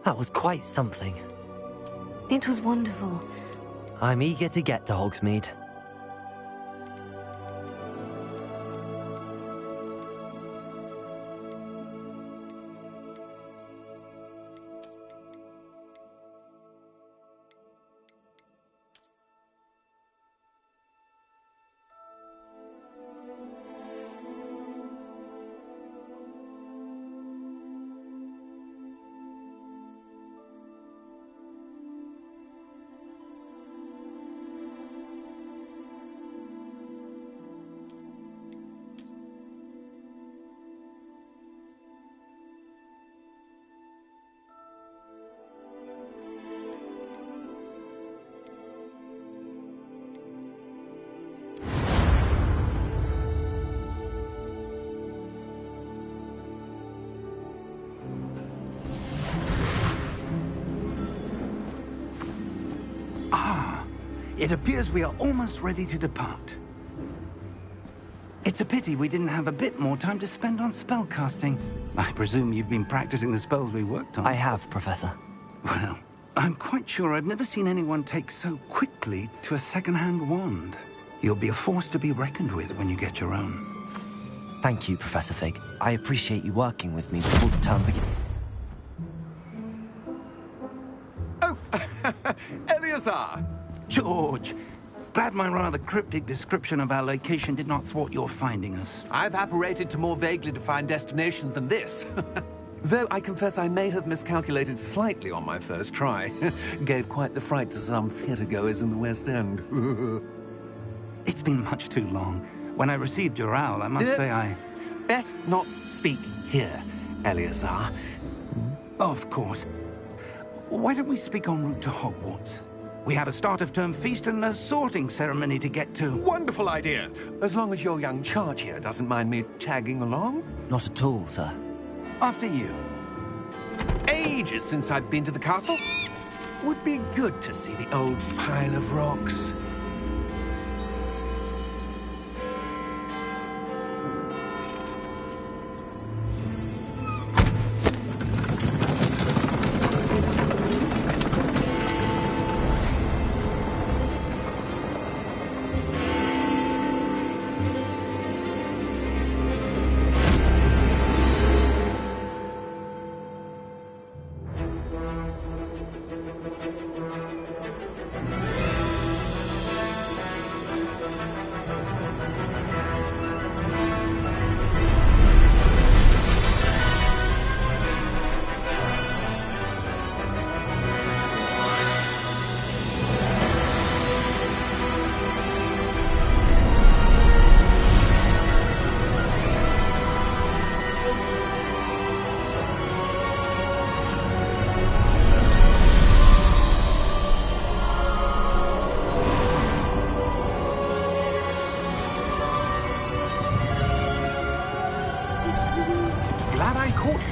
That was quite something. It was wonderful. I'm eager to get to Hogsmeade. It appears we are almost ready to depart. It's a pity we didn't have a bit more time to spend on spellcasting. I presume you've been practicing the spells we worked on. I have, Professor. Well, I'm quite sure I've never seen anyone take so quickly to a second-hand wand. You'll be a force to be reckoned with when you get your own. Thank you, Professor Fig. I appreciate you working with me before the term begins. Oh, Eleazar! George! Glad my rather cryptic description of our location did not thwart your finding us. I've apparated to more vaguely defined destinations than this. Though I confess I may have miscalculated slightly on my first try. Gave quite the fright to some theatregoers in the West End. It's been much too long. When I received your owl, I must say I... Best not speak here, Eleazar. Of course. Why don't we speak en route to Hogwarts? We have a start-of-term feast and a sorting ceremony to get to. Wonderful idea! As long as your young charge here doesn't mind me tagging along. Not at all, sir. After you. Ages since I've been to the castle. Would be good to see the old pile of rocks.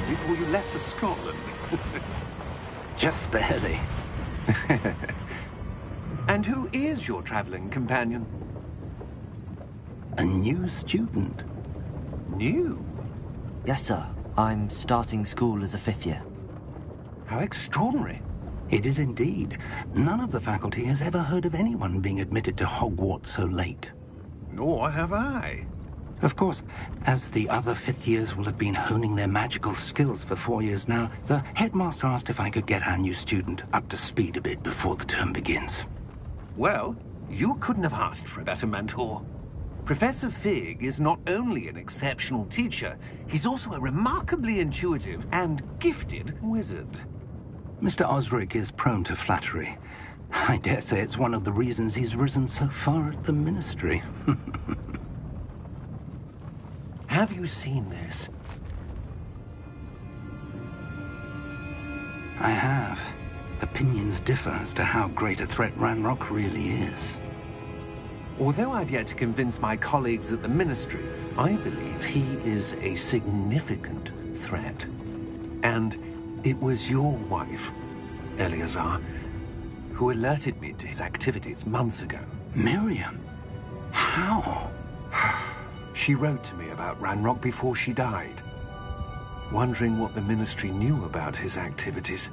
Before you left for Scotland. Just barely. And who is your traveling companion? A new student. New? Yes, sir. I'm starting school as a 5th year. How extraordinary. It is indeed. None of the faculty has ever heard of anyone being admitted to Hogwarts so late. Nor have I. Of course, as the other 5th years will have been honing their magical skills for 4 years now, the headmaster asked if I could get our new student up to speed a bit before the term begins. Well, you couldn't have asked for a better mentor. Professor Fig is not only an exceptional teacher, he's also a remarkably intuitive and gifted wizard. Mr. Osric is prone to flattery. I dare say it's one of the reasons he's risen so far at the Ministry. Have you seen this? I have. Opinions differ as to how great a threat Ranrock really is. Although I've yet to convince my colleagues at the Ministry, I believe he is a significant threat. And it was your wife, Eleazar, who alerted me to his activities months ago. Miriam? How? She wrote to me about Ranrock before she died, wondering what the Ministry knew about his activities.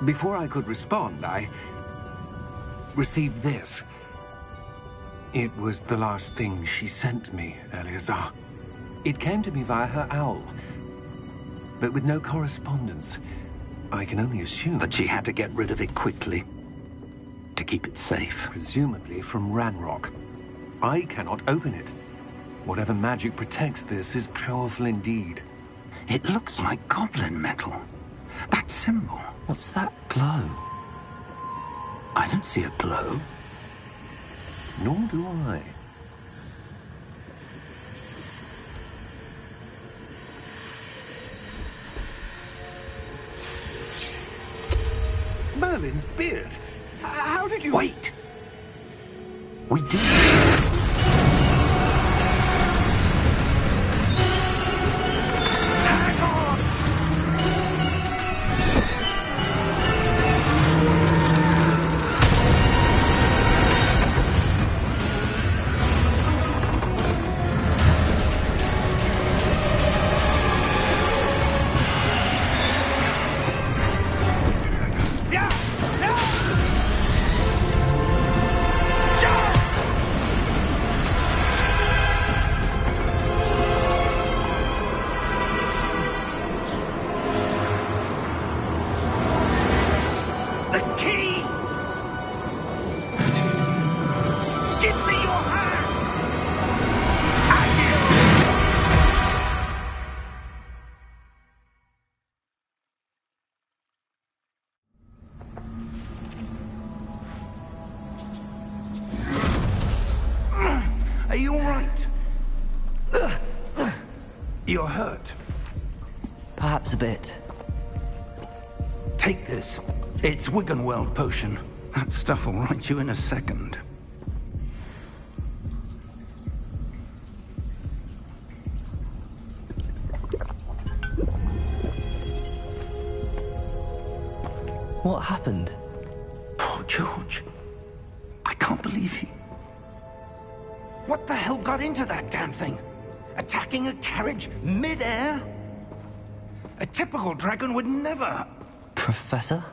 Before I could respond, I received this. It was the last thing she sent me, Eleazar. It came to me via her owl, but with no correspondence. I can only assume That she had to get rid of it quickly to keep it safe. presumably from Ranrock. I cannot open it. Whatever magic protects this is powerful indeed. It looks like goblin metal. That symbol. What's that glow? I don't see a glow. Nor do I. Merlin's beard. How did you... Wait! We do. Hang on! Yeah! Yeah! The key! Give me your hand! Are you all right? You're hurt. Perhaps a bit. Take this. It's Wiggenweld potion. That stuff will right you in a second. What happened? Poor George. I can't believe he... What the hell got into that damn thing? Attacking a carriage mid-air? A typical dragon would never... Professor?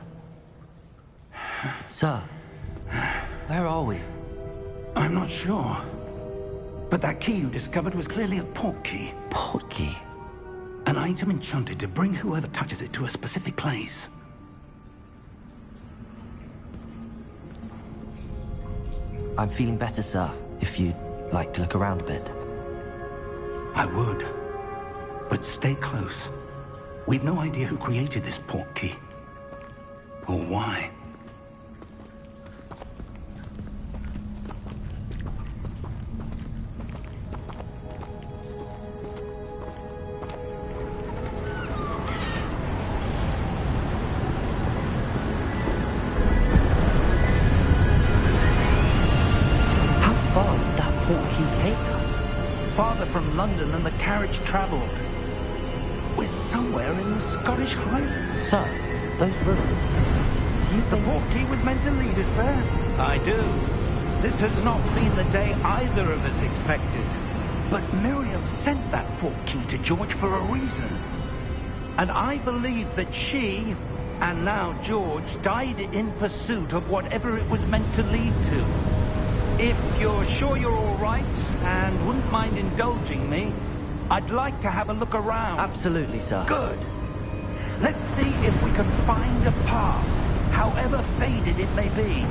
Sir, where are we? I'm not sure. But that key you discovered was clearly a port key. Port key? An item enchanted to bring whoever touches it to a specific place. I'm feeling better, sir, if you'd like to look around a bit. I would. But stay close. We've no idea who created this port key. Or why. How far did that port key take us? Farther from London than the carriage traveled. We're somewhere in the Scottish Highlands. Sir, those ruins. Do you The think... port key was meant to lead us there? I do. This has not been the day either of us expected. But Miriam sent that port key to George for a reason. And I believe that she, and now George, died in pursuit of whatever it was meant to lead to. If you're sure you're all right, and wouldn't mind indulging me, I'd like to have a look around. Absolutely, sir. Good. Let's see if we can find a path, however faded it may be.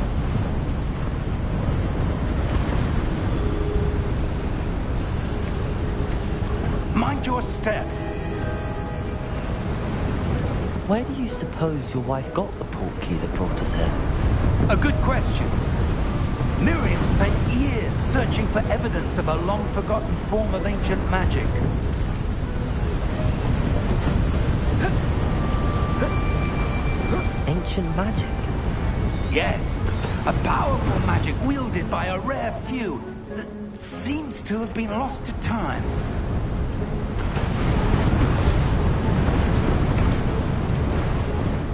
Mind your step. Where do you suppose your wife got the port key that brought us here? A good question. Miriam spent years searching for evidence of a long-forgotten form of ancient magic. Ancient magic? Yes, a powerful magic wielded by a rare few that seems to have been lost to time.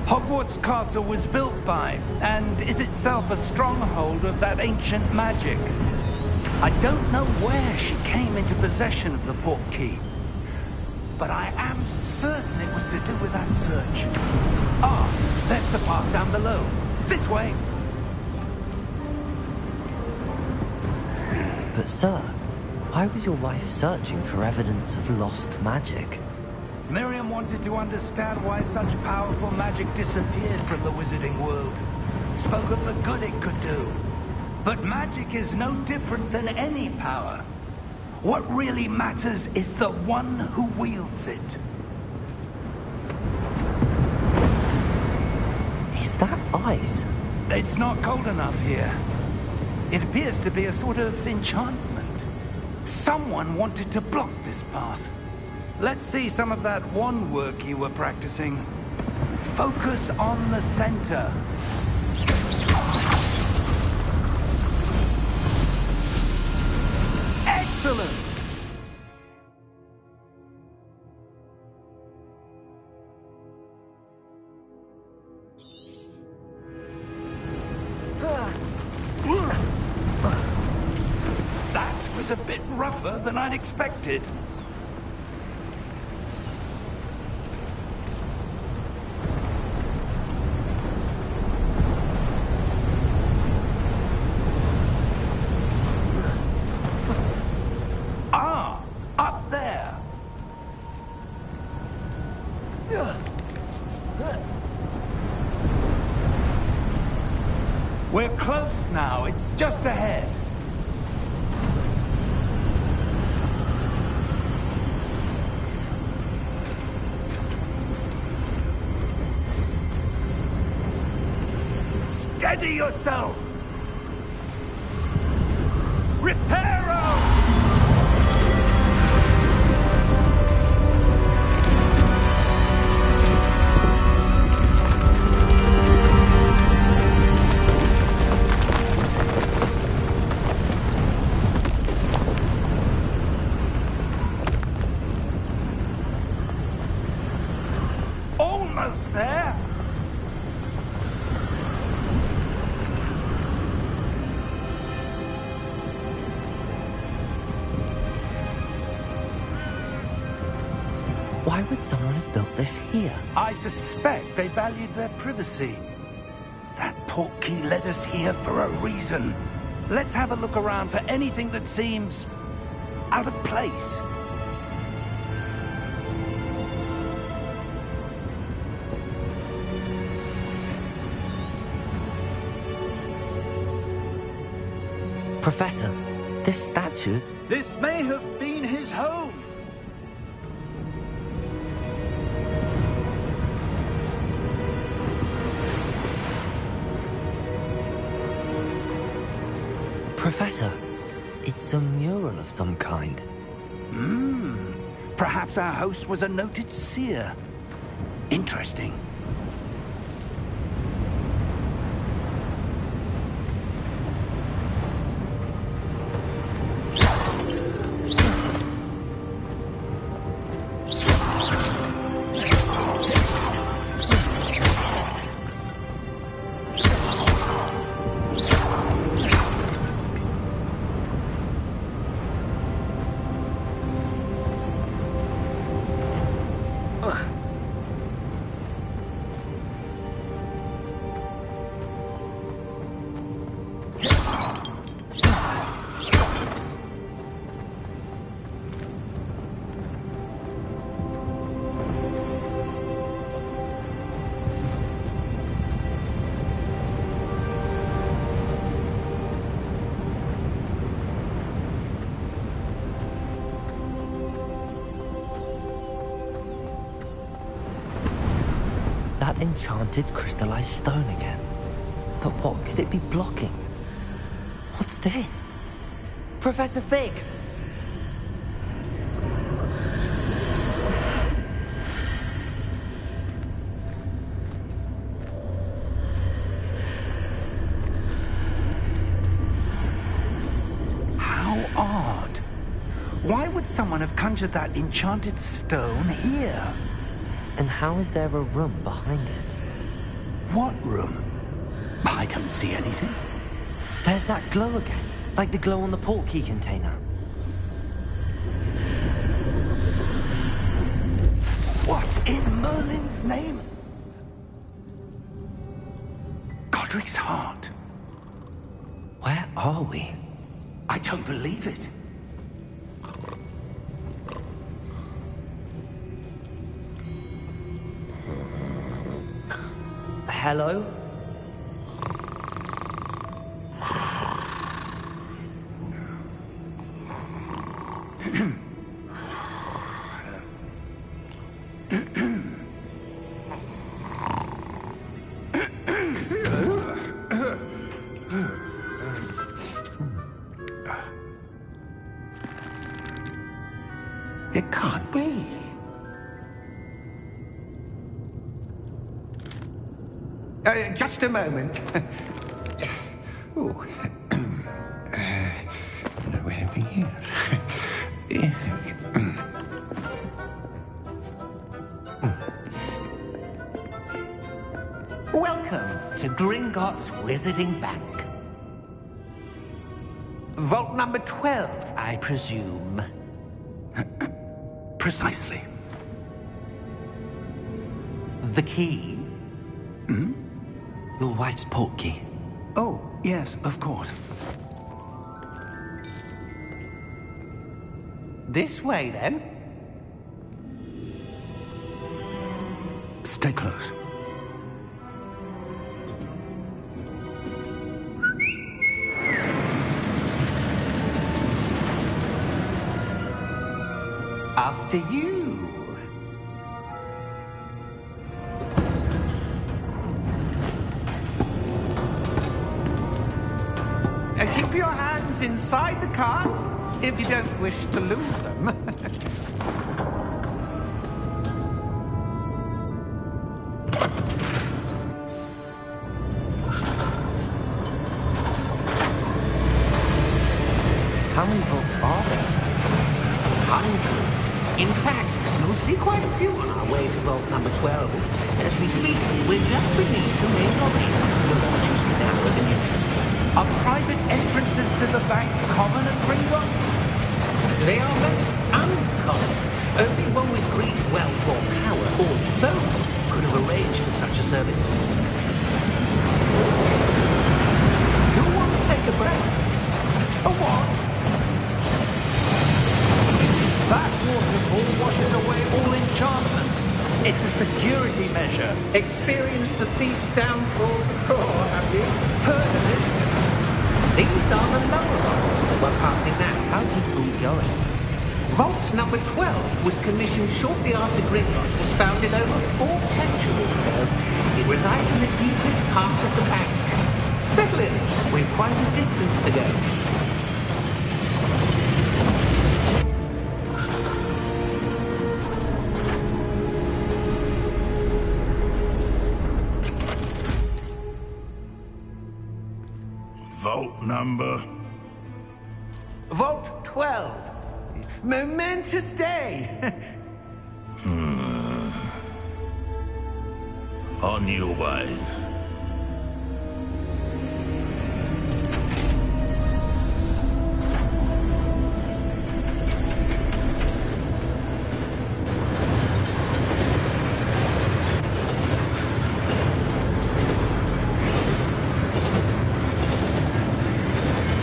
Hogwarts Castle was built by, and is itself a stronghold of that ancient magic. I don't know where she came into possession of the port key, but I am certain it was to do with that search. Ah, there's the path down below. This way. But sir, why was your wife searching for evidence of lost magic? Miriam wanted to understand why such powerful magic disappeared from the wizarding world. Spoke of the good it could do. But magic is no different than any power. What really matters is the one who wields it. Is that ice? It's not cold enough here. It appears to be a sort of enchantment. Someone wanted to block this path. Let's see some of that wand work you were practicing. Focus on the center. Excellent! That was a bit rougher than I'd expected. We're close now. It's just ahead. Steady yourself! Reparo! Almost there! Why would someone have built this here? I suspect they valued their privacy. That portkey led us here for a reason. Let's have a look around for anything that seems out of place. Professor, this statue... This may have been his home. Professor, it's a mural of some kind. Perhaps our host was a noted seer. Interesting. That enchanted crystallized stone again. But what could it be blocking? What's this? Professor Fig! How odd. Why would someone have conjured that enchanted stone here? And how is there a room behind it? What room? I don't see anything. There's that glow again, like the glow on the portkey container. What in Merlin's name? Godric's heart. Where are we? I don't believe it. Hello? It can't be. Just a moment. Ooh. Where are we here? Welcome to Gringotts Wizarding Bank. Vault number 12, I presume. Precisely. The key? Your wife's portkey. Oh, yes, of course. This way, then. Stay close. After you. Keep your hands inside the cart if you don't wish to lose them. How many vaults are there? Hundreds. In fact, you'll see quite a few on our way to vault number 12. As we speak, we're just beneath the main lobby. The vaults you see now are the newest. Are private entrances to the bank common at Gringotts? They are most uncommon. Only one with great wealth or power, or both, could have arranged for such a service. You want to take a breath? A what? That waterfall washes away all enchantments. It's a security measure. Experienced the thief's downfall before, have you? Heard of it? These are the lower vaults that we're passing now. How deep are we going? Vault number 12 was commissioned shortly after Gringotts was founded over 4 centuries ago. It resides in the deepest part of the bank. Settle in. We've quite a distance to go. Vault number? Vault 12. Momentous day. On your way.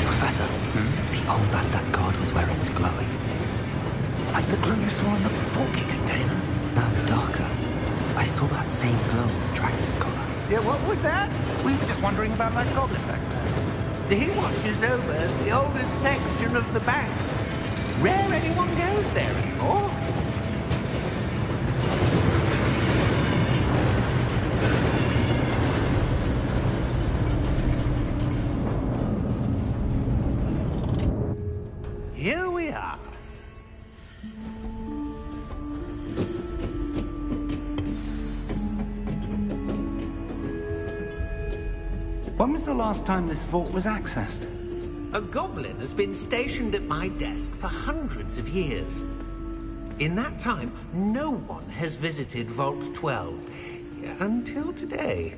Professor, the old band that guard was wearing was glowing. Like the glow you saw in the porky container? No, darker. I saw that same glow in the dragon's collar. Yeah, what was that? We were just wondering about that goblin back there. He watches over the oldest section of the bank. Rare anyone goes there anymore. Here we are. When was the last time this vault was accessed? A goblin has been stationed at my desk for hundreds of years. In that time, no one has visited Vault 12 until today.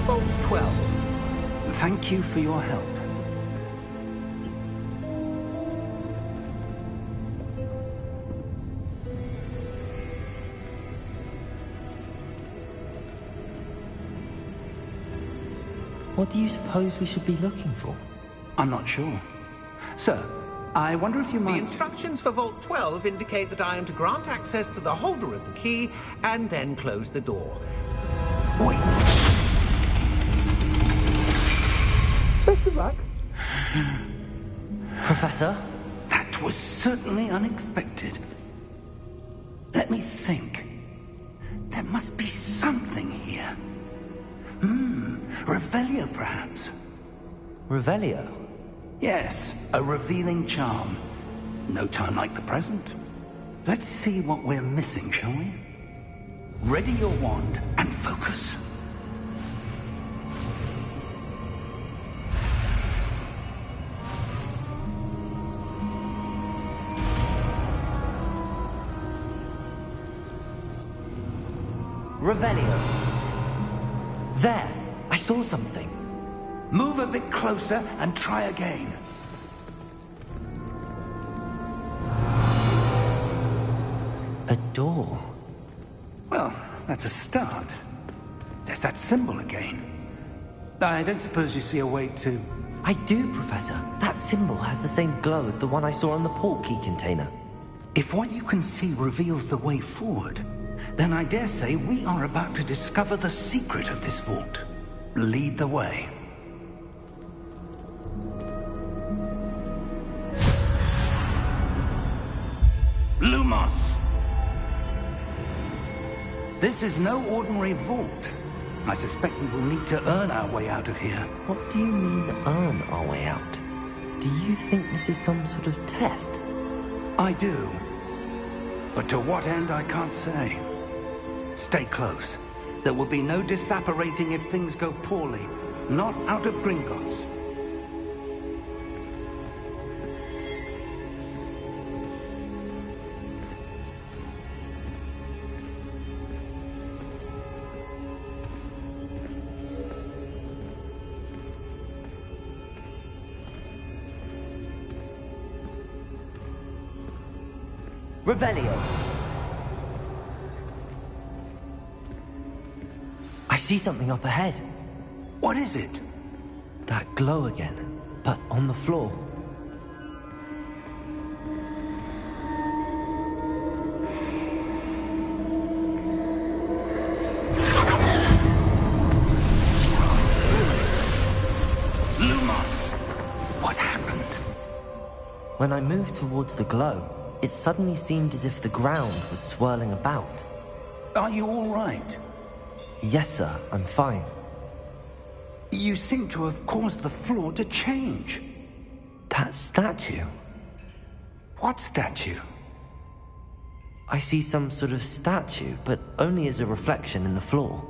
Vault Thank you for your help. What do you suppose we should be looking for? I'm not sure. Sir, I wonder if you The might... instructions for Vault 12 indicate that I am to grant access to the holder of the key and then close the door. Wait! Best of luck. Professor? That was certainly unexpected. Let me think. There must be something here. Revelio, perhaps? Revelio? Yes, a revealing charm. No time like the present. Let's see what we're missing, shall we? Ready your wand and focus. Revelio. There! I saw something. Move a bit closer and try again. A door. Well, that's a start. There's that symbol again. I don't suppose you see a way to... I do, Professor. That symbol has the same glow as the one I saw on the portkey container. If what you can see reveals the way forward, then I dare say we are about to discover the secret of this vault. Lead the way. Lumos! This is no ordinary vault. I suspect we will need to earn our way out of here. What do you mean, earn our way out? Do you think this is some sort of test? I do. But to what end, I can't say. Stay close. There will be no disapparating if things go poorly. Not out of Gringotts. Revelio. I see something up ahead. What is it? That glow again, but on the floor. Lumos! What happened? When I moved towards the glow, it suddenly seemed as if the ground was swirling about. Are you all right? Yes, sir, I'm fine. You seem to have caused the floor to change. That statue? What statue? I see some sort of statue, but only as a reflection in the floor.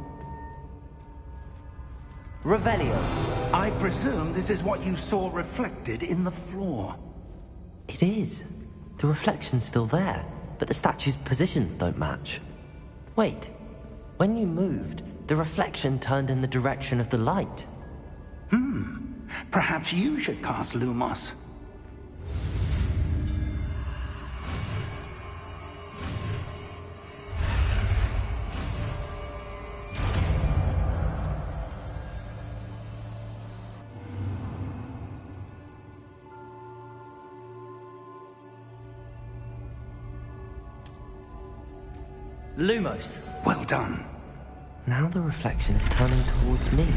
Revelio. I presume this is what you saw reflected in the floor. It is. The reflection's still there, but the statue's positions don't match. Wait. When you moved, the reflection turned in the direction of the light. Perhaps you should cast Lumos. Lumos. Well done. Now the reflection is turning towards me.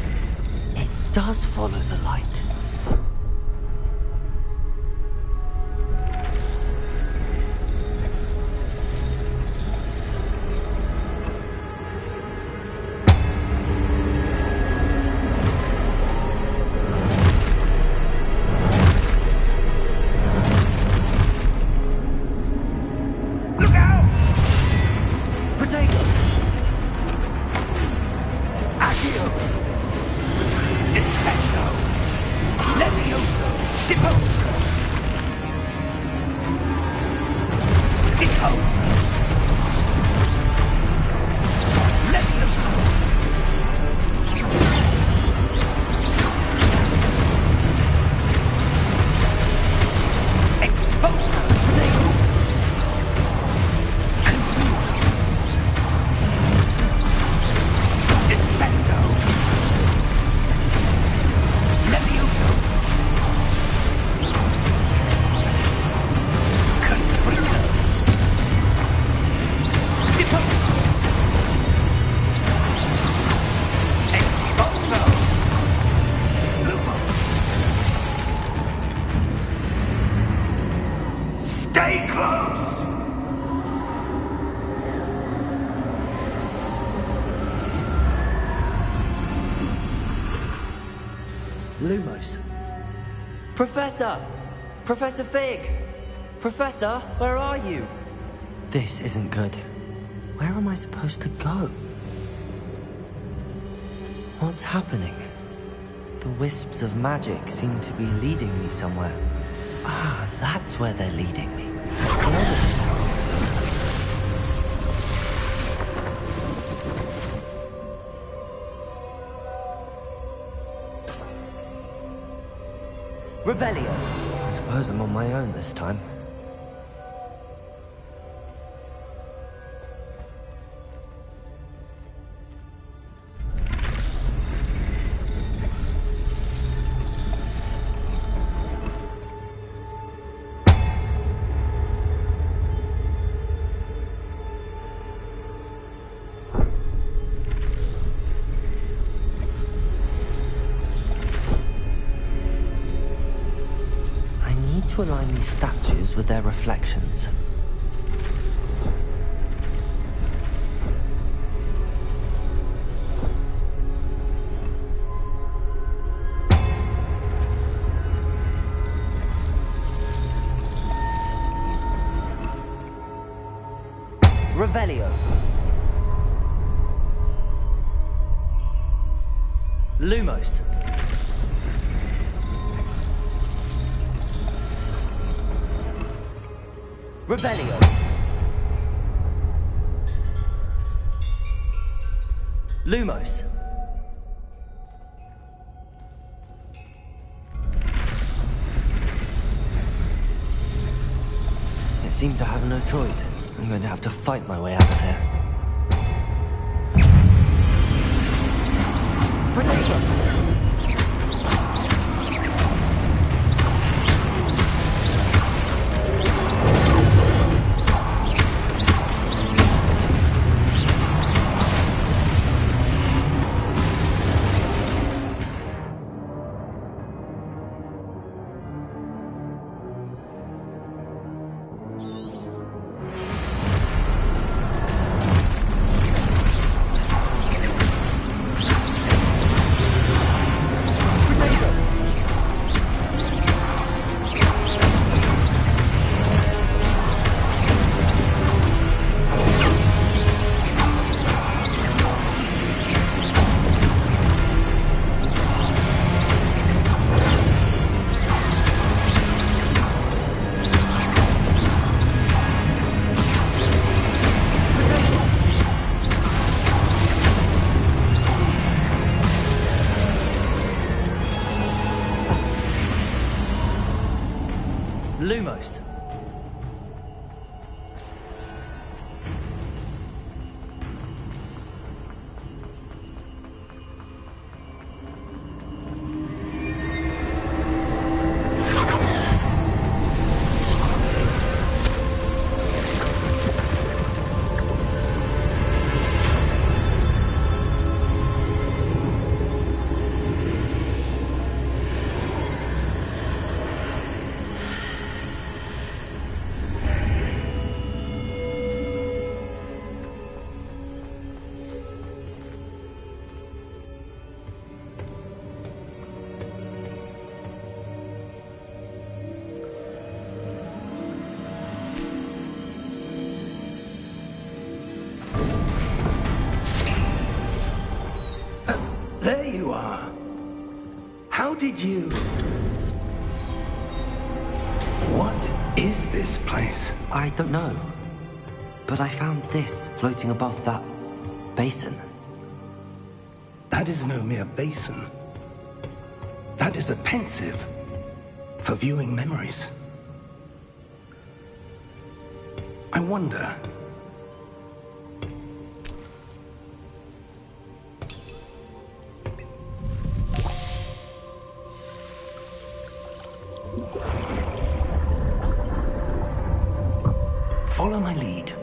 It does follow the light. Look out! Protego! Accio! Descendo! Lumos. Professor! Professor Fig! Professor, where are you? This isn't good. Where am I supposed to go? What's happening? The wisps of magic seem to be leading me somewhere. Ah, that's where they're leading me. Revelio. I suppose I'm on my own this time. To align these statues with their reflections. Revelio. Lumos. Revelio. Lumos. It seems I have no choice. I'm going to have to fight my way out of here. Predator! Lumos. There you are. How did you... What is this place? I don't know. But I found this floating above that basin. That is no mere basin. That is a pensive for viewing memories. I wonder... Follow my lead.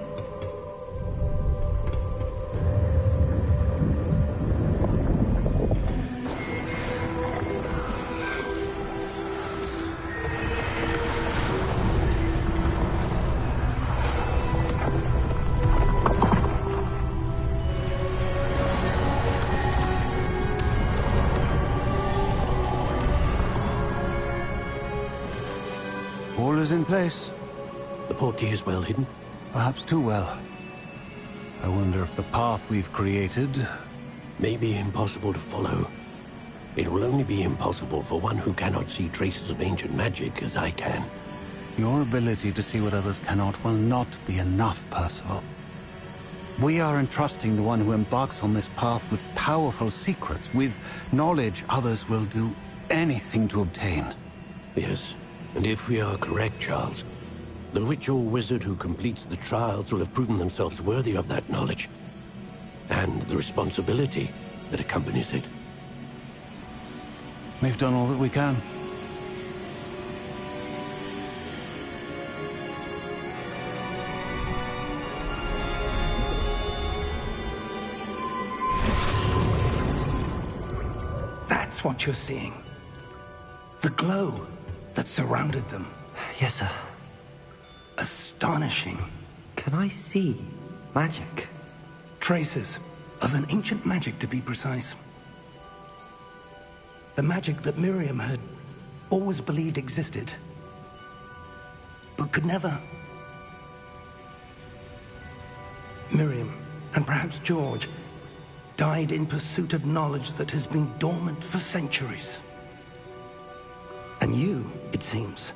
is in place. The portkey is well hidden? Perhaps too well. I wonder if the path we've created... may be impossible to follow. It will only be impossible for one who cannot see traces of ancient magic as I can. Your ability to see what others cannot will not be enough, Percival. We are entrusting the one who embarks on this path with powerful secrets, with knowledge others will do anything to obtain. Yes, and if we are correct, Charles, the witch or wizard who completes the trials will have proven themselves worthy of that knowledge, and the responsibility that accompanies it. We've done all that we can. That's what you're seeing. The glow that surrounded them. Yes, sir. Astonishing. Can I see magic? Traces of an ancient magic, to be precise. The magic that Miriam had always believed existed, but could never. Miriam, and perhaps George, died in pursuit of knowledge that has been dormant for centuries. And you, it seems,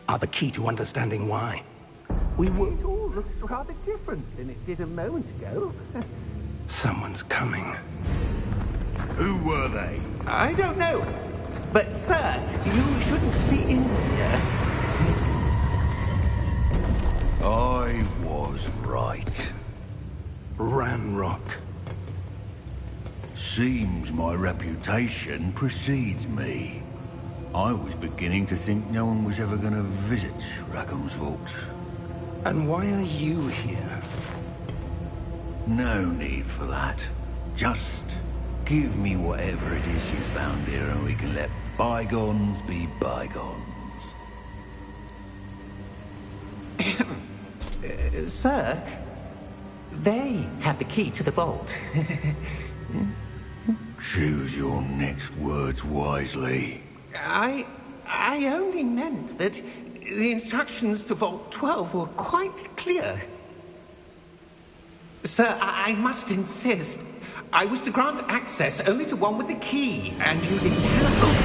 are the key to understanding why. We were... It all looks rather different than it did a moment ago. Someone's coming. Who were they? I don't know. But, sir, you shouldn't be in here. I was right. Ranrock. Seems my reputation precedes me. I was beginning to think no one was ever going to visit Rackham's vault. And why are you here? No need for that. Just give me whatever it is you found here and we can let bygones be bygones. Sir, they have the key to the vault. Choose your next words wisely. I only meant that the instructions to Vault 12 were quite clear. Sir, I must insist. I was to grant access only to one with the key, and you didn't have...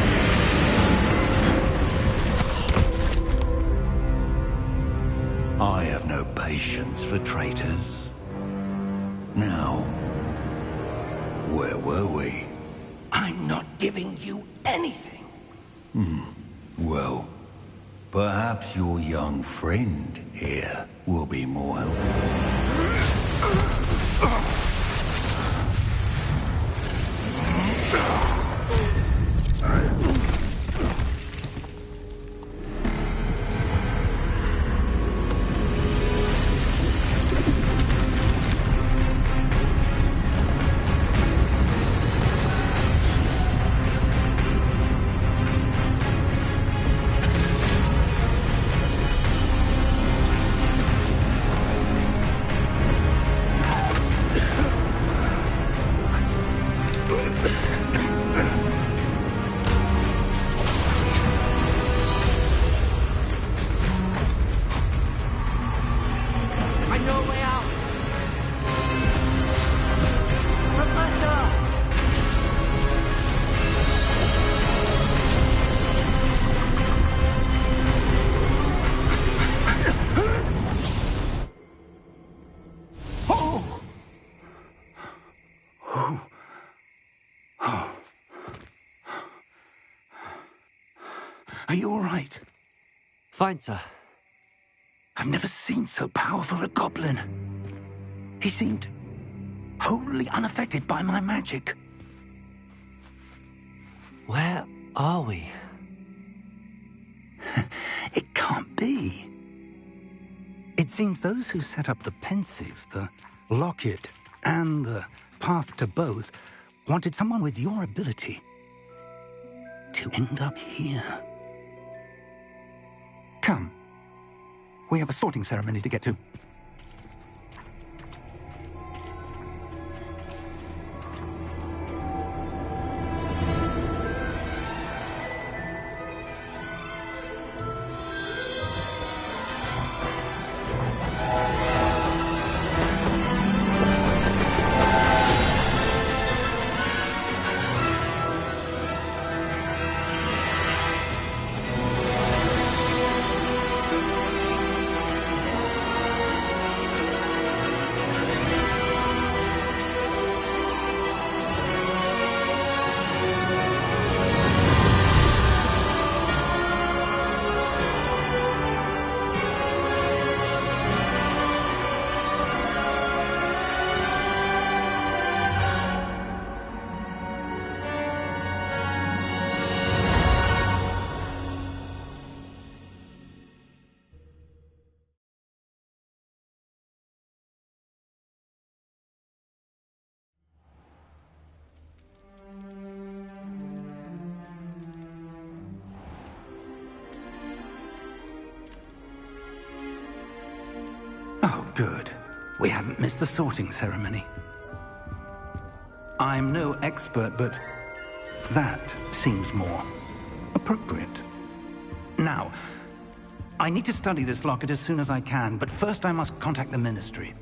I have no patience for traitors. Now, where were we? I'm not giving you anything. Well, perhaps your young friend here will be more helpful. Are you all right? Fine, sir. I've never seen so powerful a goblin. He seemed wholly unaffected by my magic. Where are we? It can't be. It seems those who set up the pensive, the locket, and the path to both wanted someone with your ability to end up here. Come. We have a sorting ceremony to get to. Good. We haven't missed the sorting ceremony. I'm no expert, but that seems more appropriate. Now, I need to study this locket as soon as I can, but first I must contact the Ministry.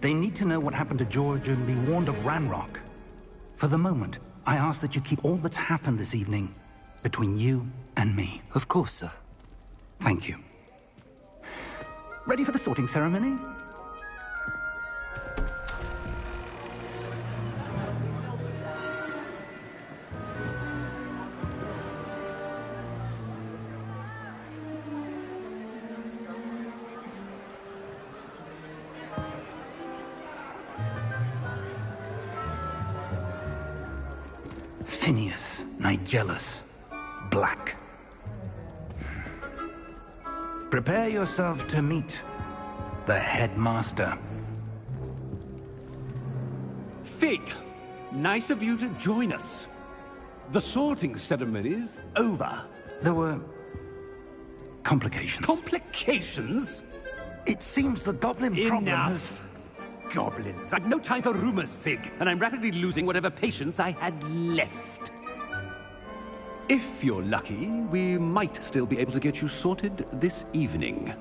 They need to know what happened to George and be warned of Ranrock. For the moment, I ask that you keep all that's happened this evening between you and me. Of course, sir. Thank you. Ready for the sorting ceremony? Phineas, Nigellus, Black. Prepare yourself to meet the headmaster. Fig, nice of you to join us. The sorting ceremony's over. There were complications. Complications? It seems the goblin problem has... Enough! Goblins. I've no time for rumors, Fig, and I'm rapidly losing whatever patience I had left. If you're lucky, we might still be able to get you sorted this evening.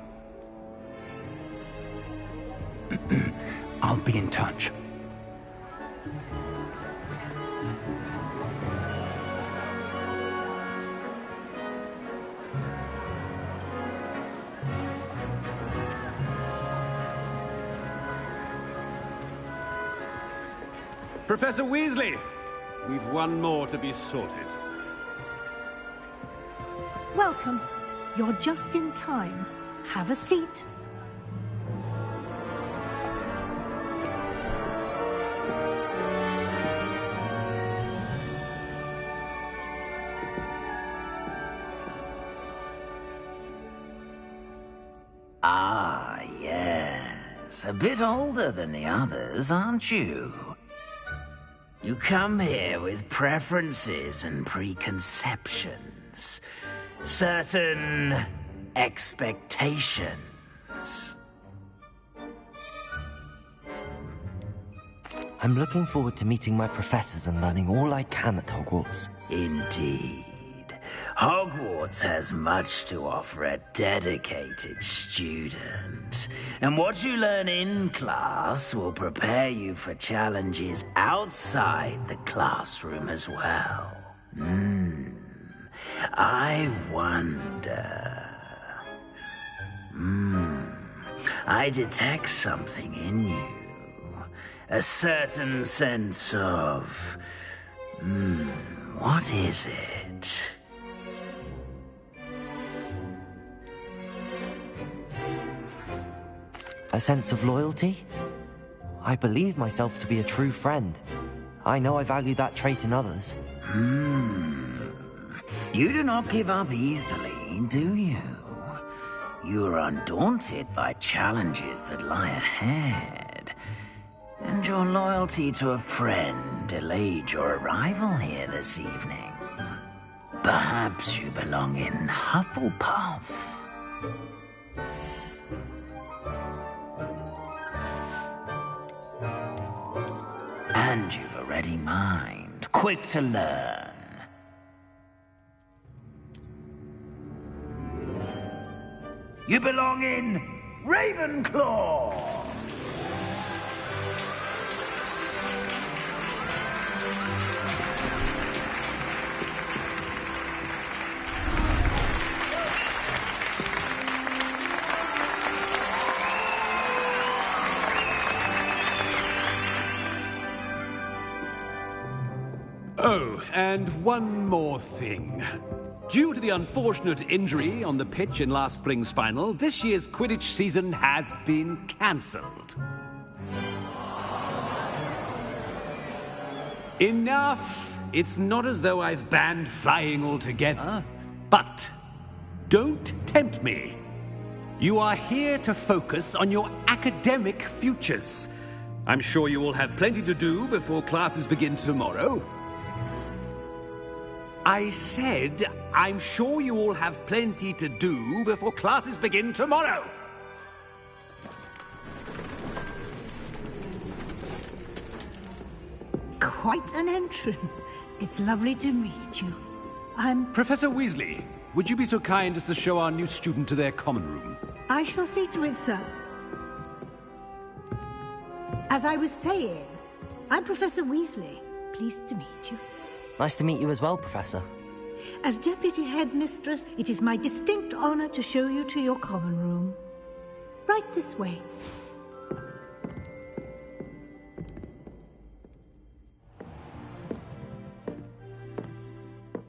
I'll be in touch. Professor Weasley, we've one more to be sorted. Welcome. You're just in time. Have a seat. Ah, yes. A bit older than the others, aren't you? You come here with preferences and preconceptions. Certain expectations. I'm looking forward to meeting my professors and learning all I can at Hogwarts. Indeed. Hogwarts has much to offer a dedicated student. And what you learn in class will prepare you for challenges outside the classroom as well. I wonder... I detect something in you. A certain sense of... what is it? A sense of loyalty? I believe myself to be a true friend. I know I value that trait in others. You do not give up easily, do you? You are undaunted by challenges that lie ahead. And your loyalty to a friend delayed your arrival here this evening. Perhaps you belong in Hufflepuff. And you've a ready mind, quick to learn. You belong in Ravenclaw! Oh, and one more thing. Due to the unfortunate injury on the pitch in last spring's final, this year's Quidditch season has been cancelled. Enough! It's not as though I've banned flying altogether, but don't tempt me. You are here to focus on your academic futures. I'm sure you will have plenty to do before classes begin tomorrow. I said, I'm sure you all have plenty to do before classes begin tomorrow. quite an entrance. It's lovely to meet you. Professor Weasley, would you be so kind as to show our new student to their common room? I shall see to it, sir. As I was saying, I'm Professor Weasley. Pleased to meet you. Nice to meet you as well, Professor. As Deputy Headmistress, it is my distinct honor to show you to your common room. Right this way.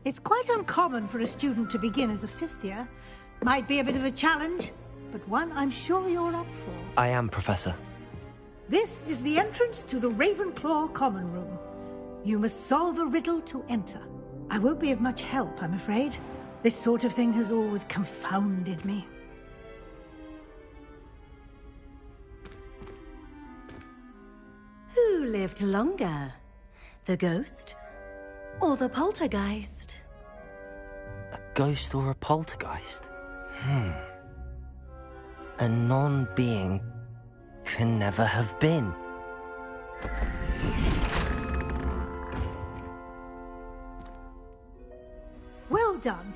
It's quite uncommon for a student to begin as a fifth year. Might be a bit of a challenge, but one I'm sure you're up for. I am, Professor. This is the entrance to the Ravenclaw Common Room. You must solve a riddle to enter. I won't be of much help, I'm afraid. This sort of thing has always confounded me. Who lived longer? The ghost or the poltergeist? A ghost or a poltergeist? A non-being can never have been. Well done.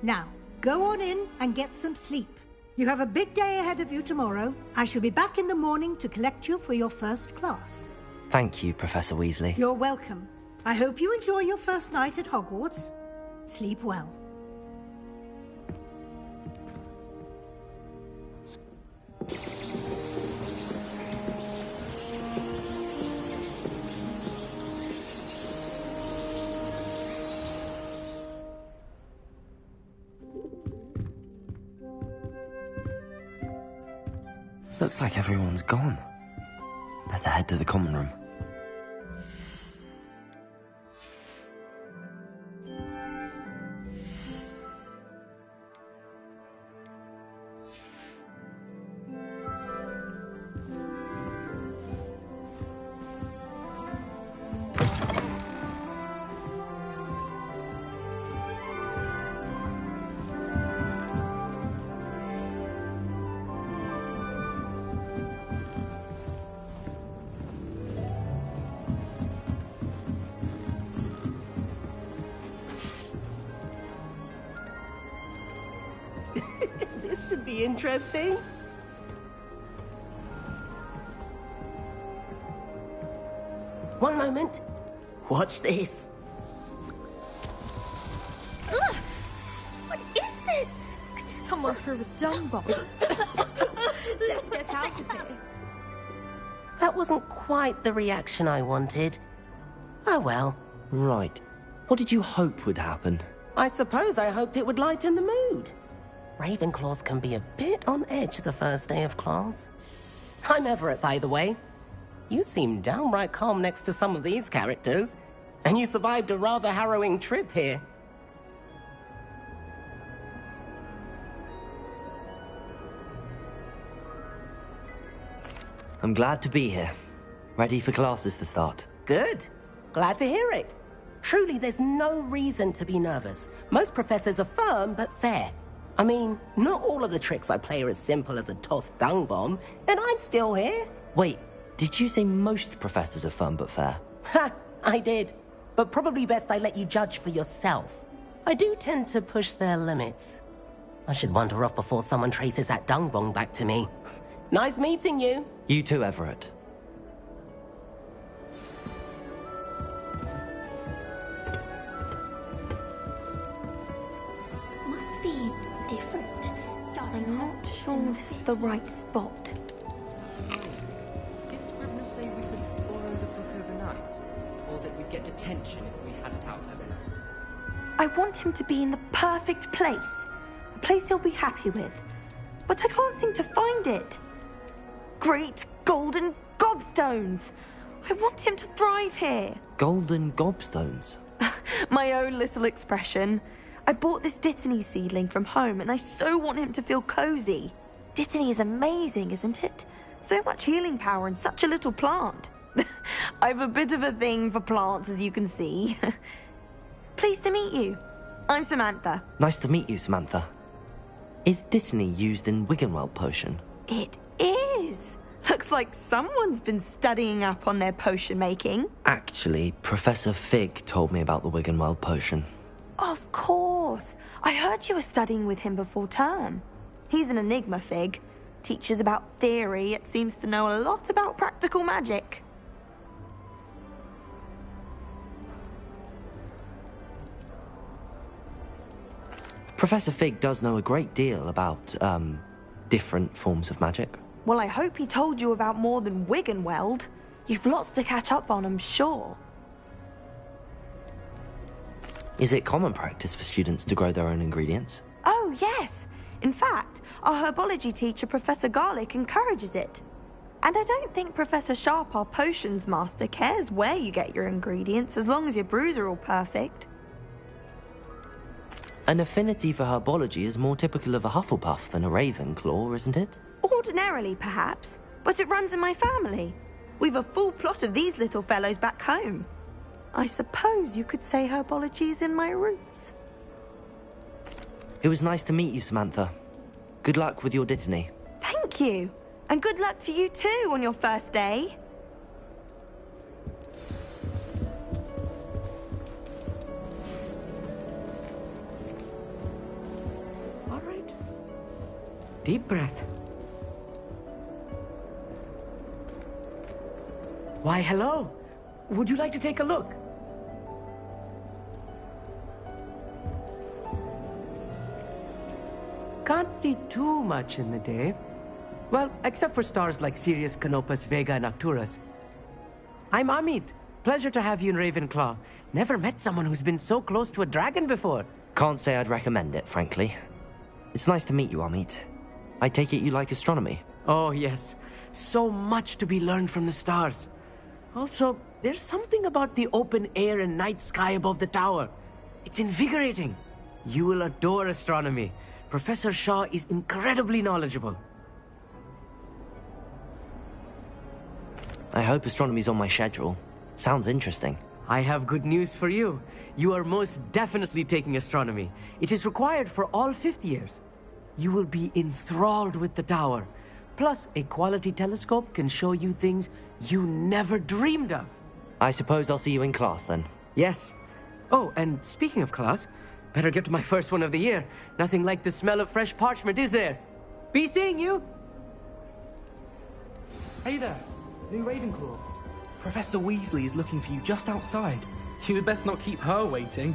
Now, go on in and get some sleep. You have a big day ahead of you tomorrow. I shall be back in the morning to collect you for your first class. Thank you, Professor Weasley. You're welcome. I hope you enjoy your first night at Hogwarts. Sleep well. Looks like everyone's gone. Better head to the common room. This should be interesting. One moment. Watch this. Ugh! What is this? Someone threw a dung bomb. Let's get out of here. That wasn't quite the reaction I wanted. Oh well. Right. What did you hope would happen? I suppose I hoped it would lighten the mood. Ravenclaws can be a bit on edge the first day of class. I'm Everett, by the way. You seem downright calm next to some of these characters, and you survived a rather harrowing trip here. I'm glad to be here. Ready for classes to start. Good. Glad to hear it. Truly, there's no reason to be nervous. Most professors are firm but fair. I mean, not all of the tricks I play are as simple as a tossed dung bomb, and I'm still here. Wait, did you say most professors are firm but fair? Ha! I did. But probably best I let you judge for yourself. I do tend to push their limits. I should wander off before someone traces that dung bomb back to me. Nice meeting you. You too, Everett. Must be different. Starting I'm not sure this is the right spot. Did Scribner say we could borrow the book overnight? Or that we'd get detention if we had it out overnight? I want him to be in the perfect place. A place he'll be happy with. But I can't seem to find it. Great golden gobstones! I want him to thrive here. Golden gobstones? My own little expression. I bought this Dittany seedling from home and I so want him to feel cozy. Dittany is amazing, isn't it? So much healing power in such a little plant. I've a bit of a thing for plants, as you can see. Pleased to meet you. I'm Samantha. Nice to meet you, Samantha. Is Dittany used in Wiggenweld potion? It is. Looks like someone's been studying up on their potion making. Actually, Professor Fig told me about the Wiggenweld potion. Of course. I heard you were studying with him before term. He's an enigma, Fig. Teaches about theory, yet seems to know a lot about practical magic. Professor Fig does know a great deal about, different forms of magic. Well, I hope he told you about more than Wiggenweld. You've lots to catch up on, I'm sure. Is it common practice for students to grow their own ingredients? Oh, yes. In fact, our herbology teacher, Professor Garlick, encourages it. And I don't think Professor Sharp, our potions master, cares where you get your ingredients, as long as your brews are all perfect. An affinity for herbology is more typical of a Hufflepuff than a Ravenclaw, isn't it? Ordinarily, perhaps, but it runs in my family. We've a full plot of these little fellows back home. I suppose you could say herbology is in my roots. It was nice to meet you, Samantha. Good luck with your dittany. Thank you. And good luck to you too on your first day. All right. Deep breath. Why, hello. Would you like to take a look? Can't see too much in the day. Well, except for stars like Sirius, Canopus, Vega, and Arcturus. I'm Amit. Pleasure to have you in Ravenclaw. Never met someone who's been so close to a dragon before. Can't say I'd recommend it, frankly. It's nice to meet you, Amit. I take it you like astronomy? Oh, yes. So much to be learned from the stars. Also, there's something about the open air and night sky above the tower. It's invigorating. You will adore astronomy. Professor Shaw is incredibly knowledgeable. I hope astronomy's on my schedule. Sounds interesting. I have good news for you. You are most definitely taking astronomy. It is required for all fifth years. You will be enthralled with the tower. Plus, a quality telescope can show you things you never dreamed of. I suppose I'll see you in class then. Yes. Oh, and speaking of class, better get to my first one of the year. Nothing like the smell of fresh parchment, is there? Be seeing you! Hey there, new Ravenclaw. Professor Weasley is looking for you just outside. You had best not keep her waiting.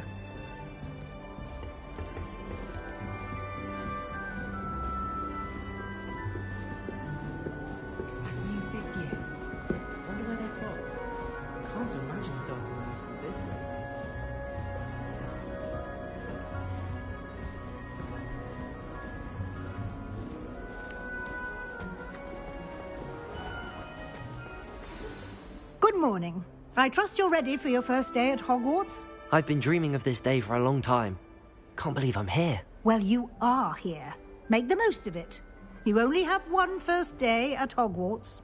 Good morning. I trust you're ready for your first day at Hogwarts? I've been dreaming of this day for a long time. Can't believe I'm here. Well, you are here. Make the most of it. You only have one first day at Hogwarts.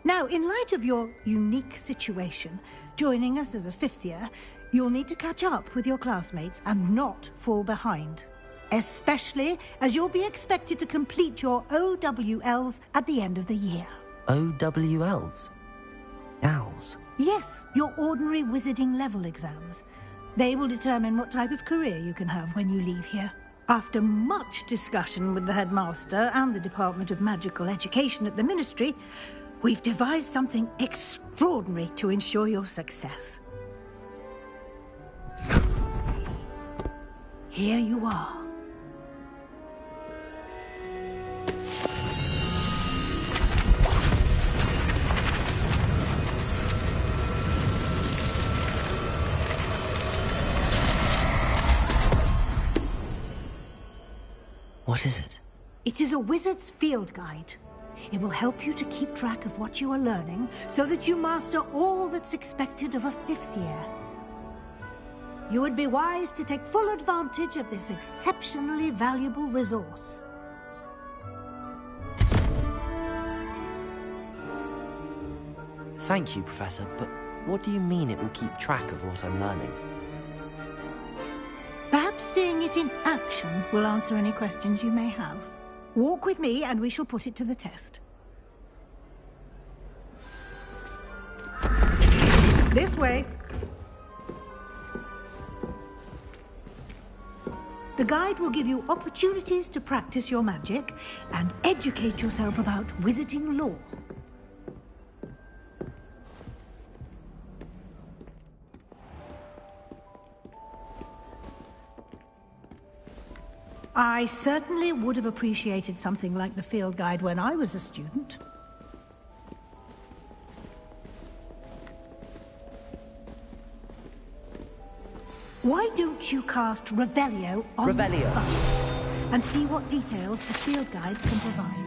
Now, in light of your unique situation, joining us as a fifth year, you'll need to catch up with your classmates and not fall behind. Especially as you'll be expected to complete your OWLs at the end of the year. OWLs? Owls? Yes, your ordinary wizarding level exams. They will determine what type of career you can have when you leave here. After much discussion with the headmaster and the Department of Magical Education at the Ministry, we've devised something extraordinary to ensure your success. Here you are. What is it? It is a wizard's field guide. It will help you to keep track of what you are learning so that you master all that's expected of a fifth year. You would be wise to take full advantage of this exceptionally valuable resource. Thank you, Professor, but what do you mean it will keep track of what I'm learning? Perhaps seeing it in action will answer any questions you may have. Walk with me and we shall put it to the test. This way. The guide will give you opportunities to practice your magic and educate yourself about wizarding lore. I certainly would have appreciated something like the field guide when I was a student. Why don't you cast Revelio on this bust and see what details the field guides can provide?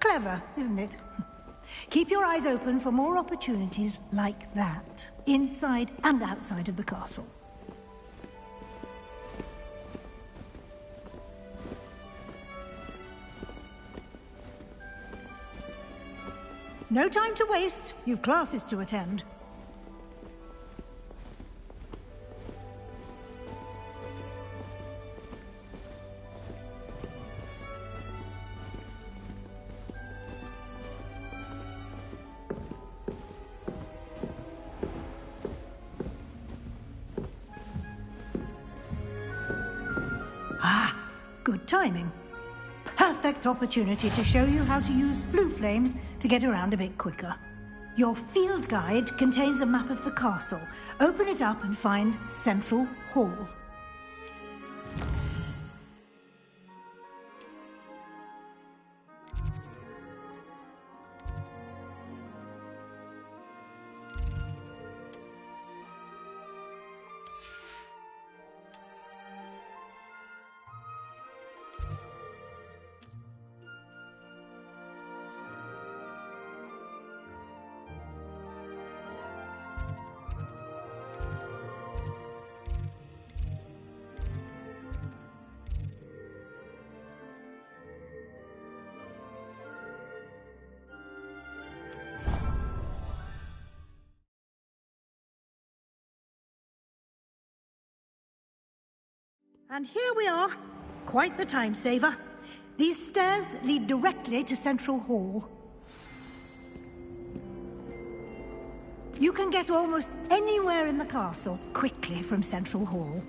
Clever, isn't it? Keep your eyes open for more opportunities like that, inside and outside of the castle. No time to waste. You've classes to attend. Good timing. Perfect opportunity to show you how to use blue flames to get around a bit quicker. Your field guide contains a map of the castle. Open it up and find Central Hall. And here we are. Quite the time saver. These stairs lead directly to Central Hall. You can get almost anywhere in the castle quickly from Central Hall.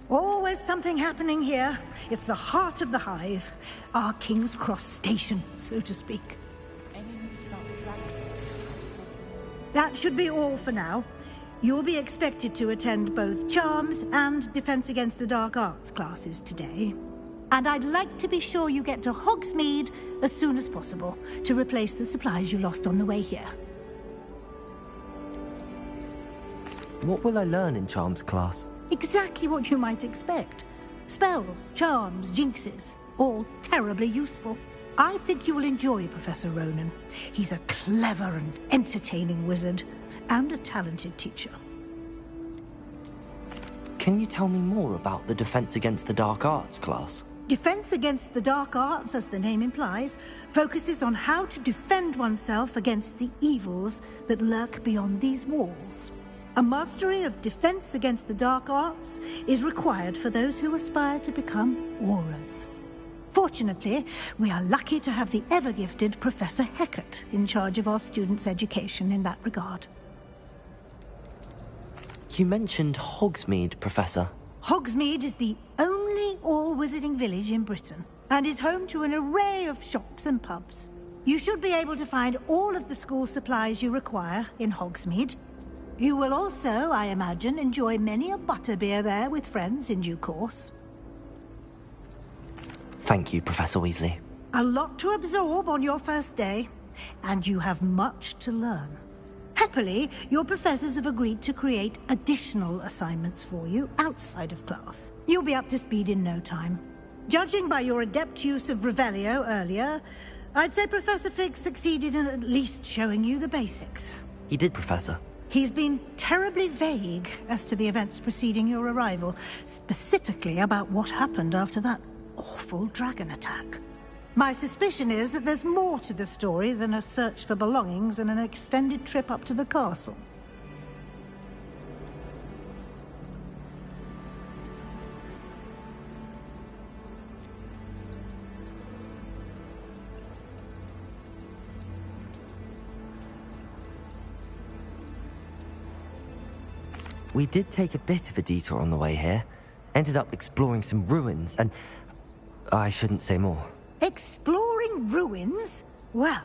Always something happening here. It's the heart of the Hive. Our King's Cross station, so to speak. That should be all for now. You'll be expected to attend both Charms and Defense Against the Dark Arts classes today. And I'd like to be sure you get to Hogsmeade as soon as possible to replace the supplies you lost on the way here. What will I learn in Charms class? Exactly what you might expect. Spells, charms, jinxes, all terribly useful. I think you will enjoy Professor Ronan. He's a clever and entertaining wizard, and a talented teacher. Can you tell me more about the Defense Against the Dark Arts class? Defense Against the Dark Arts, as the name implies, focuses on how to defend oneself against the evils that lurk beyond these walls. A mastery of Defense Against the Dark Arts is required for those who aspire to become Aurors. Fortunately, we are lucky to have the ever-gifted Professor Hecat in charge of our students' education in that regard. You mentioned Hogsmeade, Professor. Hogsmeade is the only all-wizarding village in Britain, and is home to an array of shops and pubs. You should be able to find all of the school supplies you require in Hogsmeade. You will also, I imagine, enjoy many a butterbeer there with friends in due course. Thank you, Professor Weasley. A lot to absorb on your first day, and you have much to learn. Happily, your professors have agreed to create additional assignments for you outside of class. You'll be up to speed in no time. Judging by your adept use of Revelio earlier, I'd say Professor Fig succeeded in at least showing you the basics. He did, Professor. He's been terribly vague as to the events preceding your arrival, specifically about what happened after that awful dragon attack. My suspicion is that there's more to the story than a search for belongings and an extended trip up to the castle. We did take a bit of a detour on the way here. Ended up exploring some ruins and... I shouldn't say more. Exploring ruins? Well,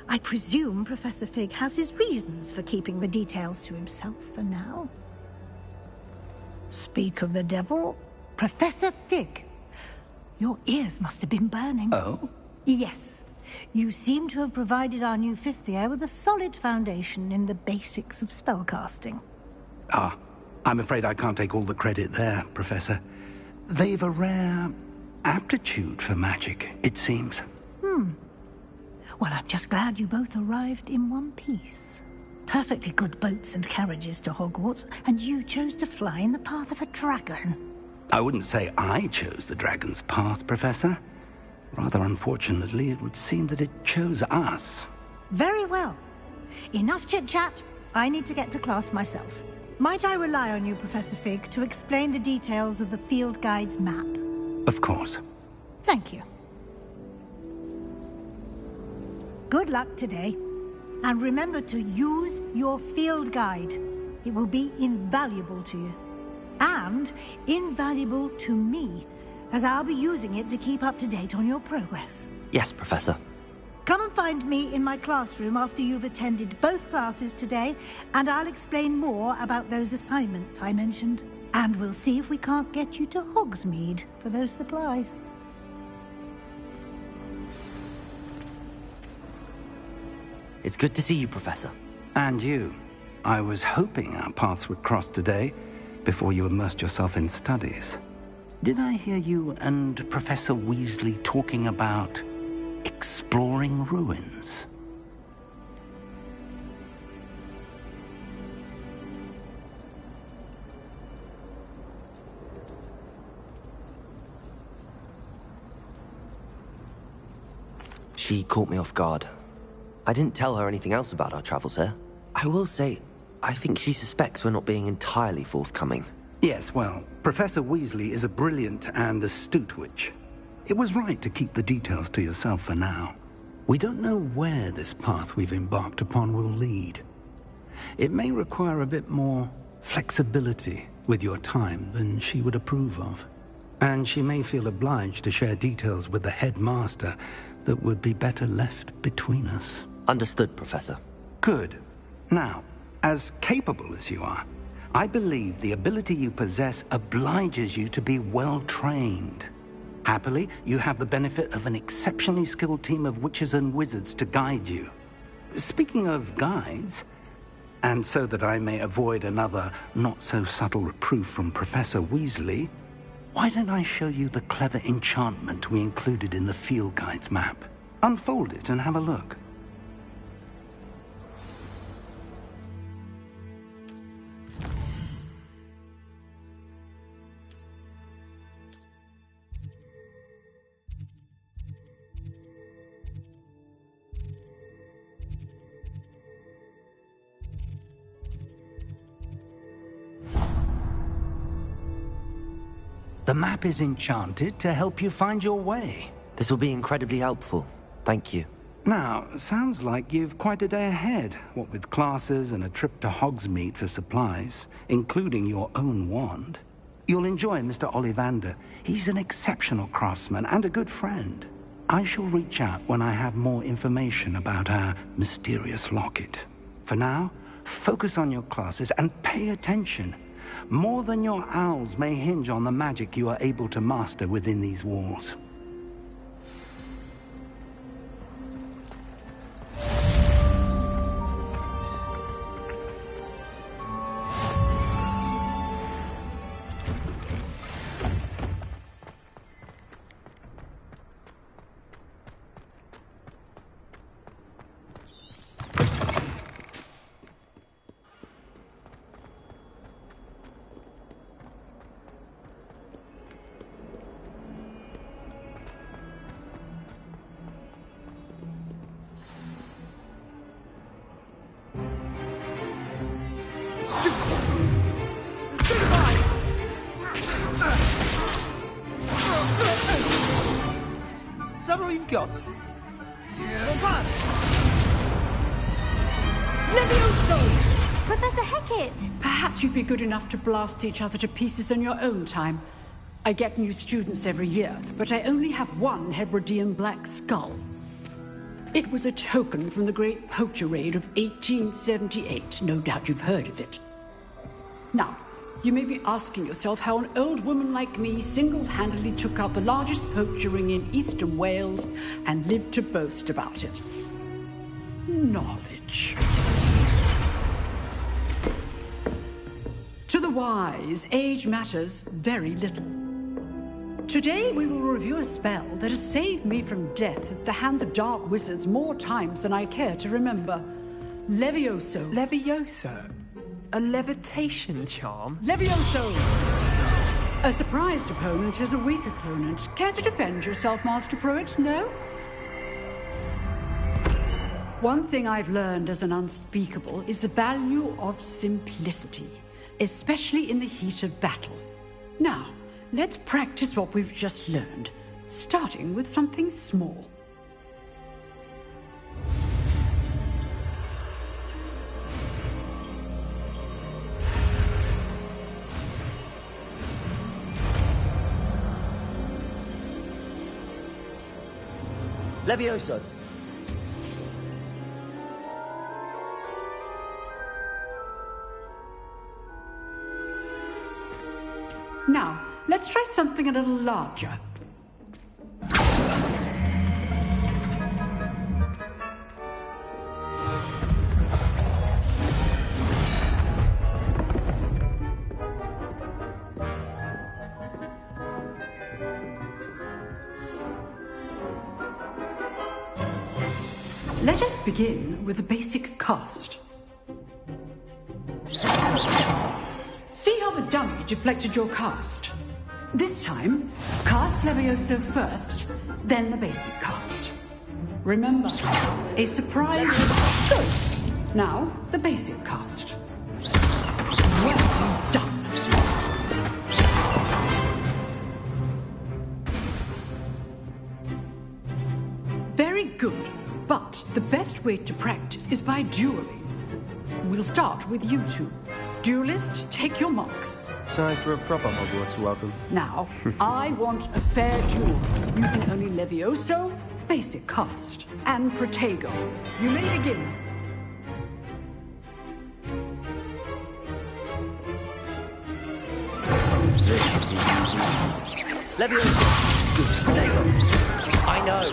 I presume Professor Fig has his reasons for keeping the details to himself for now. Speak of the devil, Professor Fig. Your ears must have been burning. Oh? Yes. You seem to have provided our new fifth year with a solid foundation in the basics of spellcasting. Ah, I'm afraid I can't take all the credit there, Professor. They've a rare aptitude for magic, it seems. Well, I'm just glad you both arrived in one piece. Perfectly good boats and carriages to Hogwarts, and you chose to fly in the path of a dragon. I wouldn't say I chose the dragon's path, Professor. Rather unfortunately, it would seem that it chose us. Very well. Enough chit-chat. I need to get to class myself. Might I rely on you, Professor Fig, to explain the details of the field guide's map? Of course. Thank you. Good luck today. And remember to use your field guide. It will be invaluable to you. And invaluable to me, as I'll be using it to keep up to date on your progress. Yes, Professor. Come and find me in my classroom after you've attended both classes today, and I'll explain more about those assignments I mentioned. And we'll see if we can't get you to Hogsmeade for those supplies. It's good to see you, Professor. And you. I was hoping our paths would cross today, before you immersed yourself in studies. Did I hear you and Professor Weasley talking about exploring ruins? She caught me off guard. I didn't tell her anything else about our travels here. I will say, I think she suspects we're not being entirely forthcoming. Yes, well, Professor Weasley is a brilliant and astute witch. It was right to keep the details to yourself for now. We don't know where this path we've embarked upon will lead. It may require a bit more flexibility with your time than she would approve of. And she may feel obliged to share details with the headmaster that would be better left between us. Understood, Professor. Good. Now, as capable as you are, I believe the ability you possess obliges you to be well trained. Happily, you have the benefit of an exceptionally skilled team of witches and wizards to guide you. Speaking of guides, and so that I may avoid another not-so-subtle reproof from Professor Weasley, why don't I show you the clever enchantment we included in the field guide's map? Unfold it and have a look. The map is enchanted to help you find your way. This will be incredibly helpful. Thank you. Now, sounds like you've quite a day ahead, what with classes and a trip to Hogsmeade for supplies, including your own wand. You'll enjoy Mr. Ollivander. He's an exceptional craftsman and a good friend. I shall reach out when I have more information about our mysterious locket. For now, focus on your classes and pay attention. More than your owls may hinge on the magic you are able to master within these walls. Is that all you've got? Levioso! Professor Hecat! Perhaps you'd be good enough to blast each other to pieces on your own time. I get new students every year, but I only have one Hebridean black skull. It was a token from the Great Poacher Raid of 1878. No doubt you've heard of it. Now, you may be asking yourself how an old woman like me single-handedly took out the largest poacher ring in eastern Wales and lived to boast about it. Knowledge. To the wise, age matters very little. Today we will review a spell that has saved me from death at the hands of dark wizards more times than I care to remember. Levioso. Levioso? A levitation charm? Levioso! A surprised opponent is a weak opponent. Care to defend yourself, Master Pruitt? No? One thing I've learned as an unspeakable is the value of simplicity, especially in the heat of battle. Now, let's practice what we've just learned, starting with something small. Levioso. Now, let's try something a little larger. Let us begin with the basic cast. See how the dummy deflected your cast? This time, cast Levioso first, then the basic cast. Remember, a surprise is good. Now, the basic cast. Well done. Very good, but the best way to practice is by dueling. We'll start with you two. Duelists, take your marks. Time for a proper Hogwarts welcome. Now, I want a fair duel, using only Levioso, basic cast, and Protego. You may begin. Levioso. Protego. I know.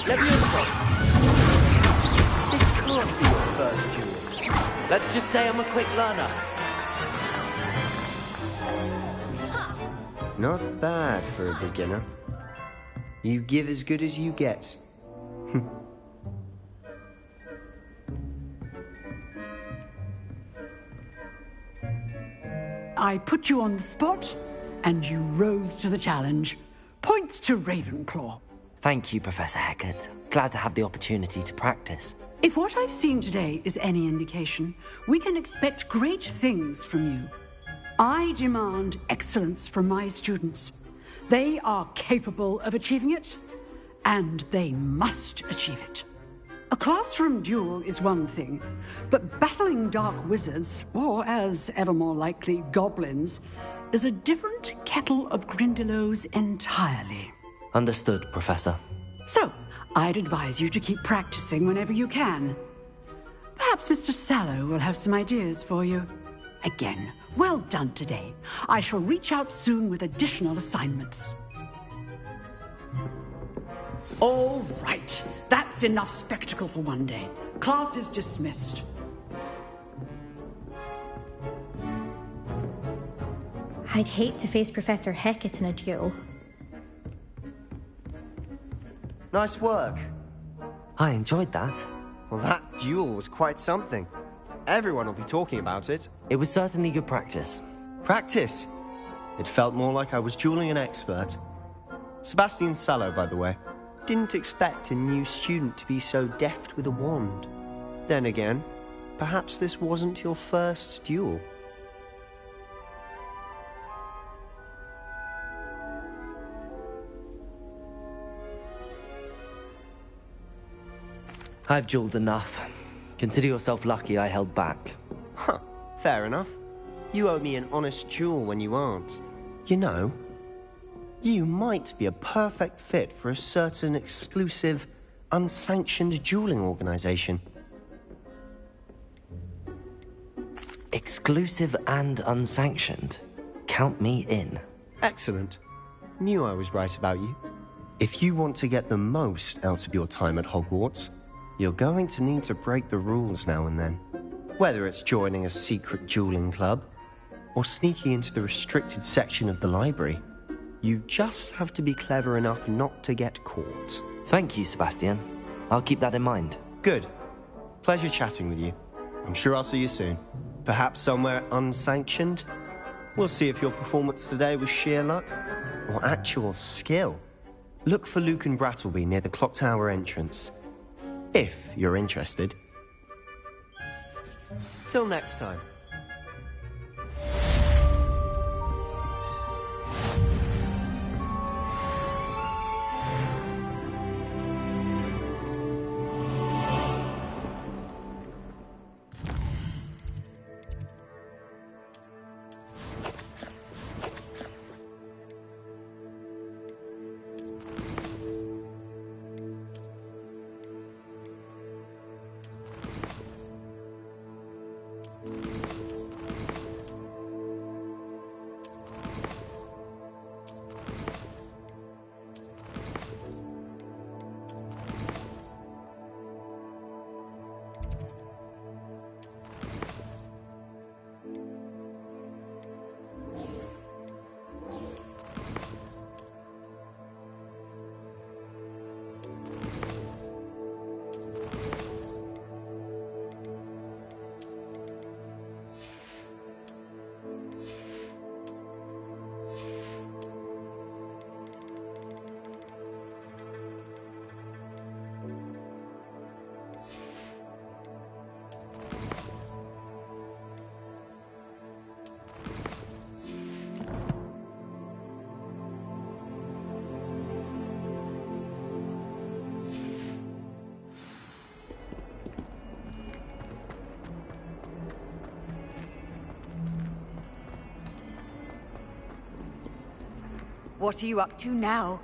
Levioso! This can't be your first duel. Let's just say I'm a quick learner. Not bad for a beginner. You give as good as you get. I put you on the spot, and you rose to the challenge. Points to Ravenclaw. Thank you, Professor Hecat. Glad to have the opportunity to practice. If what I've seen today is any indication, we can expect great things from you. I demand excellence from my students. They are capable of achieving it, and they must achieve it. A classroom duel is one thing, but battling dark wizards, or as ever more likely, goblins, is a different kettle of Grindylows entirely. Understood, Professor. So, I'd advise you to keep practicing whenever you can. Perhaps Mr. Sallow will have some ideas for you. Again, well done today. I shall reach out soon with additional assignments. All right. That's enough spectacle for one day. Class is dismissed. I'd hate to face Professor Hecat in a duel. Nice work. I enjoyed that. Well, that duel was quite something. Everyone will be talking about it. It was certainly good practice. Practice? It felt more like I was dueling an expert. Sebastian Sallow, by the way. Didn't expect a new student to be so deft with a wand. Then again, perhaps this wasn't your first duel. I've dueled enough. Consider yourself lucky I held back. Huh, fair enough. You owe me an honest duel when you aren't. You know, you might be a perfect fit for a certain exclusive, unsanctioned dueling organization. Exclusive and unsanctioned? Count me in. Excellent. Knew I was right about you. If you want to get the most out of your time at Hogwarts, you're going to need to break the rules now and then. Whether it's joining a secret dueling club, or sneaking into the restricted section of the library, you just have to be clever enough not to get caught. Thank you, Sebastian. I'll keep that in mind. Good. Pleasure chatting with you. I'm sure I'll see you soon. Perhaps somewhere unsanctioned? We'll see if your performance today was sheer luck, or actual skill. Look for Luke and Brattleby near the clock tower entrance. If you're interested. Till next time. What are you up to now?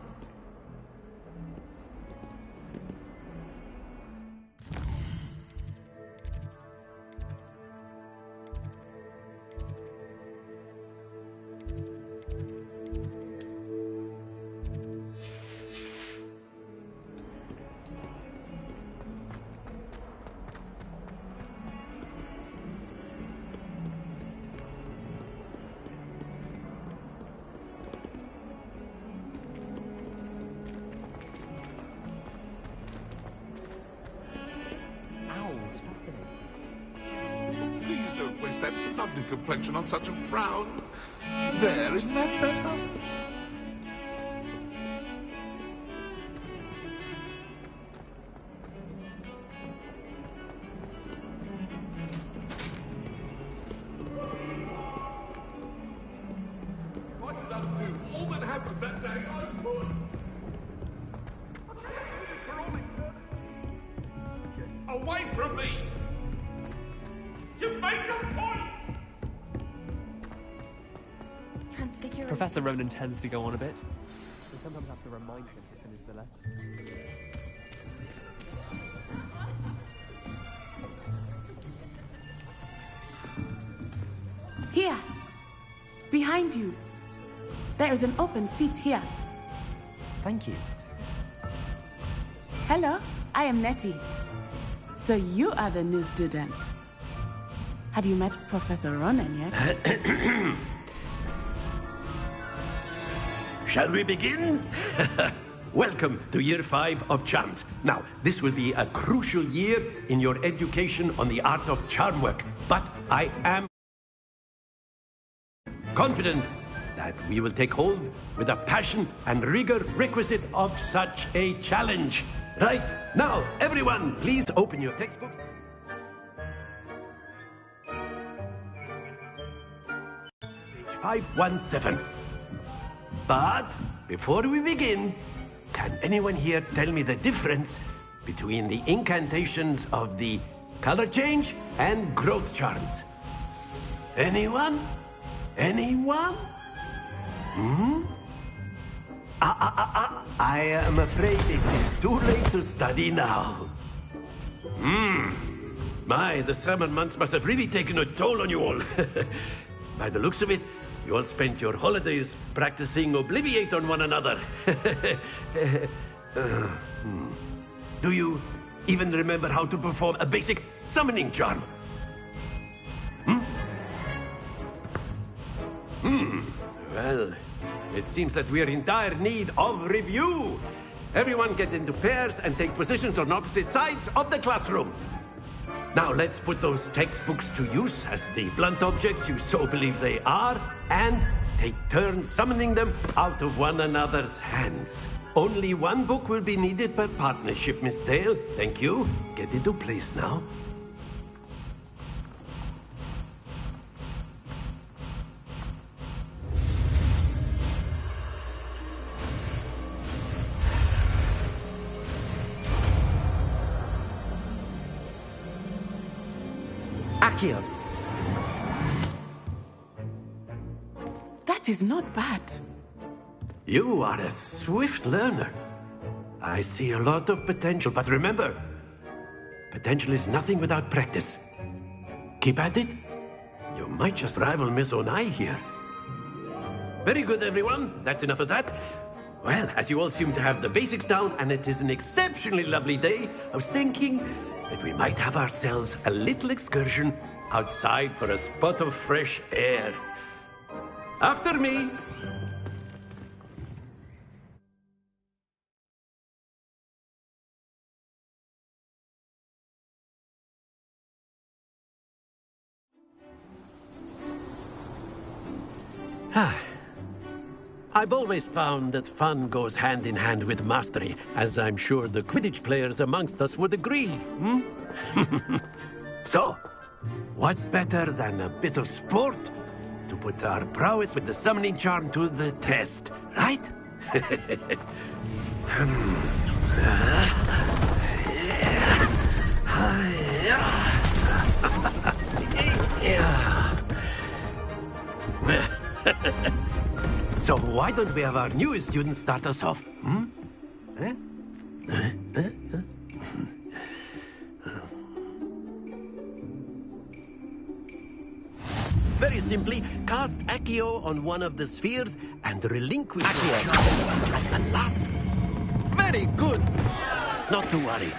Please don't waste that lovely complexion on such a frown. There, isn't that better? happened that day, I would. Away from me! You make your point! Transfiguring. Professor Ronan tends to go on a bit. We sometimes have to remind him to finish the lesson. Here! Behind you! There is an open seat here. Thank you. Hello, I am Nettie. So you are the new student. Have you met Professor Ronan yet? Shall we begin? Welcome to Year 5 of Charms. Now, this will be a crucial year in your education on the art of charm work, but I am confident that we will take hold with the passion and rigor requisite of such a challenge. Right, now, everyone, please open your textbook. Page 517. But before we begin, can anyone here tell me the difference between the incantations of the color change and growth charms? Anyone? Anyone? I am afraid it is too late to study now. My, the summer months must have really taken a toll on you all. By the looks of it, you all spent your holidays practicing Obliviate on one another. Do you even remember how to perform a basic summoning charm? Well, it seems that we are in dire need of review. Everyone get into pairs and take positions on opposite sides of the classroom. Now let's put those textbooks to use as the blunt objects you so believe they are, and take turns summoning them out of one another's hands. Only one book will be needed per partnership, Miss Dale. Thank you. Get into place now. Akio. That is not bad. You are a swift learner. I see a lot of potential, but remember, potential is nothing without practice. Keep at it. You might just rival Miss Onai here. Very good, everyone. That's enough of that. Well, as you all seem to have the basics down, and it is an exceptionally lovely day, I was thinking that we might have ourselves a little excursion outside for a spot of fresh air. After me. I've always found that fun goes hand in hand with mastery, as I'm sure the Quidditch players amongst us would agree. So, what better than a bit of sport to put our prowess with the summoning charm to the test, right? So why don't we have our newest student start us off? Very simply, cast Accio on one of the spheres and relinquish your charm at the last. Very good. Not to worry.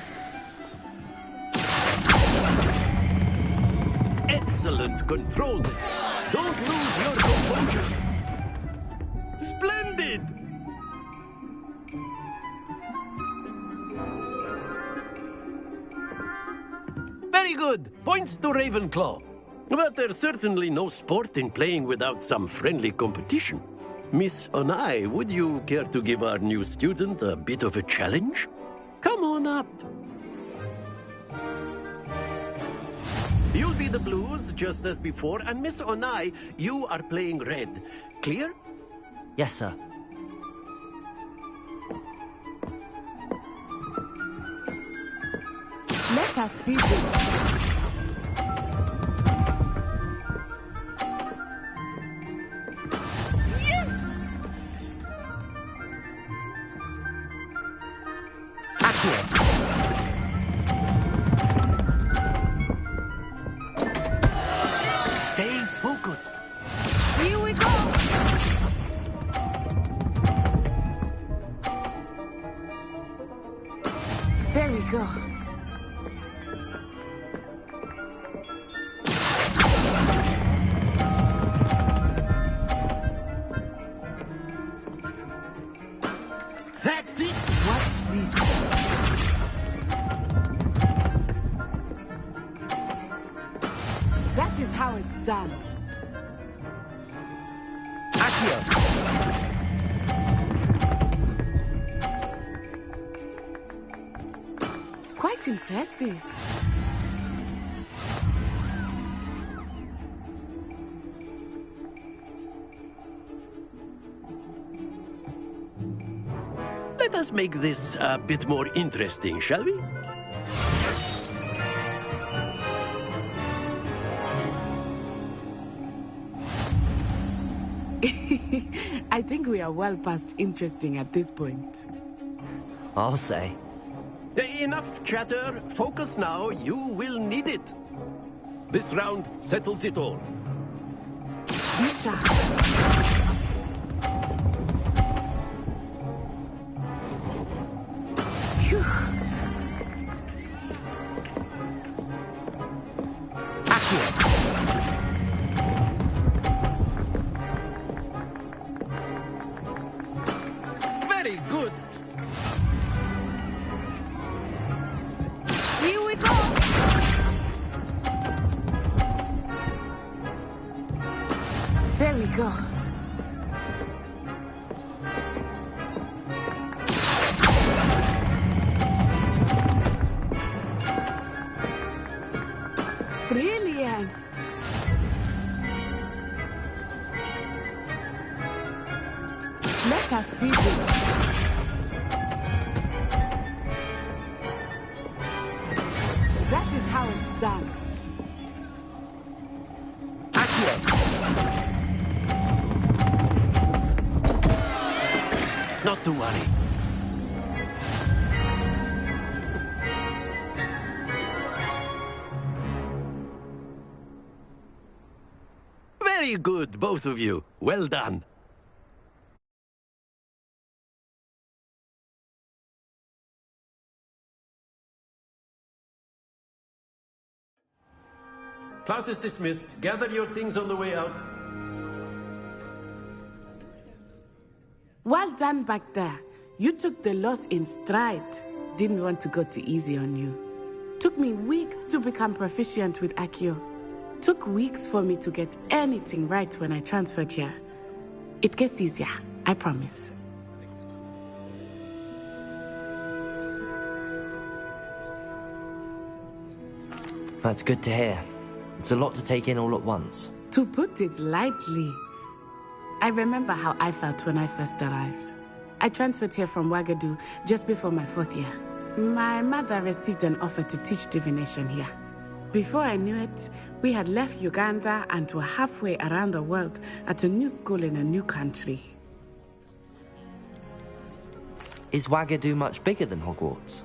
Excellent control. Don't lose your composure. Splendid! Very good. Points to Ravenclaw. But there's certainly no sport in playing without some friendly competition. Miss Onai, would you care to give our new student a bit of a challenge? Come on up. You'll be the blues, just as before, and Miss Onai, you are playing red. Clear? Yes, sir. Let us see this. Stay focused. Here we go. There we go. That's it. Watch this. That is how it's done. Quite impressive. Let us make this a bit more interesting, shall we? I think we are well past interesting at this point. I'll say. Enough chatter. Focus now. You will need it. This round settles it all. Be sharp. Phew. Very good. Here we go. There we go. Brilliant. Let us see this. That is how it's done. Not to worry. Very good, both of you. Well done. Class is dismissed. Gather your things on the way out. Well done back there. You took the loss in stride. Didn't want to go too easy on you. Took me weeks to become proficient with Accio. Took weeks for me to get anything right when I transferred here. It gets easier, I promise. That's good to hear. It's a lot to take in all at once. To put it lightly, I remember how I felt when I first arrived. I transferred here from Wagadu just before my 4th year. My mother received an offer to teach divination here. Before I knew it, we had left Uganda and were halfway around the world at a new school in a new country. Is Wagadu much bigger than Hogwarts?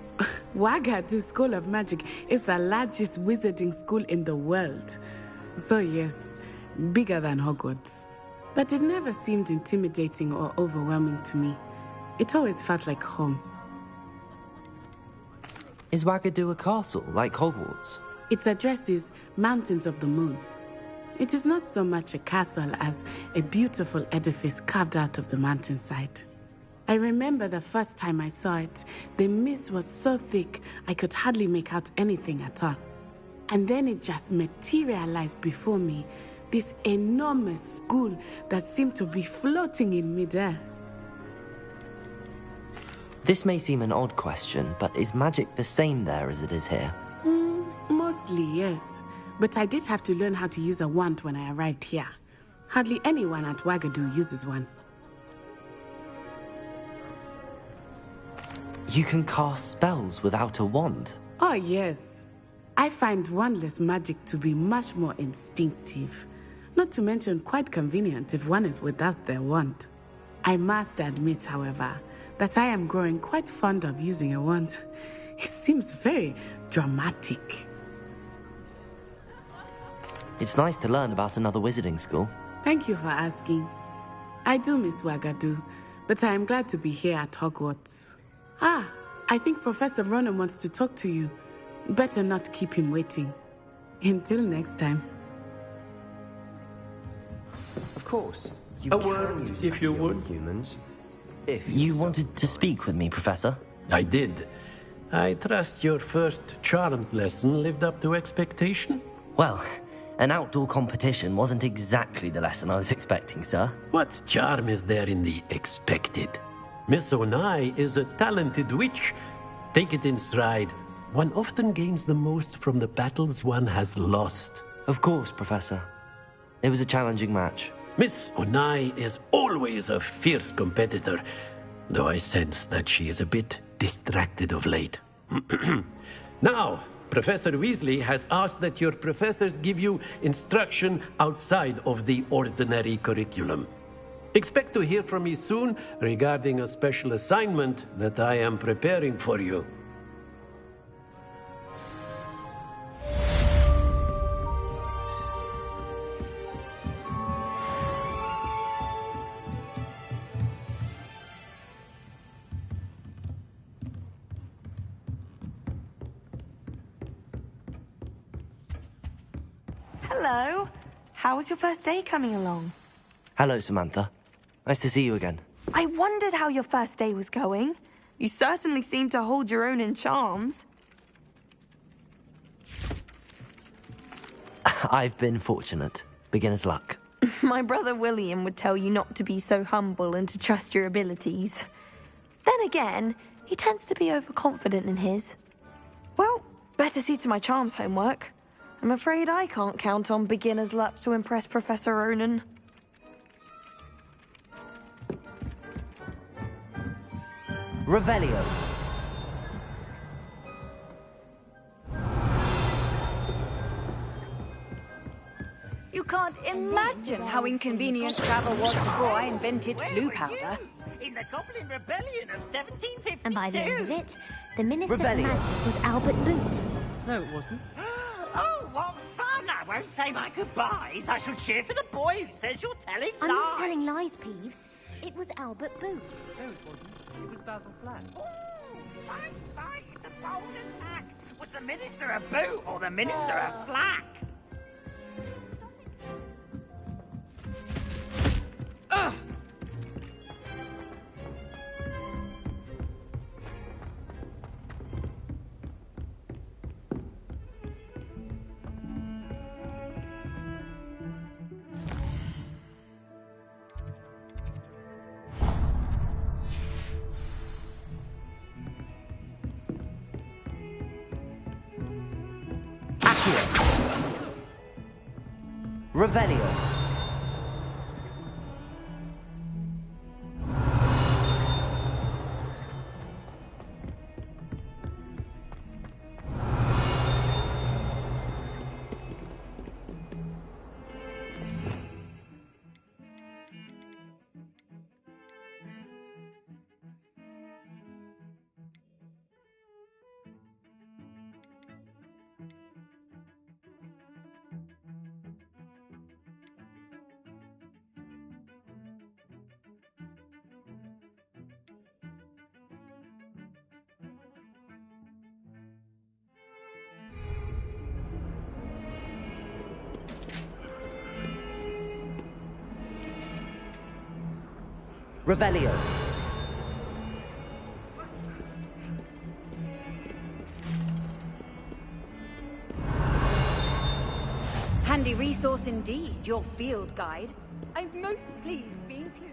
Wagadu School of Magic is the largest wizarding school in the world. So yes, bigger than Hogwarts. But it never seemed intimidating or overwhelming to me. It always felt like home. Is Wagadu a castle, like Hogwarts? Its address is Mountains of the Moon. It is not so much a castle as a beautiful edifice carved out of the mountainside. I remember the first time I saw it, the mist was so thick I could hardly make out anything at all. And then it just materialized before me, this enormous school that seemed to be floating in midair. This may seem an odd question, but is magic the same there as it is here? Mostly, yes. But I did have to learn how to use a wand when I arrived here. Hardly anyone at Wagadu uses one. You can cast spells without a wand? Oh, yes. I find wandless magic to be much more instinctive, not to mention quite convenient if one is without their wand. I must admit, however, that I am growing quite fond of using a wand. It seems very dramatic. It's nice to learn about another wizarding school. Thank you for asking. I do miss Wagadu, but I am glad to be here at Hogwarts. Ah, I think Professor Ronan wants to talk to you. Better not keep him waiting. Until next time. Of course. A word, if you would. Humans. You wanted to speak with me, Professor? I did. I trust your first charms lesson lived up to expectation? Well, an outdoor competition wasn't exactly the lesson I was expecting, sir. What charm is there in the expected? Miss Onai is a talented witch. Take it in stride. One often gains the most from the battles one has lost. Of course, Professor. It was a challenging match. Miss Onai is always a fierce competitor, though I sense that she is a bit distracted of late. Now, Professor Weasley has asked that your professors give you instruction outside of the ordinary curriculum. Expect to hear from me soon regarding a special assignment that I am preparing for you. Hello. How was your first day coming along? Hello, Samantha. Nice to see you again. I wondered how your first day was going. You certainly seem to hold your own in charms. I've been fortunate. Beginner's luck. My brother William would tell you not to be so humble and to trust your abilities. Then again, he tends to be overconfident in his. Well, better see to my charms homework. I'm afraid I can't count on beginner's luck to impress Professor Ronan. Revelio. You can't imagine how inconvenient travel was before I invented flu powder. In the Goblin Rebellion of 1752. And by the end of it, the Minister Revelio. of Magic was Albert Boot. No, it wasn't. Oh, what fun! I won't say my goodbyes. I shall cheer for the boy who says you're telling I'm lies. not telling lies, Peeves. It was Albert Boot. No, it wasn't. It was Basil Flack. Fight! It's a bold attack! Was the Minister a boot or the Minister a flack? Ugh! Revelio. Revelio. Handy resource indeed, your field guide. I'm most pleased to be included.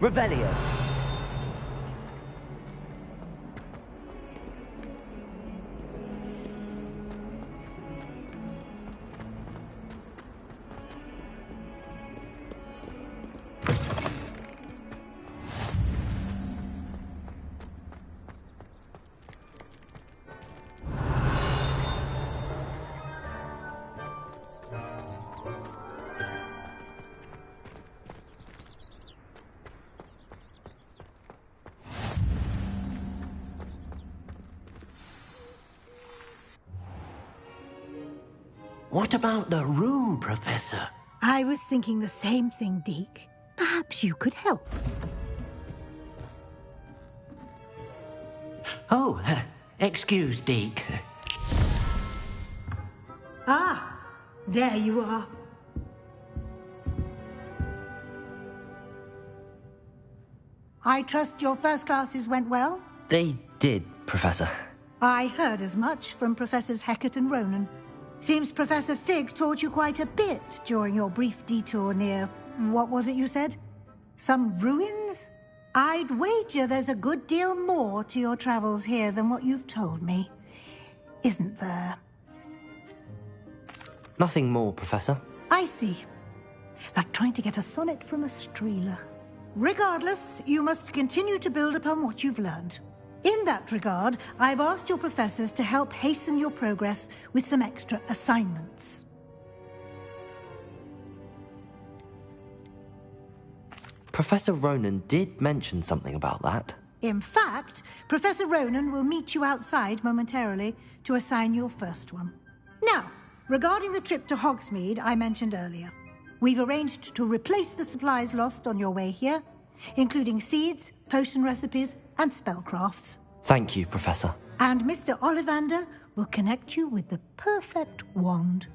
Revelio. What about the room, Professor? I was thinking the same thing, Deke. Perhaps you could help. Oh, excuse, Deke. Ah, there you are. I trust your first classes went well? They did, Professor. I heard as much from Professors Hecat and Ronan. Seems Professor Fig taught you quite a bit during your brief detour near... what was it you said? Some ruins? I'd wager there's a good deal more to your travels here than what you've told me. Isn't there? Nothing more, Professor. I see. Like trying to get a sonnet from a streeler. Regardless, you must continue to build upon what you've learned. In that regard, I've asked your professors to help hasten your progress with some extra assignments. Professor Ronan did mention something about that. In fact, Professor Ronan will meet you outside momentarily to assign your first one. Now, regarding the trip to Hogsmeade I mentioned earlier, we've arranged to replace the supplies lost on your way here, including seeds, potion recipes, and spellcrafts. Thank you, Professor. And Mr. Ollivander will connect you with the perfect wand.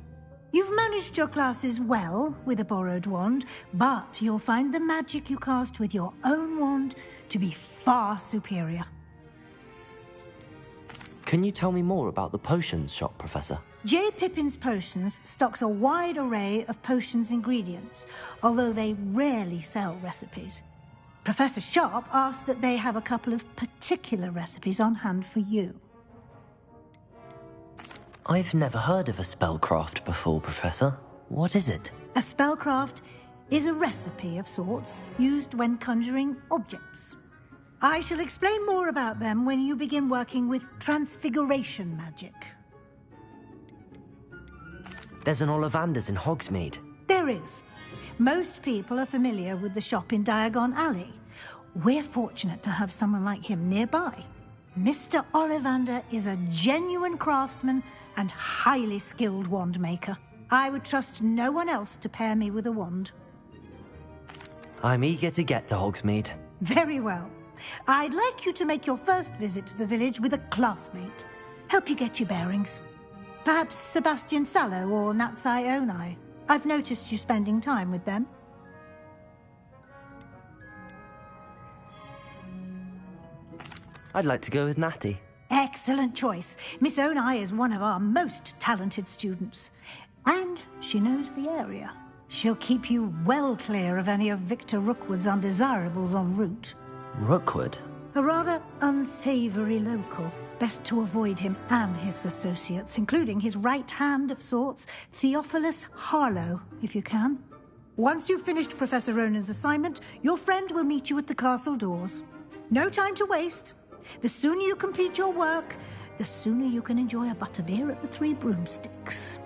You've managed your classes well with a borrowed wand, but you'll find the magic you cast with your own wand to be far superior. Can you tell me more about the potions shop, Professor? J. Pippin's Potions stocks a wide array of potions ingredients, although they rarely sell recipes. Professor Sharp asked that they have a couple of particular recipes on hand for you. I've never heard of a spellcraft before, Professor. What is it? A spellcraft is a recipe of sorts used when conjuring objects. I shall explain more about them when you begin working with transfiguration magic. There's an Ollivander's in Hogsmeade. There is. Most people are familiar with the shop in Diagon Alley. We're fortunate to have someone like him nearby. Mr. Ollivander is a genuine craftsman and highly skilled wand maker. I would trust no one else to pair me with a wand. I'm eager to get to Hogsmeade. Very well. I'd like you to make your first visit to the village with a classmate. Help you get your bearings. Perhaps Sebastian Sallow or Natsai Onai. I've noticed you spending time with them. I'd like to go with Natty. Excellent choice. Miss Onai is one of our most talented students. And she knows the area. She'll keep you well clear of any of Victor Rookwood's undesirables en route. Rookwood? A rather unsavory local. Best to avoid him and his associates, including his right hand of sorts, Theophilus Harlow, if you can. Once you've finished Professor Ronan's assignment, your friend will meet you at the castle doors. No time to waste. The sooner you complete your work, the sooner you can enjoy a butterbeer at the Three Broomsticks.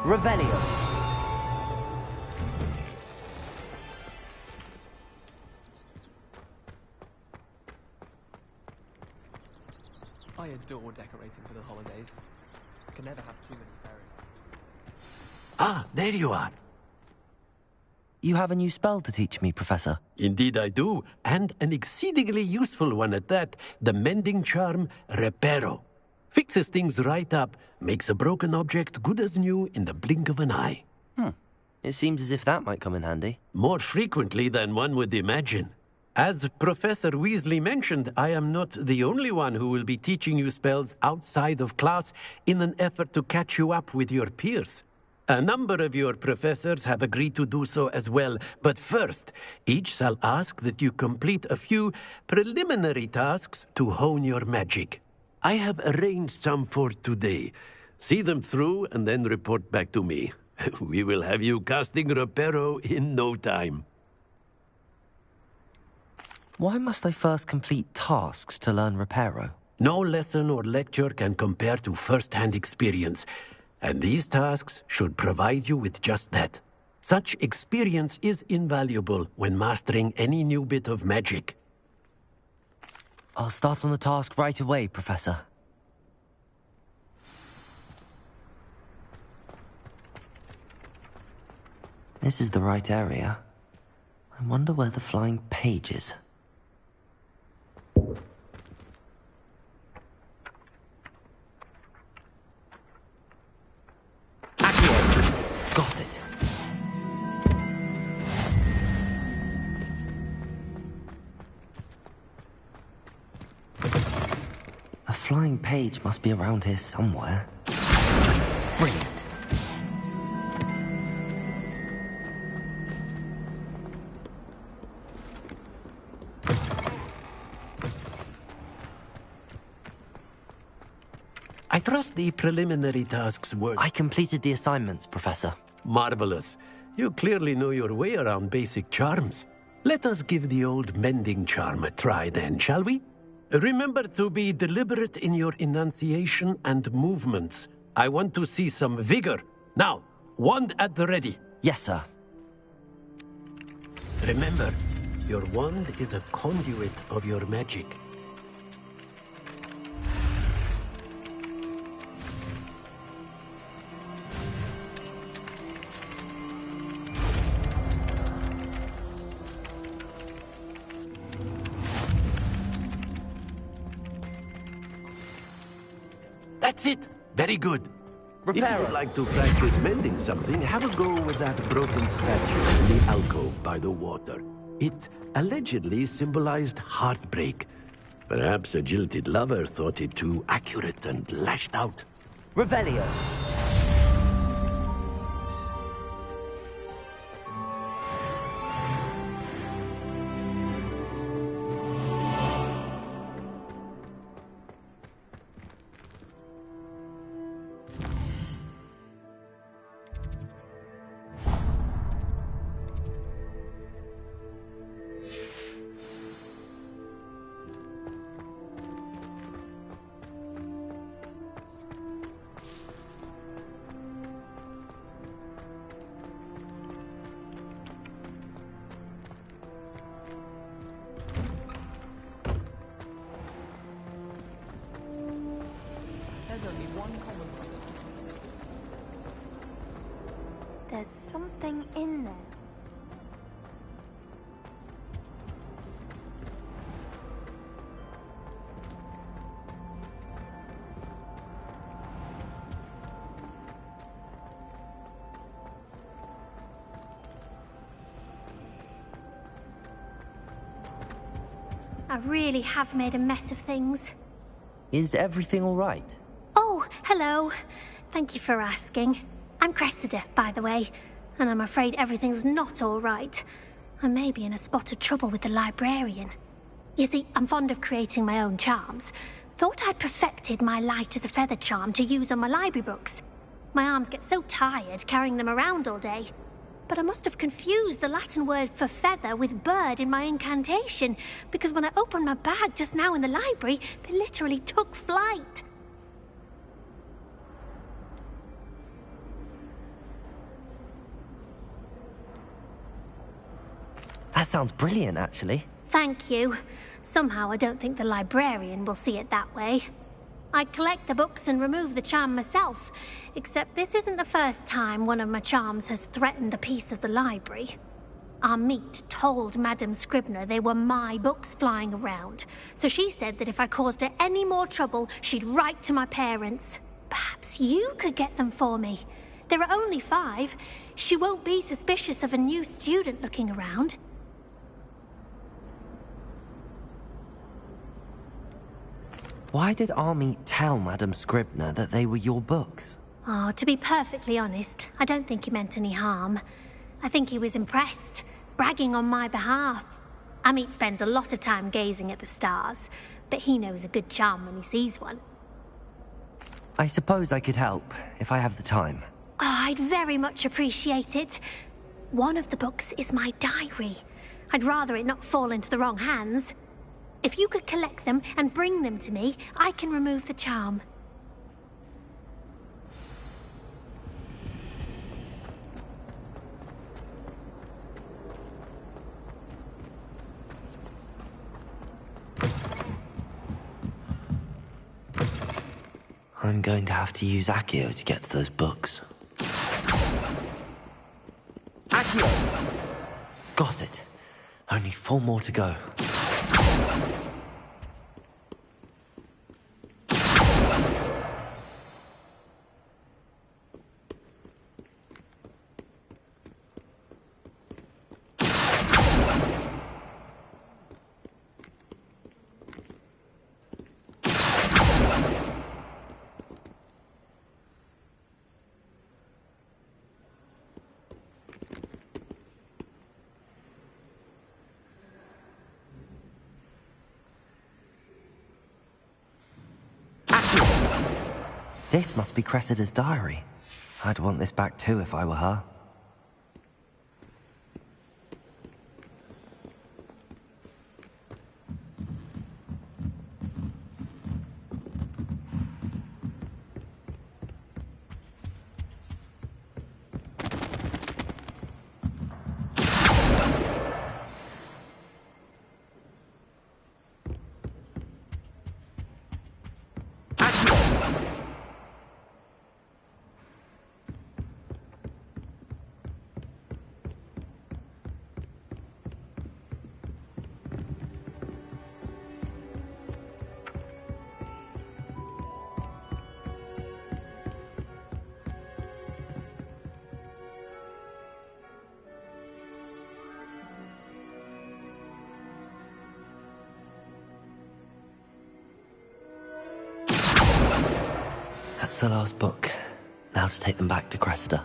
Revelio. I adore decorating for the holidays. I can never have too many fairies. Ah, there you are. You have a new spell to teach me, Professor. Indeed I do, and an exceedingly useful one at that. The mending charm, Reparo. Fixes things right up, makes a broken object good as new in the blink of an eye. It seems as if that might come in handy. More frequently than one would imagine. As Professor Weasley mentioned, I am not the only one who will be teaching you spells outside of class in an effort to catch you up with your peers. A number of your professors have agreed to do so as well, but first, each shall ask that you complete a few preliminary tasks to hone your magic. I have arranged some for today. See them through and then report back to me. We will have you casting Reparo in no time. Why must I first complete tasks to learn Reparo? No lesson or lecture can compare to first-hand experience, and these tasks should provide you with just that. Such experience is invaluable when mastering any new bit of magic. I'll start on the task right away, Professor. This is the right area. I wonder where the flying page is. Got it. A flying page must be around here somewhere. Brilliant. I trust the preliminary tasks were... I completed the assignments, Professor. Marvelous. You clearly know your way around basic charms. Let us give the old mending charm a try then, shall we? Remember to be deliberate in your enunciation and movements. I want to see some vigor. Now, wand at the ready. Yes, sir. Remember, your wand is a conduit of your magic. That's it. Very good. If you would like to practice mending something, have a go with that broken statue in the alcove by the water. It allegedly symbolized heartbreak. Perhaps a jilted lover thought it too accurate and lashed out. Revelio. There's something in there. I really have made a mess of things. Is everything all right? Oh, hello. Thank you for asking. I'm Cressida, by the way, and I'm afraid everything's not all right. I may be in a spot of trouble with the librarian. You see, I'm fond of creating my own charms. Thought I'd perfected my light as a feather charm to use on my library books. My arms get so tired carrying them around all day. But I must have confused the Latin word for feather with bird in my incantation, because when I opened my bag just now in the library, they literally took flight. That sounds brilliant, actually. Thank you. Somehow I don't think the librarian will see it that way. I collect the books and remove the charm myself, except this isn't the first time one of my charms has threatened a piece of the library. Our meet told Madame Scribner they were my books flying around, so she said that if I caused her any more trouble, she'd write to my parents. Perhaps you could get them for me. There are only 5. She won't be suspicious of a new student looking around. Why did Army tell Madame Scribner that they were your books? Oh, to be perfectly honest, I don't think he meant any harm. I think he was impressed, bragging on my behalf. Amit spends a lot of time gazing at the stars, but he knows a good charm when he sees one. I suppose I could help, if I have the time. Oh, I'd very much appreciate it. One of the books is my diary. I'd rather it not fall into the wrong hands. If you could collect them and bring them to me, I can remove the charm. I'm going to have to use Accio to get to those books. Accio! Got it. Only 4 more to go. This must be Cressida's diary. I'd want this back too if I were her. That's the last book. Now to take them back to Cressida.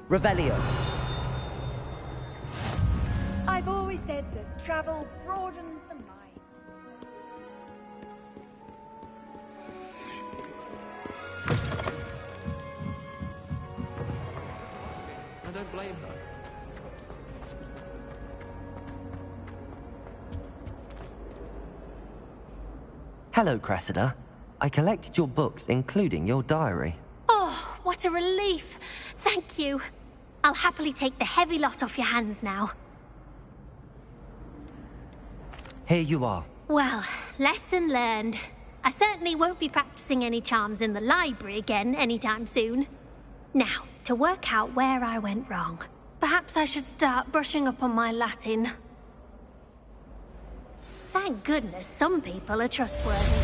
Revelio. I've always said that travel broadens the mind. I don't blame her. Hello, Cressida. I collected your books, including your diary. Oh, what a relief. Thank you. I'll happily take the heavy lot off your hands now. Here you are. Well, lesson learned. I certainly won't be practicing any charms in the library again anytime soon. Now, to work out where I went wrong. Perhaps I should start brushing up on my Latin. Thank goodness some people are trustworthy.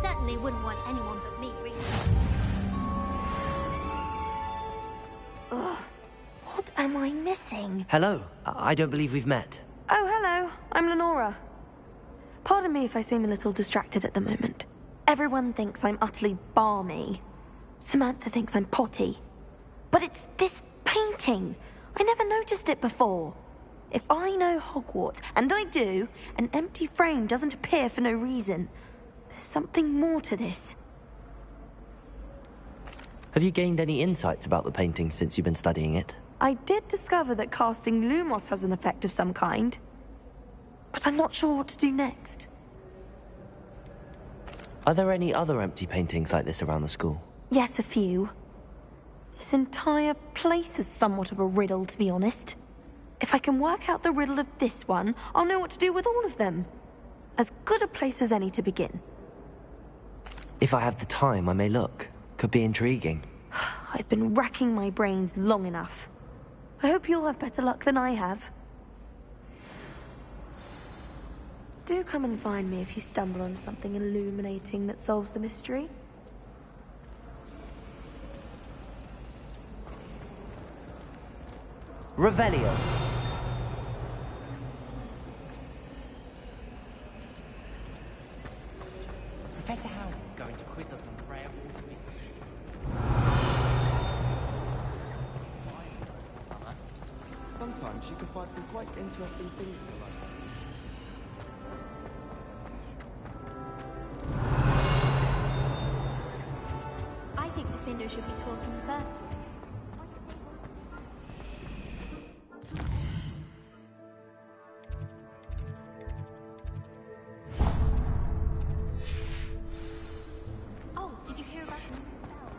Certainly wouldn't want anyone but me reading. Ugh, what am I missing? Hello. I don't believe we've met. Oh, hello. I'm Lenora. Pardon me if I seem a little distracted at the moment. Everyone thinks I'm utterly balmy. Samantha thinks I'm potty. But it's this painting. I never noticed it before. If I know Hogwarts, and I do, an empty frame doesn't appear for no reason. There's something more to this. Have you gained any insights about the painting since you've been studying it? I did discover that casting Lumos has an effect of some kind. But I'm not sure what to do next. Are there any other empty paintings like this around the school? Yes, a few. This entire place is somewhat of a riddle, to be honest. If I can work out the riddle of this one, I'll know what to do with all of them. As good a place as any to begin. If I have the time, I may look. Could be intriguing. I've been racking my brains long enough. I hope you'll have better luck than I have. Do come and find me if you stumble on something illuminating that solves the mystery. Revelio. Professor Howard's going to quiz us on prayer water. Sometimes you can find some quite interesting things in life. I think Defender should be taught him first. Oh, did you hear about the new bell?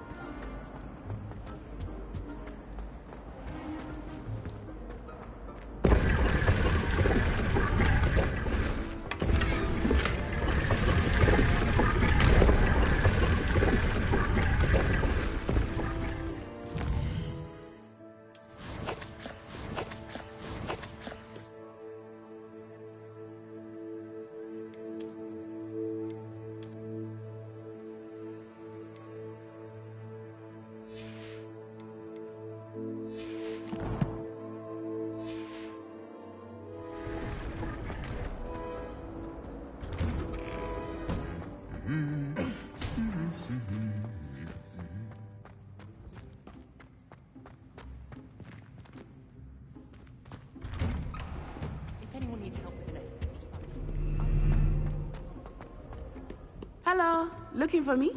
Hello, looking for me?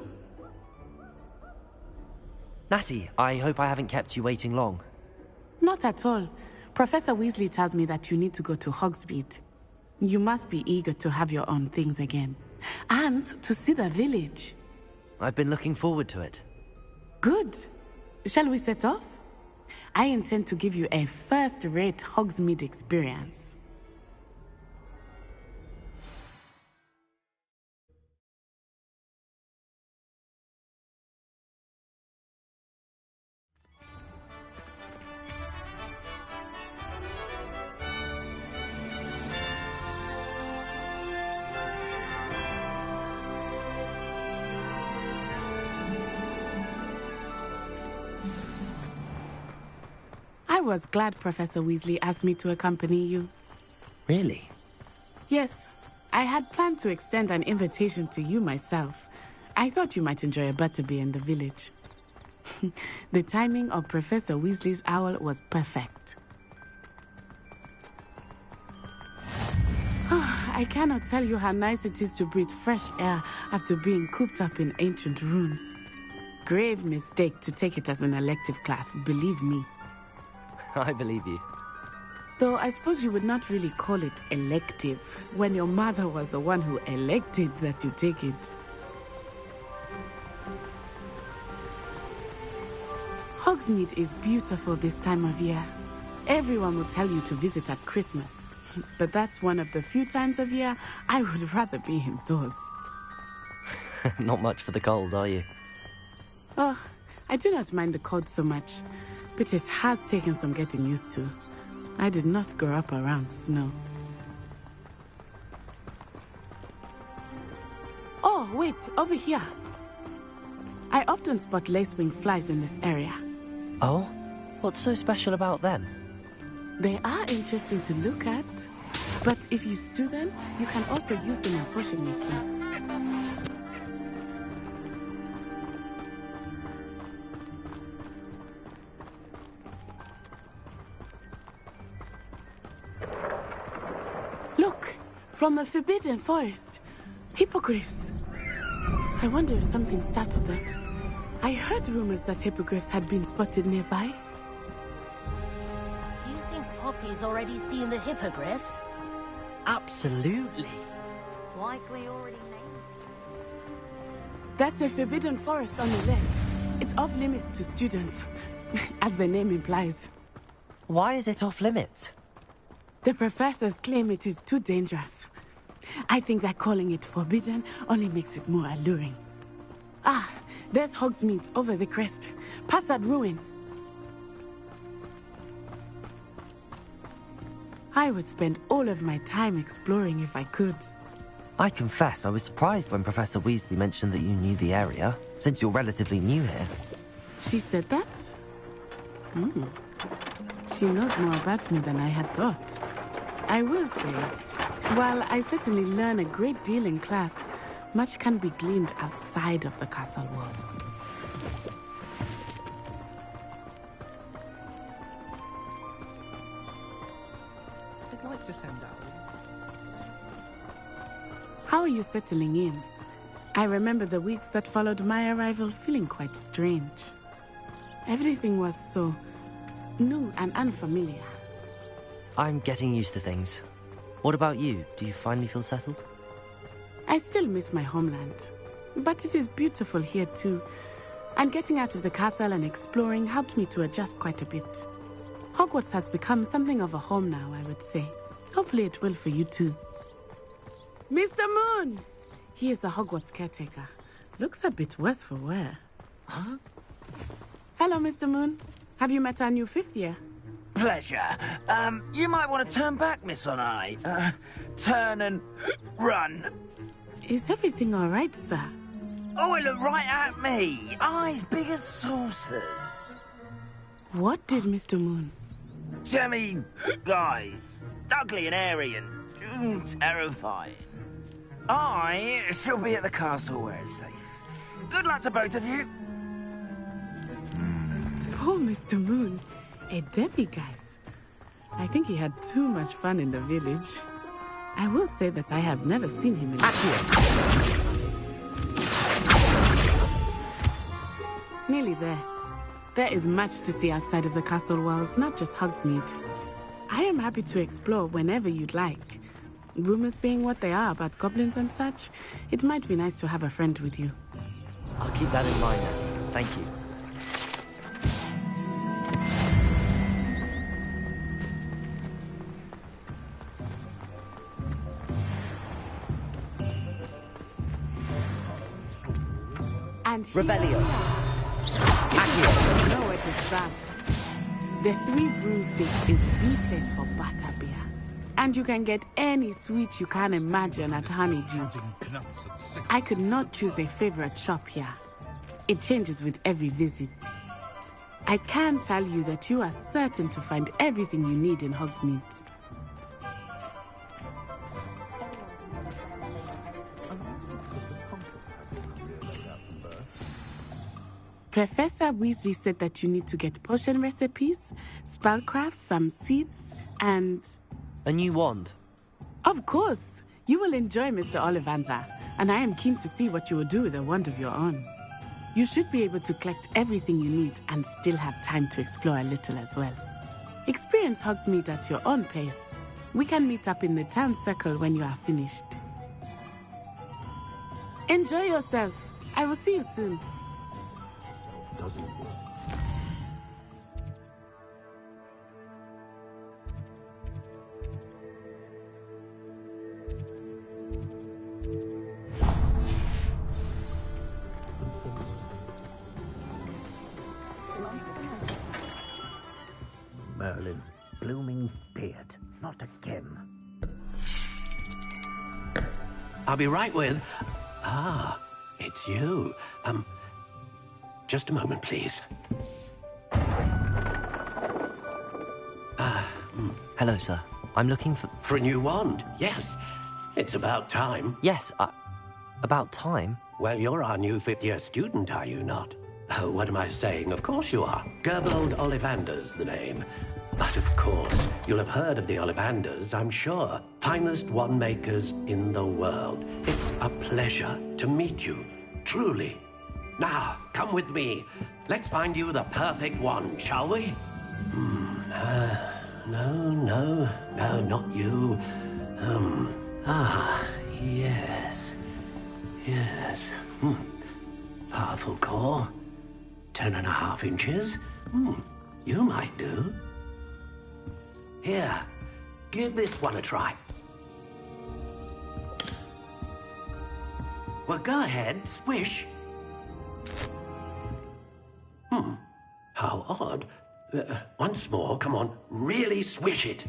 Natty, I hope I haven't kept you waiting long. Not at all. Professor Weasley tells me that you need to go to Hogsmeade. You must be eager to have your own things again. And to see the village. I've been looking forward to it. Good. Shall we set off? I intend to give you a first-rate Hogsmeade experience. I was glad Professor Weasley asked me to accompany you. Really? Yes. I had planned to extend an invitation to you myself. I thought you might enjoy a butterbeer in the village. The timing of Professor Weasley's owl was perfect. I cannot tell you how nice it is to breathe fresh air after being cooped up in ancient rooms. Grave mistake to take it as an elective class, believe me. I believe you. Though I suppose you would not really call it elective when your mother was the one who elected that you take it. Hogsmeade is beautiful this time of year. Everyone will tell you to visit at Christmas. But that's one of the few times of year I would rather be indoors. Not much for the cold, are you? Oh, I do not mind the cold so much. But it has taken some getting used to. I did not grow up around snow. Oh, wait, over here. I often spot lacewing flies in this area. Oh? What's so special about them? They are interesting to look at. But if you stew them, you can also use them in potion making. Look, from the Forbidden Forest. Hippogriffs. I wonder if something startled them. I heard rumors that hippogriffs had been spotted nearby. You think Poppy's already seen the hippogriffs? Absolutely. Likely already named. That's the Forbidden Forest on the left. It's off limits to students, as the name implies. Why is it off limits? The professors claim it is too dangerous. I think that calling it forbidden only makes it more alluring. Ah, there's Hogsmeade over the crest. Past that ruin. I would spend all of my time exploring if I could. I confess I was surprised when Professor Weasley mentioned that you knew the area, since you're relatively new here. She said that? She knows more about me than I had thought. I will say, while I certainly learn a great deal in class, much can be gleaned outside of the castle walls. I'd like to send out. How are you settling in? I remember the weeks that followed my arrival feeling quite strange. Everything was so new and unfamiliar. I'm getting used to things. What about you? Do you finally feel settled? I still miss my homeland, but it is beautiful here too. And getting out of the castle and exploring helped me to adjust quite a bit. Hogwarts has become something of a home now, I would say. Hopefully it will for you too. Mr. Moon! He is the Hogwarts caretaker. Looks a bit worse for wear. Huh? Hello, Mr. Moon. Have you met our new fifth year? Pleasure. You might want to turn back, Miss On-Eye. Turn and run. Is everything all right, sir? Oh, it looked right at me. Eyes big as saucers. What did Mr. Moon? Jemmy guys. Ugly and airy and terrifying. I shall be at the castle where it's safe. Good luck to both of you. Poor Mr. Moon. A demiguise. I think he had too much fun in the village. I will say that I have never seen him in Nearly there. There is much to see outside of the castle walls, not just Hogsmeade. I am happy to explore whenever you'd like. Rumors being what they are about goblins and such, it might be nice to have a friend with you. I'll keep that in mind, Nettie. Thank you. And Revelio. No, it is that. The Three Broomsticks is the place for butterbeer. And you can get any sweet you can imagine at Honeydews. I could not choose a favorite shop here. It changes with every visit. I can tell you that you are certain to find everything you need in Hogsmeade. Professor Weasley said that you need to get potion recipes, spellcrafts, some seeds, and... A new wand? Of course! You will enjoy Mr. Ollivander, and I am keen to see what you will do with a wand of your own. You should be able to collect everything you need and still have time to explore a little as well. Experience Hogsmeade at your own pace. We can meet up in the town circle when you are finished. Enjoy yourself. I will see you soon. Merlin's blooming beard. Not again. I'll be right with... Ah, it's you. Just a moment, please. Hello, sir. I'm looking for... For a new wand, yes. It's about time. Yes, about time? Well, you're our new fifth-year student, are you not? Oh, what am I saying? Of course you are. Gerbold Ollivander's the name. But of course, you'll have heard of the Ollivanders, I'm sure. Finest wand makers in the world. It's a pleasure to meet you, truly. Now, come with me. Let's find you the perfect wand, shall we? No, not you. Yes. Powerful core. 10.5 inches. You might do. Here, give this one a try. Well, go ahead, swish. How odd. Once more, come on, really swish it.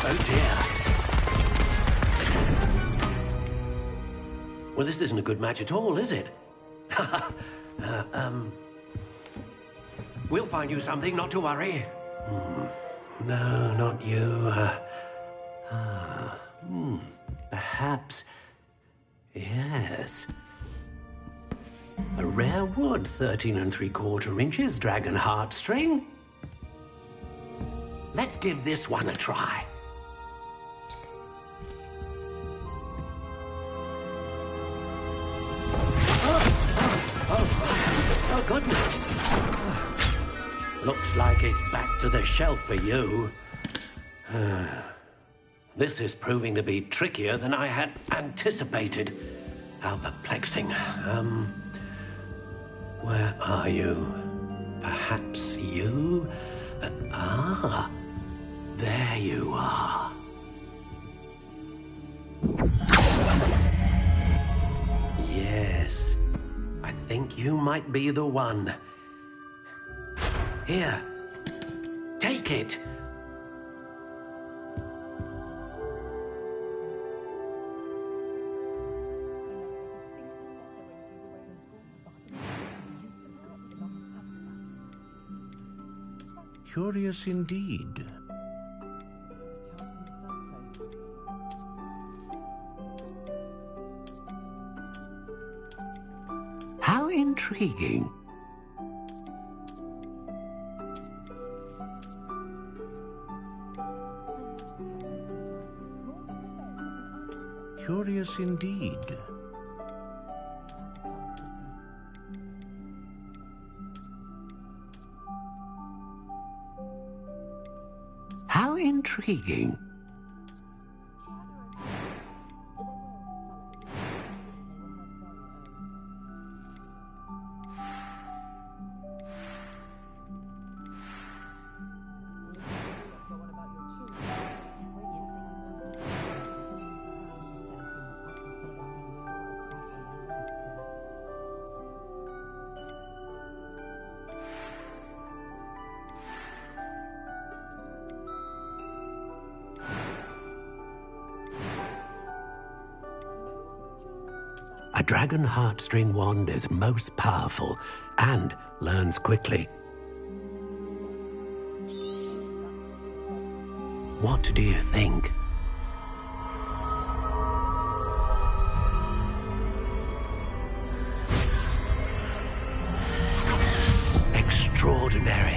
Oh dear. Well, this isn't a good match at all, is it? We'll find you something, not to worry. No, not you. Perhaps... Yes. A rare wood, 13 3/4 inches, dragon heartstring. Let's give this one a try. Oh, goodness. Looks like it's back to the shelf for you. This is proving to be trickier than I had anticipated. How perplexing. Where are you? Perhaps you? There you are. Yes, I think you might be the one. Here, take it. Curious indeed. How intriguing. Curious indeed. intriguing. A dragon heartstring wand is most powerful and learns quickly. What do you think? Extraordinary.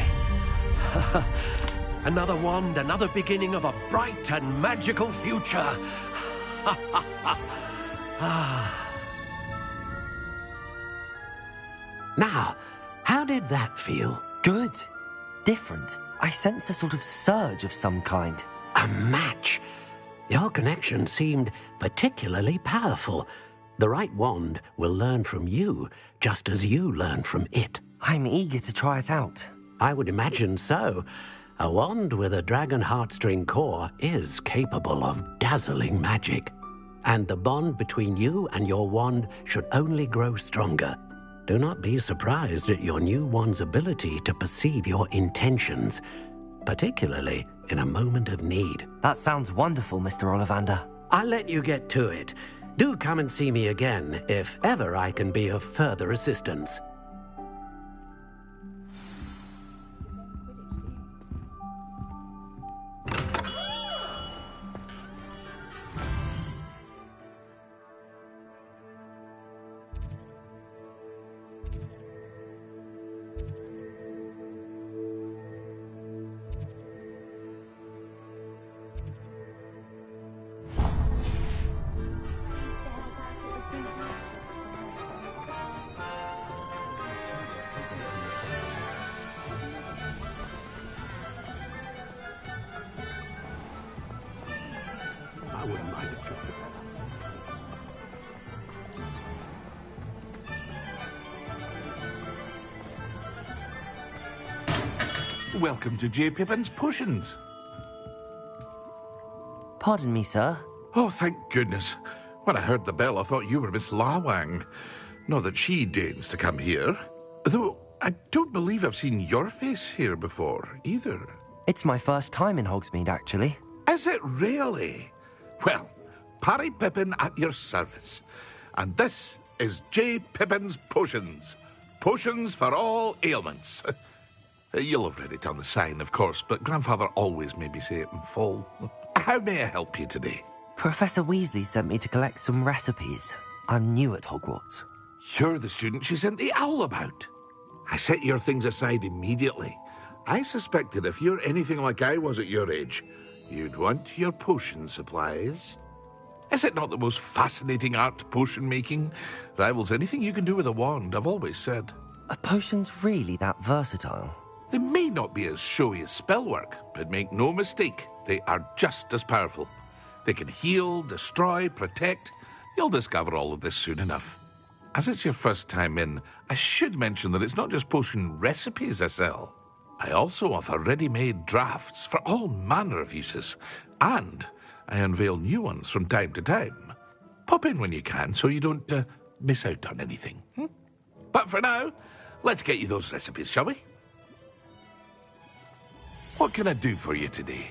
Another wand, another beginning of a bright and magical future. Now, how did that feel? Good. Different. I sensed a sort of surge of some kind. A match. Your connection seemed particularly powerful. The right wand will learn from you, just as you learn from it. I'm eager to try it out. I would imagine so. A wand with a dragon heartstring core is capable of dazzling magic. And the bond between you and your wand should only grow stronger. Do not be surprised at your new wand's ability to perceive your intentions, particularly in a moment of need. That sounds wonderful, Mr. Ollivander. I'll let you get to it. Do come and see me again if ever I can be of further assistance. Welcome to J. Pippin's Potions. Pardon me, sir. Oh, thank goodness. When I heard the bell, I thought you were Miss Lawang. Not that she deigns to come here. Though, I don't believe I've seen your face here before, either. It's my first time in Hogsmeade, actually. Is it really? Well, Parry Pippin at your service. And this is J. Pippin's Potions. Potions for all ailments. You'll have read it on the sign, of course, but Grandfather always made me say it in full. How may I help you today? Professor Weasley sent me to collect some recipes. I'm new at Hogwarts. You're the student she sent the owl about. I set your things aside immediately. I suspected if you're anything like I was at your age, you'd want your potion supplies. Is it not the most fascinating art, potion making? Rivals anything you can do with a wand, I've always said. Are potions really that versatile? They may not be as showy as spellwork, but make no mistake, they are just as powerful. They can heal, destroy, protect. You'll discover all of this soon enough. As it's your first time in, I should mention that it's not just potion recipes I sell. I also offer ready-made drafts for all manner of uses, and I unveil new ones from time to time. Pop in when you can so you don't miss out on anything. But for now, let's get you those recipes, shall we? What can I do for you today?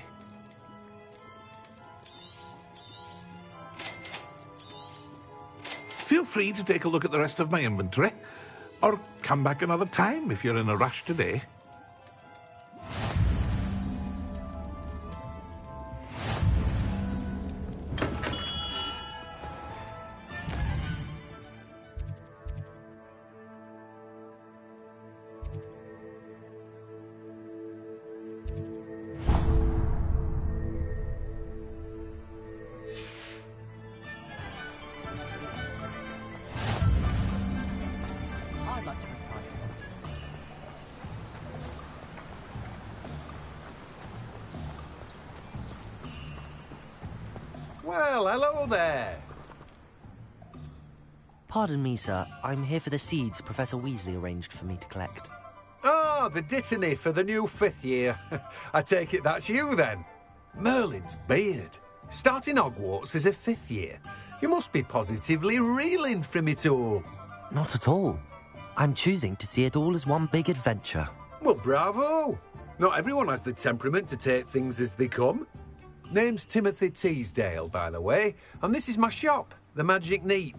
Feel free to take a look at the rest of my inventory, or come back another time if you're in a rush today. Hello there. Pardon me, sir. I'm here for the seeds Professor Weasley arranged for me to collect. Ah, the dittany for the new 5th year. I take it that's you, then. Merlin's beard. Starting Hogwarts as a 5th year. You must be positively reeling from it all. Not at all. I'm choosing to see it all as one big adventure. Well, bravo. Not everyone has the temperament to take things as they come. Name's Timothy Teasdale, by the way, and this is my shop, the Magic Neep.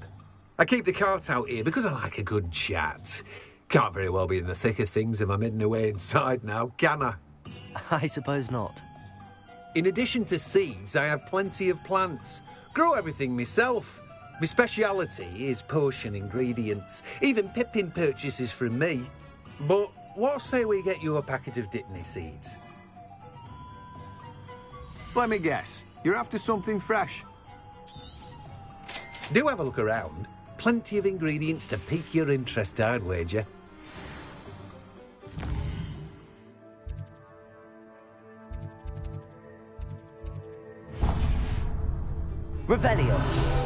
I keep the cart out here because I like a good chat. Can't very well be in the thick of things if I'm hidden away inside now, can I? I suppose not. In addition to seeds, I have plenty of plants. Grow everything myself. My speciality is potion ingredients. Even Pippin purchases from me. But what say we get you a packet of dittany seeds? Let me guess. You're after something fresh. Do have a look around. Plenty of ingredients to pique your interest, I'd wager. Revelio.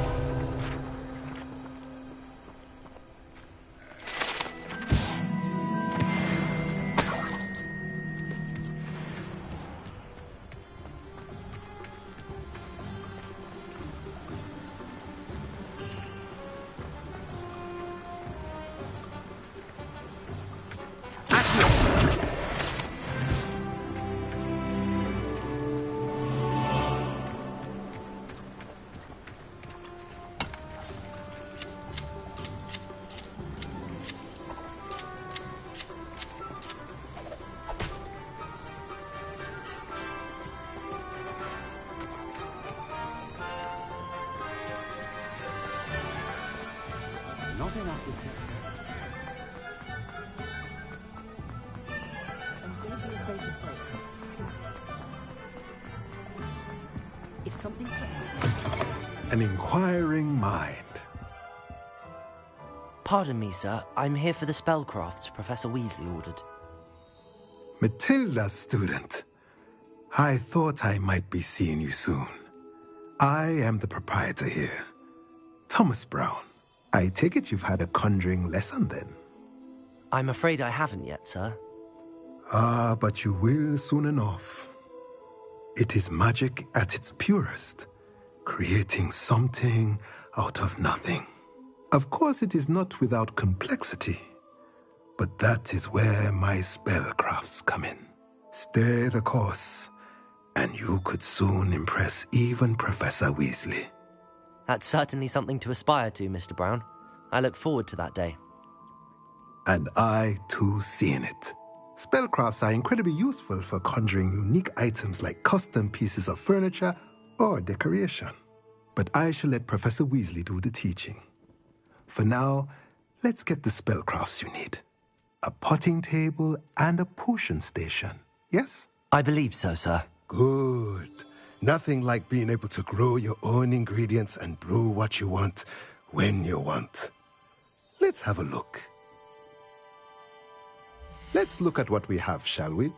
An inquiring mind. Pardon me, sir. I'm here for the spellcrafts Professor Weasley ordered. Matilda's student. I thought I might be seeing you soon. I am the proprietor here, Thomas Brown. I take it you've had a conjuring lesson then? I'm afraid I haven't yet, sir. Ah, but you will soon enough. It is magic at its purest, creating something out of nothing. Of course, it is not without complexity, but that is where my spellcrafts come in. Stay the course, and you could soon impress even Professor Weasley. That's certainly something to aspire to, Mr. Brown. I look forward to that day. And I, too, see in it. Spellcrafts are incredibly useful for conjuring unique items like custom pieces of furniture or decoration. But I shall let Professor Weasley do the teaching. For now, let's get the spellcrafts you need. A potting table and a potion station, yes? I believe so, sir. Good. Nothing like being able to grow your own ingredients and brew what you want when you want. Let's have a look. Let's look at what we have, shall we?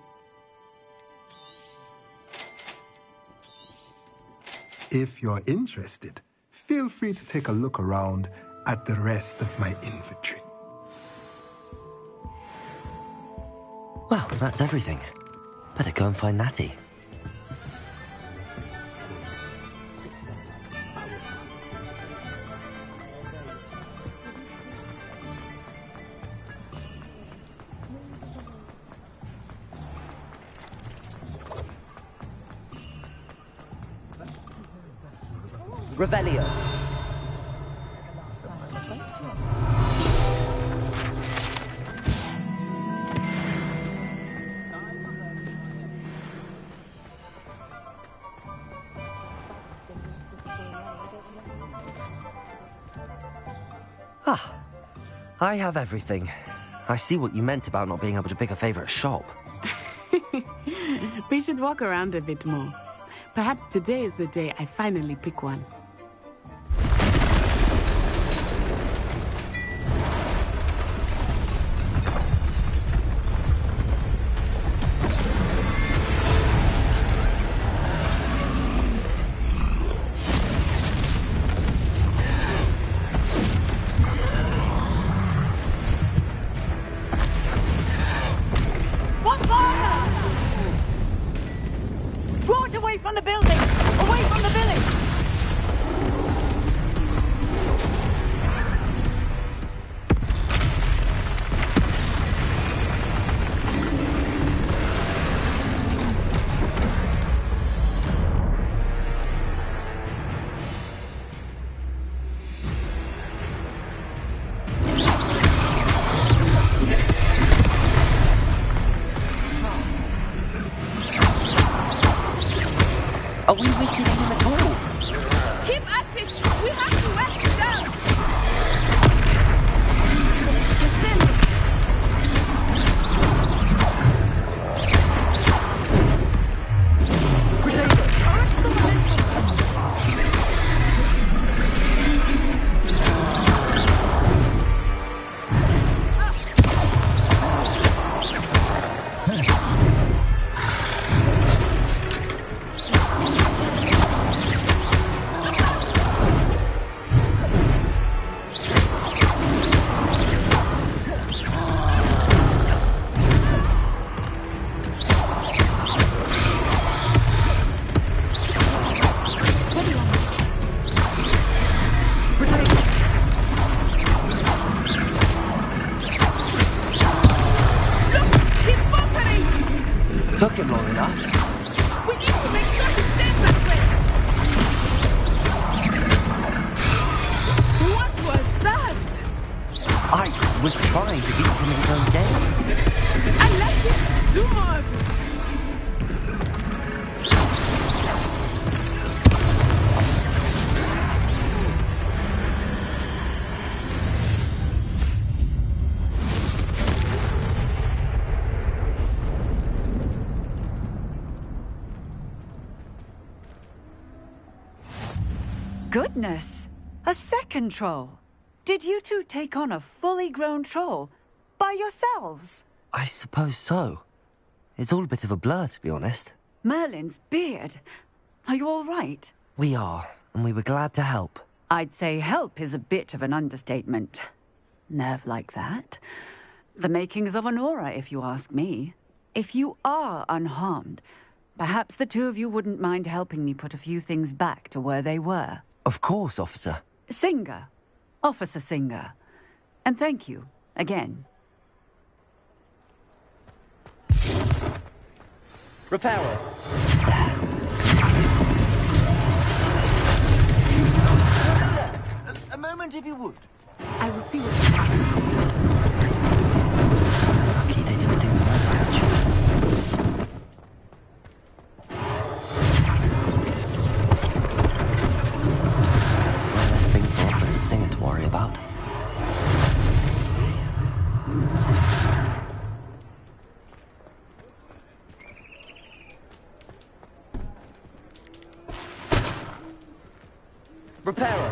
If you're interested, feel free to take a look around at the rest of my inventory. Well, that's everything. Better go and find Natty. Revelio. Ah, I have everything. I see what you meant about not being able to pick a favorite shop. We should walk around a bit more. Perhaps today is the day I finally pick one. was trying to beat him in his own game. I like it! Do more of it! Goodness! A second troll. Did you two take on a fully grown troll by yourselves? I suppose so. It's all a bit of a blur, to be honest. Merlin's beard. Are you all right? We are, and we were glad to help. I'd say help is a bit of an understatement. Nerve like that. The makings of an aura, if you ask me. If you are unharmed, perhaps the two of you wouldn't mind helping me put a few things back to where they were. Of course, officer. Singer. Officer Singer. And thank you, again. Repairer. A moment, if you would. I will see what you ask. Lucky they didn't do more damage. One less thing for Officer Singer to worry about. Repairer.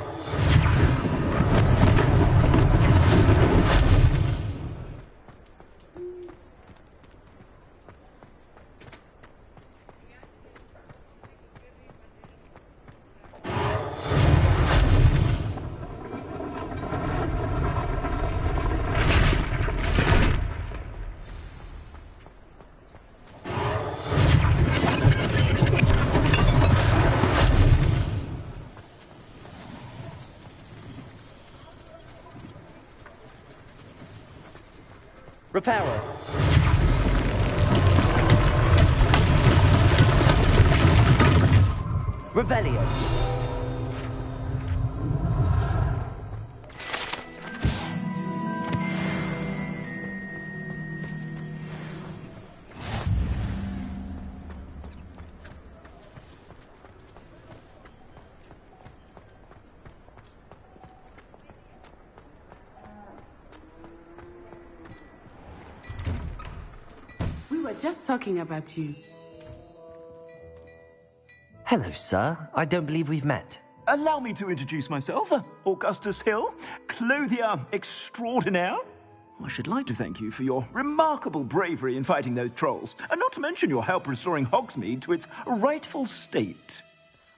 Repairer. Revelio. We were just talking about you. Hello, sir. I don't believe we've met. Allow me to introduce myself, Augustus Hill, clothier extraordinaire. I should like to thank you for your remarkable bravery in fighting those trolls, and not to mention your help restoring Hogsmeade to its rightful state.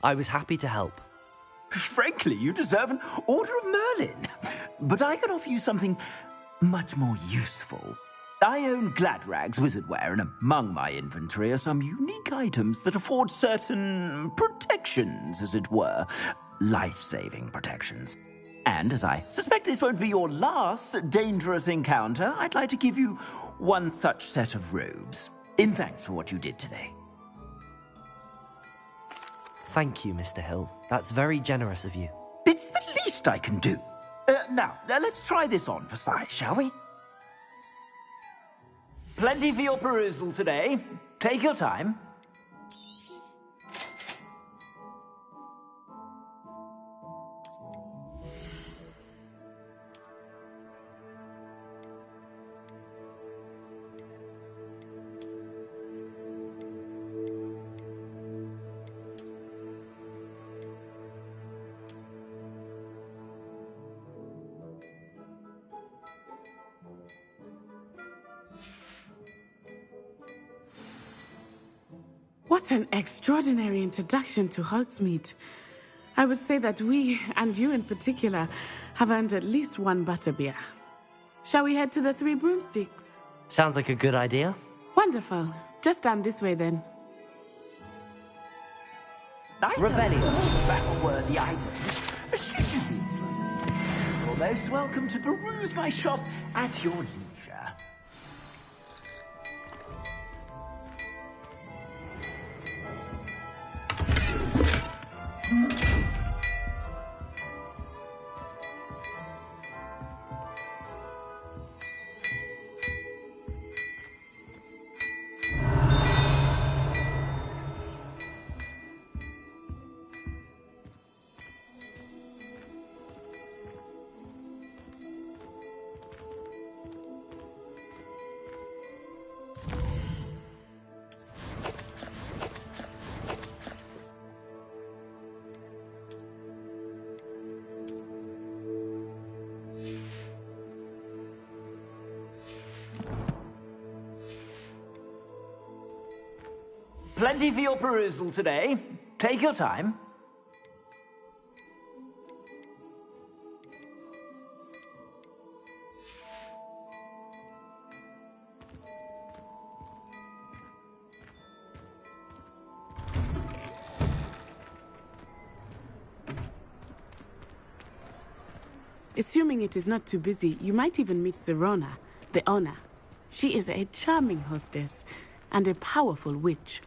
I was happy to help. Frankly, you deserve an Order of Merlin. But I can offer you something much more useful. I own Gladrag's wizardware, and among my inventory are some unique items that afford certain protections, as it were. Life-saving protections. And as I suspect this won't be your last dangerous encounter, I'd like to give you one such set of robes, in thanks for what you did today. Thank you, Mr. Hill. That's very generous of you. It's the least I can do. Now, let's try this on for size, shall we? Plenty for your perusal today. Take your time. What an extraordinary introduction to Hogsmeade. I would say that we, and you in particular, have earned at least one butterbeer. Shall we head to the Three Broomsticks? Sounds like a good idea. Wonderful. Just down this way then. Nice Revelio. Battle-worthy items. Should you be inclined? You're most welcome to peruse my shop at your leisure. Plenty for your perusal today. Take your time. Assuming it is not too busy, you might even meet Sirona, the owner. She is a charming hostess and a powerful witch.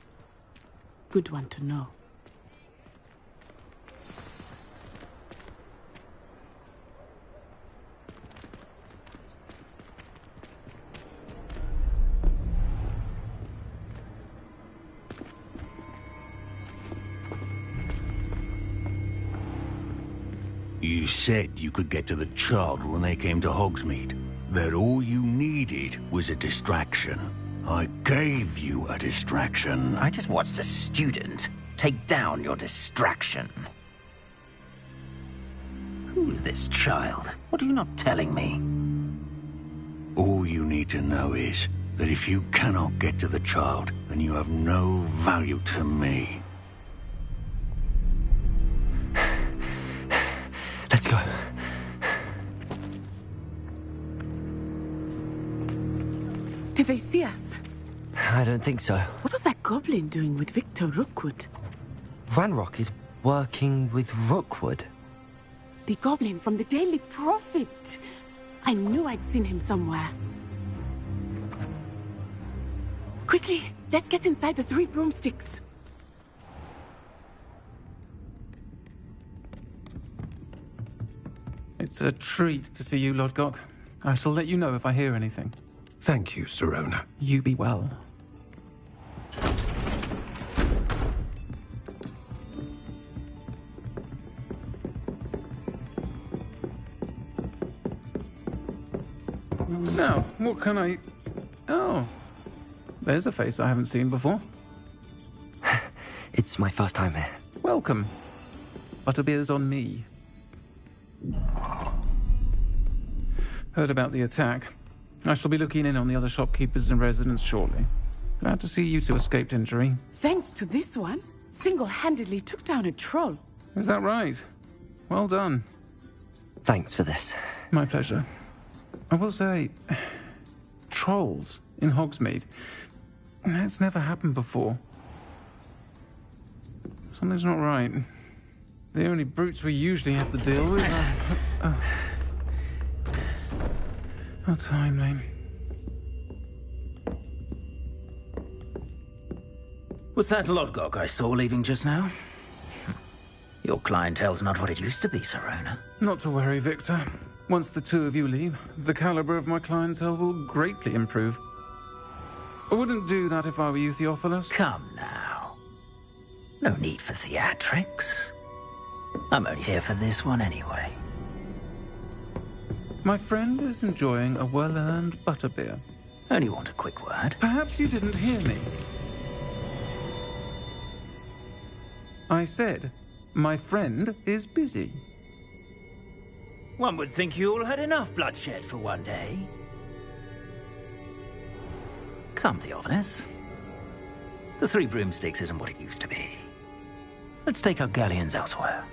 Good one to know. You said you could get to the child when they came to Hogsmeade. That all you needed was a distraction. I gave you a distraction. I just watched a student take down your distraction. Who's this child? What are you not telling me? All you need to know is that if you cannot get to the child, then you have no value to me. Let's go. Did they see us? I don't think so. What was that goblin doing with Victor Rookwood? Ranrock is working with Rookwood. The goblin from the Daily Prophet. I knew I'd seen him somewhere. Quickly, let's get inside the 3 broomsticks. It's a treat to see you, Lodgok. I shall let you know if I hear anything. Thank you, Sirona. You be well. Now, what can I... Oh, there's a face I haven't seen before. It's my first time here. Welcome. Butterbeer's on me. Heard about the attack. I shall be looking in on the other shopkeepers and residents shortly. Glad to see you two escaped injury. Thanks to this one, single-handedly took down a troll. Is that right? Well done. Thanks for this. My pleasure. I will say, trolls in Hogsmeade. That's never happened before. Something's not right. The only brutes we usually have to deal with are... How timely. Was that Lodgok I saw leaving just now? Your clientele's not what it used to be, Sirona. Not to worry, Victor. Once the two of you leave, the caliber of my clientele will greatly improve. I wouldn't do that if I were you, Theophilus. Come now. No need for theatrics. I'm only here for this one anyway. My friend is enjoying a well-earned butterbeer. Only want a quick word. Perhaps you didn't hear me. I said, my friend is busy. One would think you all had enough bloodshed for one day. Come, Theophilus. The 3 broomsticks isn't what it used to be. Let's take our galleons elsewhere.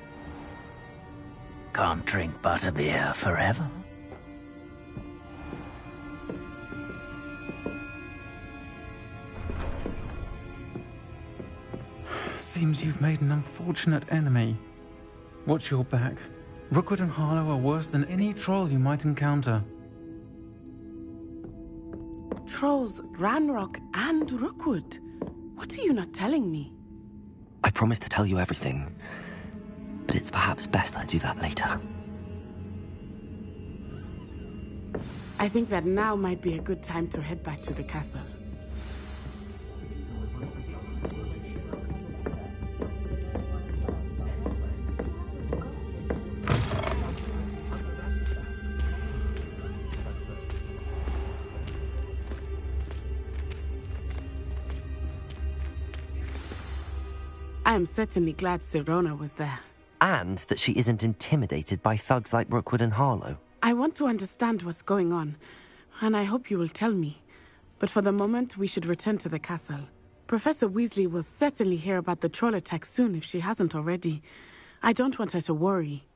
Can't drink butterbeer forever. Seems you've made an unfortunate enemy. Watch your back. Rookwood and Harlow are worse than any troll you might encounter. Trolls, Ranrock, and Rookwood. What are you not telling me? I promise to tell you everything, but it's perhaps best I do that later. I think that now might be a good time to head back to the castle. I am certainly glad Sirona was there. And that she isn't intimidated by thugs like Rookwood and Harlow. I want to understand what's going on, and I hope you will tell me. But for the moment, we should return to the castle. Professor Weasley will certainly hear about the troll attack soon if she hasn't already. I don't want her to worry.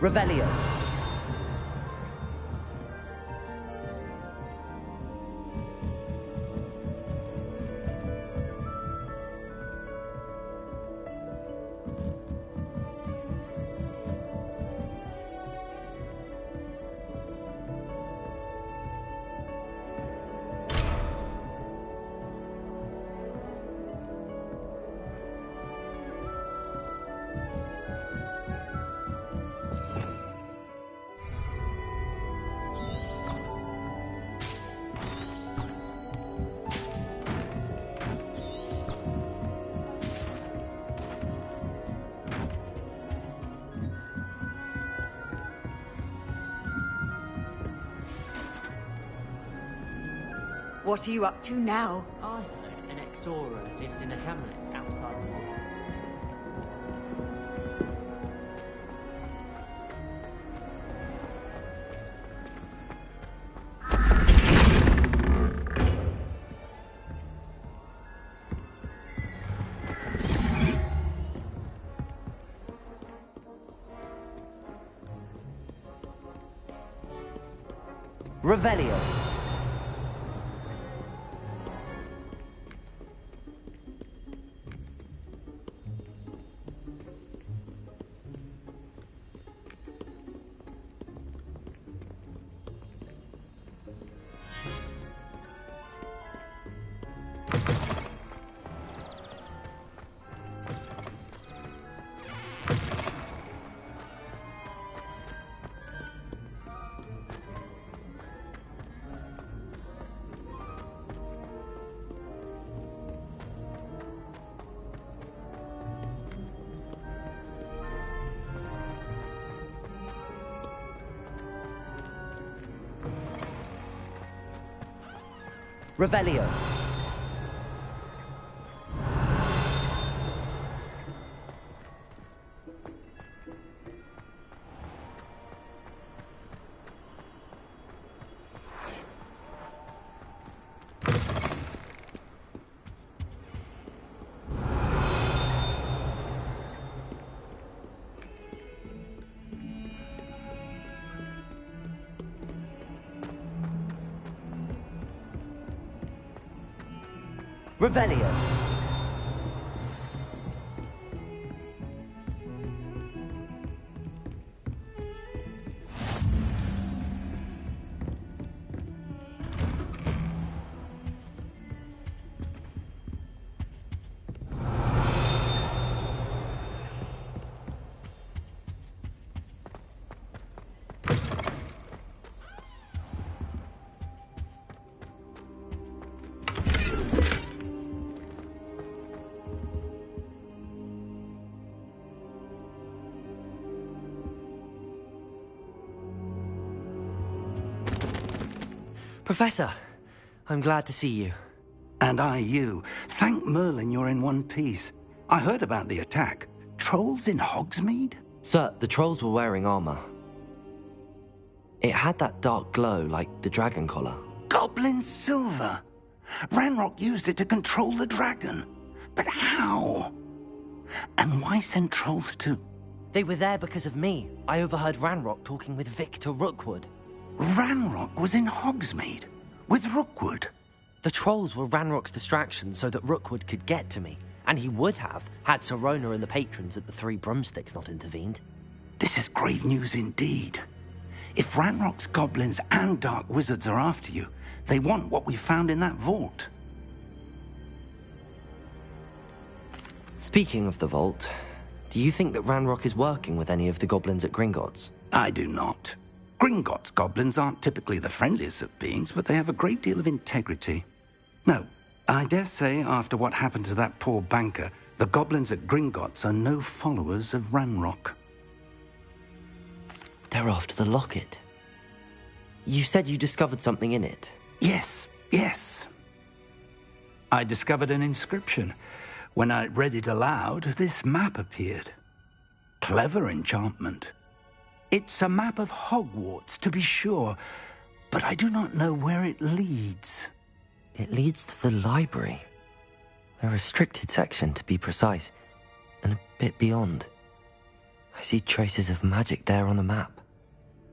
Revelio. What are you up to now? I heard an Exora lives in a hamlet outside of Hogwarts. Revelio. Revelio. Revelio. Professor, I'm glad to see you. And I you. Thank Merlin you're in one piece. I heard about the attack. Trolls in Hogsmeade? Sir, the trolls were wearing armor. It had that dark glow like the dragon collar. Goblin silver! Ranrock used it to control the dragon. But how? And why send trolls too? They were there because of me. I overheard Ranrock talking with Victor Rookwood. Ranrock was in Hogsmeade? With Rookwood? The trolls were Ranrock's distraction so that Rookwood could get to me. And he would have, had Sirona and the patrons at the Three Broomsticks not intervened. This is grave news indeed. If Ranrock's goblins and dark wizards are after you, they want what we found in that vault. Speaking of the vault, do you think that Ranrock is working with any of the goblins at Gringotts? I do not. Gringotts goblins aren't typically the friendliest of beings, but they have a great deal of integrity. No, I dare say after what happened to that poor banker, the goblins at Gringotts are no followers of Ranrock. They're after the locket. You said you discovered something in it. Yes. I discovered an inscription. When I read it aloud, this map appeared. Clever enchantment. It's a map of Hogwarts, to be sure, but I do not know where it leads. It leads to the library. A restricted section, to be precise, and a bit beyond. I see traces of magic there on the map.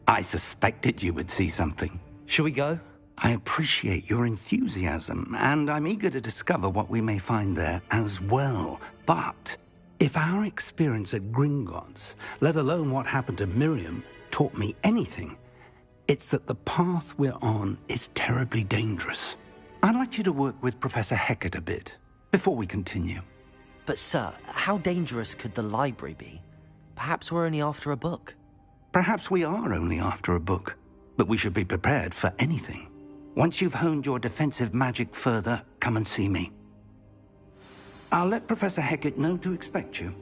I suspected you would see something. Shall we go? I appreciate your enthusiasm, and I'm eager to discover what we may find there as well. But if our experience at Gringotts, let alone what happened to Miriam, taught me anything, it's that the path we're on is terribly dangerous. I'd like you to work with Professor Hecat a bit before we continue. But sir, how dangerous could the library be? Perhaps we're only after a book. Perhaps we are only after a book, but we should be prepared for anything. Once you've honed your defensive magic further, come and see me. I'll let Professor Hecat know to expect you.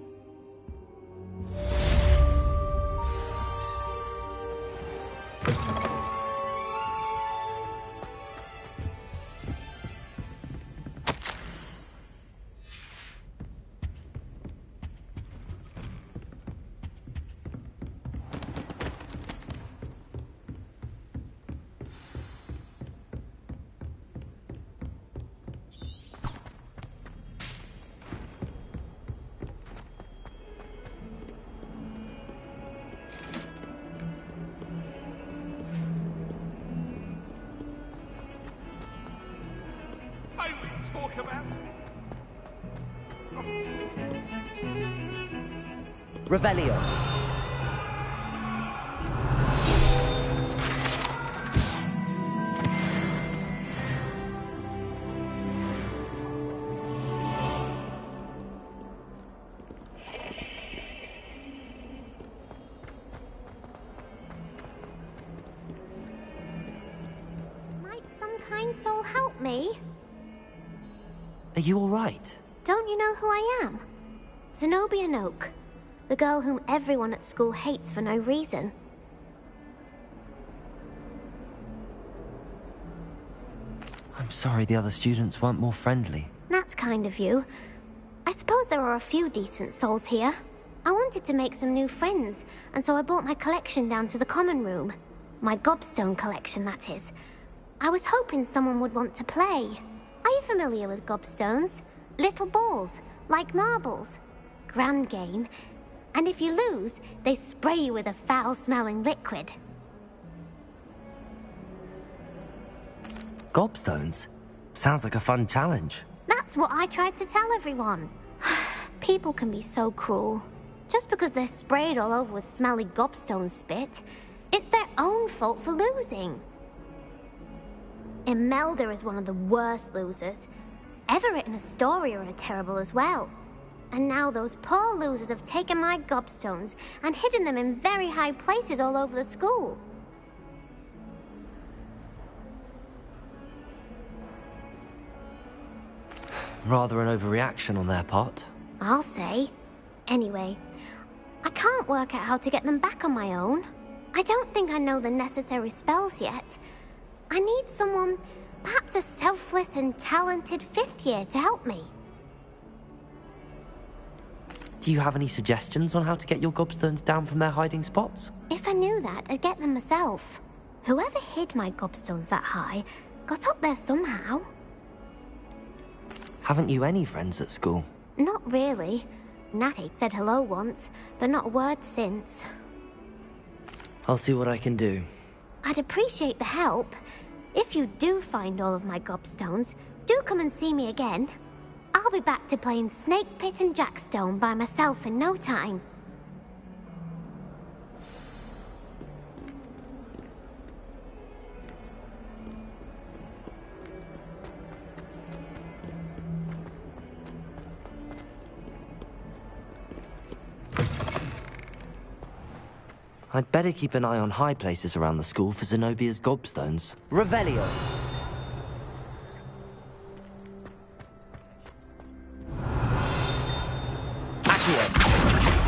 talk about? Revelio. Might some kind soul help me? Are you all right? Don't you know who I am? Zenobia Noak, the girl whom everyone at school hates for no reason. I'm sorry the other students weren't more friendly. That's kind of you. I suppose there are a few decent souls here. I wanted to make some new friends, and so I brought my collection down to the common room. My gobstone collection, that is. I was hoping someone would want to play. Are you familiar with gobstones? Little balls, like marbles. Grand game. And if you lose, they spray you with a foul-smelling liquid. Gobstones? Sounds like a fun challenge. That's what I tried to tell everyone. People can be so cruel. Just because they're sprayed all over with smelly gobstone spit, it's their own fault for losing. Imelda is one of the worst losers. Everett and Astoria are terrible as well. And now those poor losers have taken my gobstones and hidden them in very high places all over the school. Rather an overreaction on their part. I'll say. Anyway, I can't work out how to get them back on my own. I don't think I know the necessary spells yet. I need someone, perhaps a selfless and talented fifth year to help me. Do you have any suggestions on how to get your gobstones down from their hiding spots? If I knew that, I'd get them myself. Whoever hid my gobstones that high got up there somehow. Haven't you any friends at school? Not really. Natty said hello once, but not a word since. I'll see what I can do. I'd appreciate the help. If you do find all of my gobstones, do come and see me again. I'll be back to playing Snake Pit and Jackstone by myself in no time. I'd better keep an eye on high places around the school for Zenobia's gobstones. Revelio.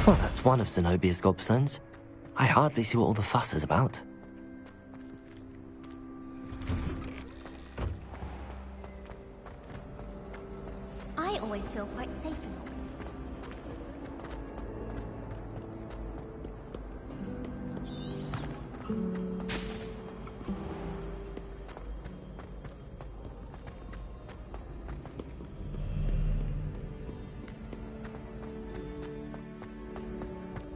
Well, that's one of Zenobia's gobstones. I hardly see what all the fuss is about. I always feel quite safe in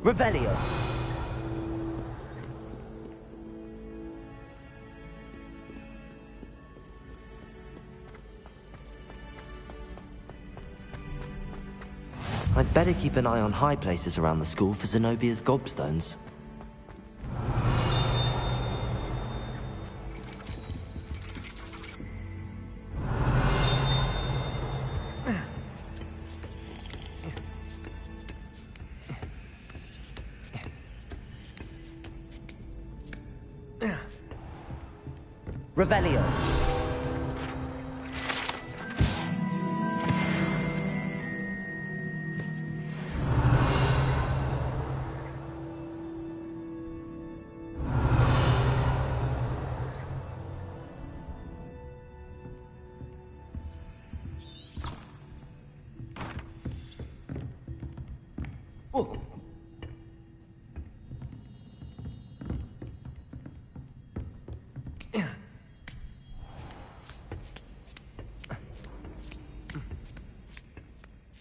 Revelio. I'd better keep an eye on high places around the school for Zenobia's gobstones. Revelio. Oh.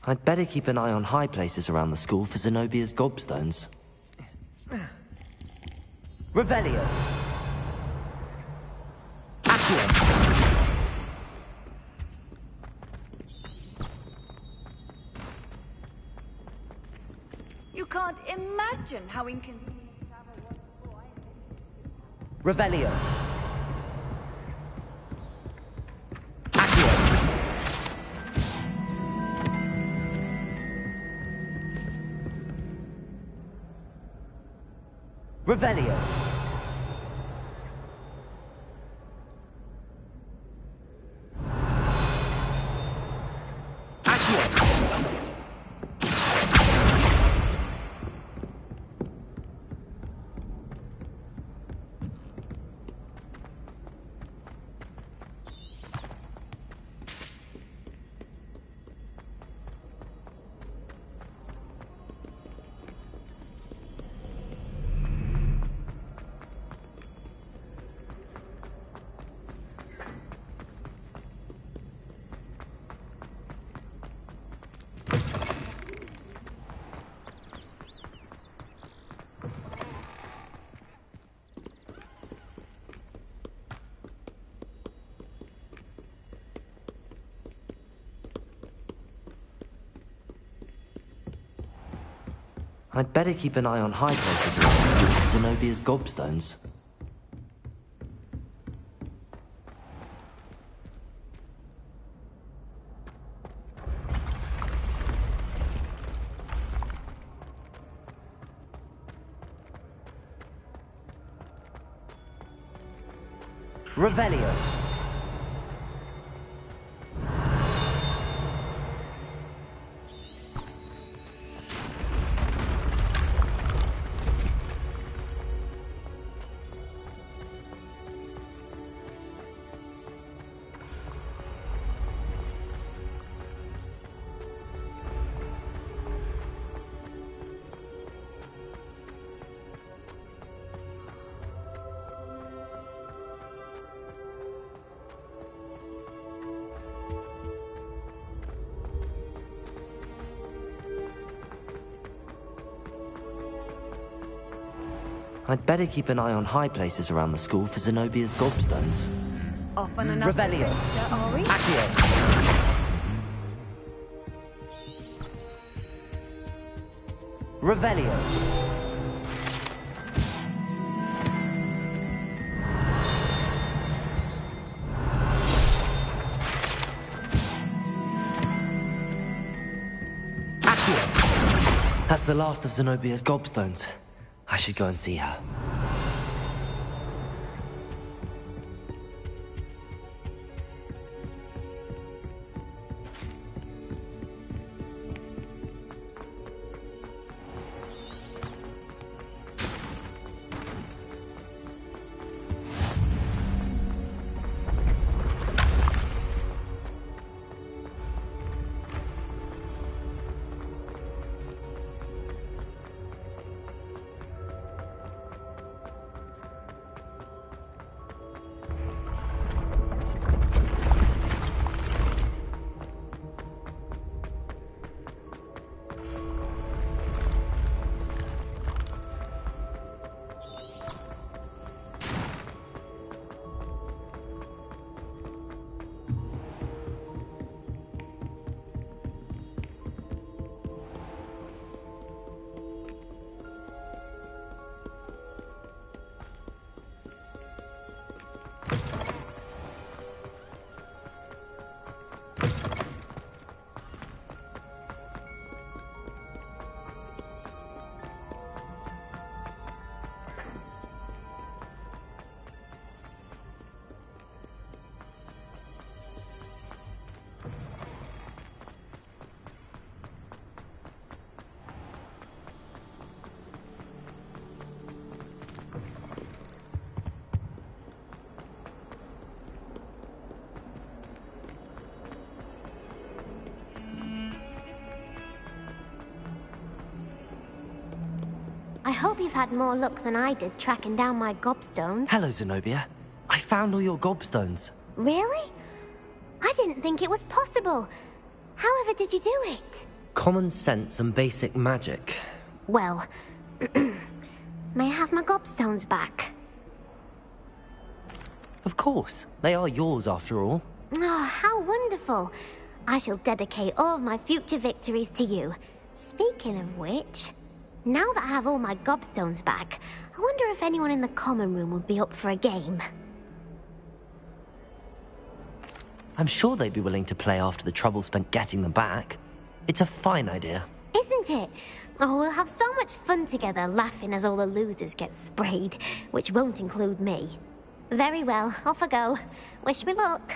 I'd better keep an eye on high places around the school for Zenobia's gobstones. Revelio. can't imagine how inconvenient. Revelio. Revelio. I'd better keep an eye on high places around the school for Zenobia's gobstones. Revelio. I'd better keep an eye on high places around the school for Zenobia's gobstones. Off on another Revelio. adventure, are we? Accio. Revelio. Accio. That's the last of Zenobia's gobstones. I should go and see her. I hope you've had more luck than I did tracking down my gobstones. Hello, Zenobia. I found all your gobstones. Really? I didn't think it was possible. However did you do it? Common sense and basic magic. Well, may I have my gobstones back? Of course. They are yours after all. Oh, how wonderful. I shall dedicate all of my future victories to you. Speaking of which, Now that I have all my gobstones back, I wonder if anyone in the common room would be up for a game. I'm sure they'd be willing to play after the trouble spent getting them back. It's a fine idea. Isn't it? Oh, we'll have so much fun together, laughing as all the losers get sprayed, which won't include me. Very well, off I go. Wish me luck.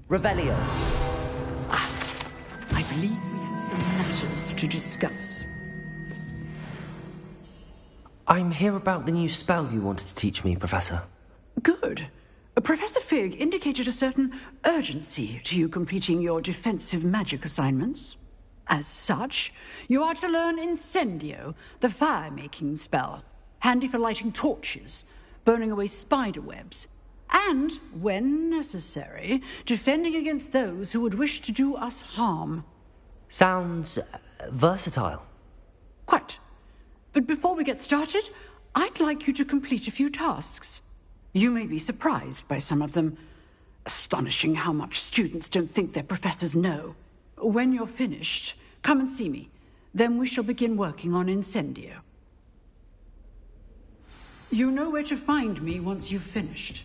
Revelio. I believe we have some matters to discuss. I'm here about the new spell you wanted to teach me, Professor. Good. Professor Fig indicated a certain urgency to you completing your defensive magic assignments. As such, you are to learn Incendio, the fire-making spell, handy for lighting torches, burning away spider webs, and, when necessary, defending against those who would wish to do us harm. Sounds versatile. Quite. But before we get started, I'd like you to complete a few tasks. You may be surprised by some of them. Astonishing how much students don't think their professors know. When you're finished, come and see me. Then we shall begin working on Incendio. You know where to find me once you've finished.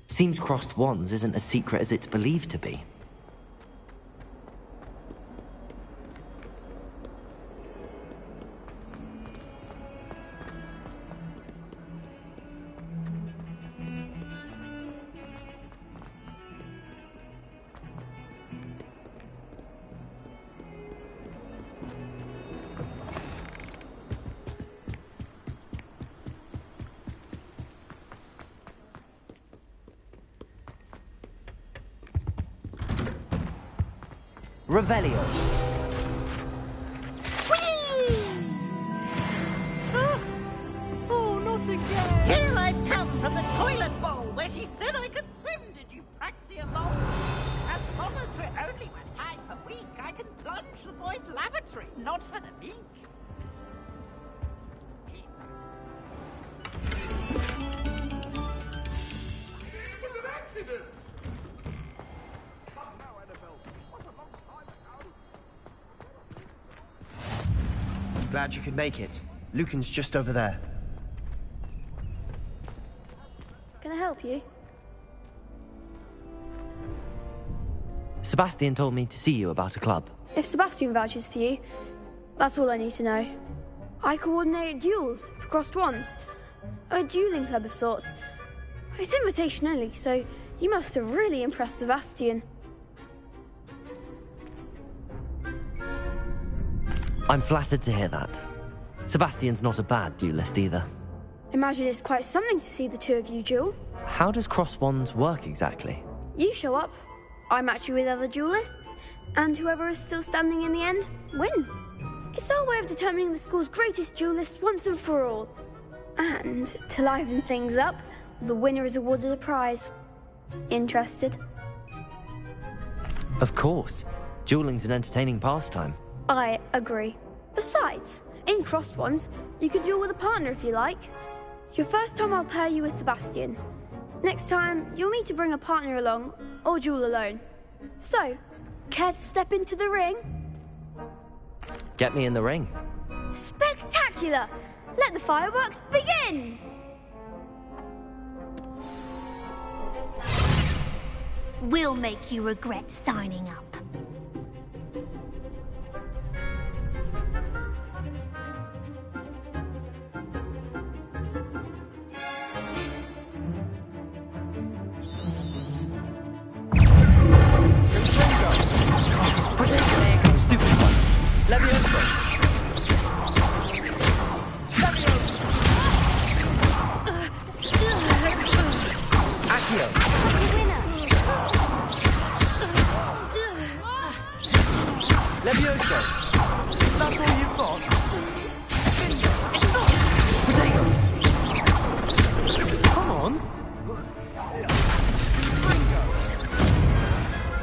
Seems crossed wands isn't as secret as it's believed to be. Revelio. Oh, not again! Here I've come from the toilet bowl, where she said I could swim, did you praxia mole? As long as we're only one time per week, I can plunge the boys' lavatory, not for the beak. It was an accident! Glad you could make it. Lucan's just over there. Can I help you? Sebastian told me to see you about a club. If Sebastian vouches for you, that's all I need to know. I coordinate duels for crossed wands. A dueling club of sorts. It's invitation only, so you must have really impressed Sebastian. I'm flattered to hear that. Sebastian's not a bad duelist either. Imagine it's quite something to see the two of you duel. How does cross wands work exactly? You show up, I match you with other duelists, and whoever is still standing in the end wins. It's our way of determining the school's greatest duelist once and for all. And to liven things up, the winner is awarded a prize. Interested? Of course. Dueling's an entertaining pastime. I agree. Besides, In Crossed Ones, you can duel with a partner if you like. Your first time I'll pair you with Sebastian. Next time, you'll need to bring a partner along, or duel alone. So, care to step into the ring? Get me in the ring. Spectacular! Let the fireworks begin! We'll make you regret signing up. Stupid one. Levioso. Accio. Levioso. Is that all you've got? Potato. Come on.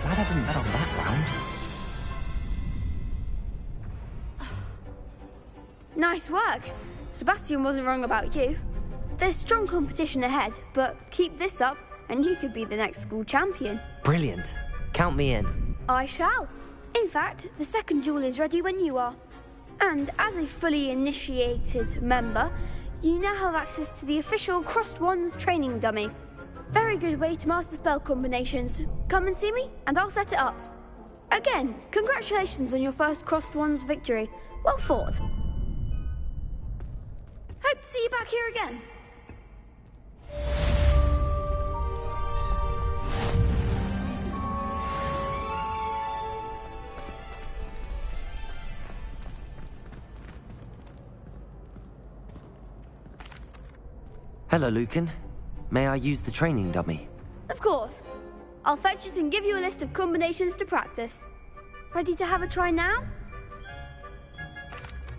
Glad I didn't bet on that round. Nice work. Sebastian wasn't wrong about you. There's strong competition ahead, but keep this up and you could be the next school champion. Brilliant. Count me in. I shall. In fact, the second duel is ready when you are. And as a fully initiated member, you now have access to the official Crossed Ones training dummy. Very good way to master spell combinations. Come and see me, and I'll set it up. Again, congratulations on your first Crossed Ones victory. Well fought. Hope to see you back here again. Hello, Lucan. May I use the training dummy? Of course. I'll fetch it and give you a list of combinations to practice. Ready to have a try now?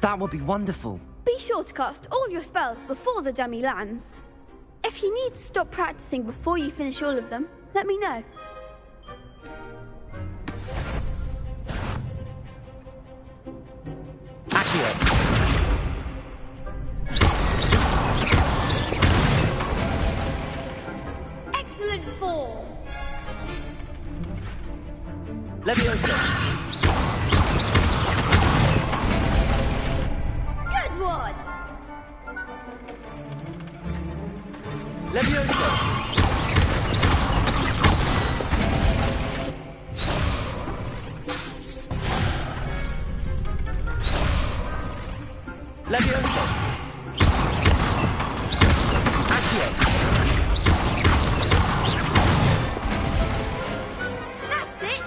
That would be wonderful. Be sure to cast all your spells before the dummy lands. If you need to stop practicing before you finish all of them, let me know. Accio. Excellent form. Levioso. Good one. Levioso. Levioso. Accio. That's it.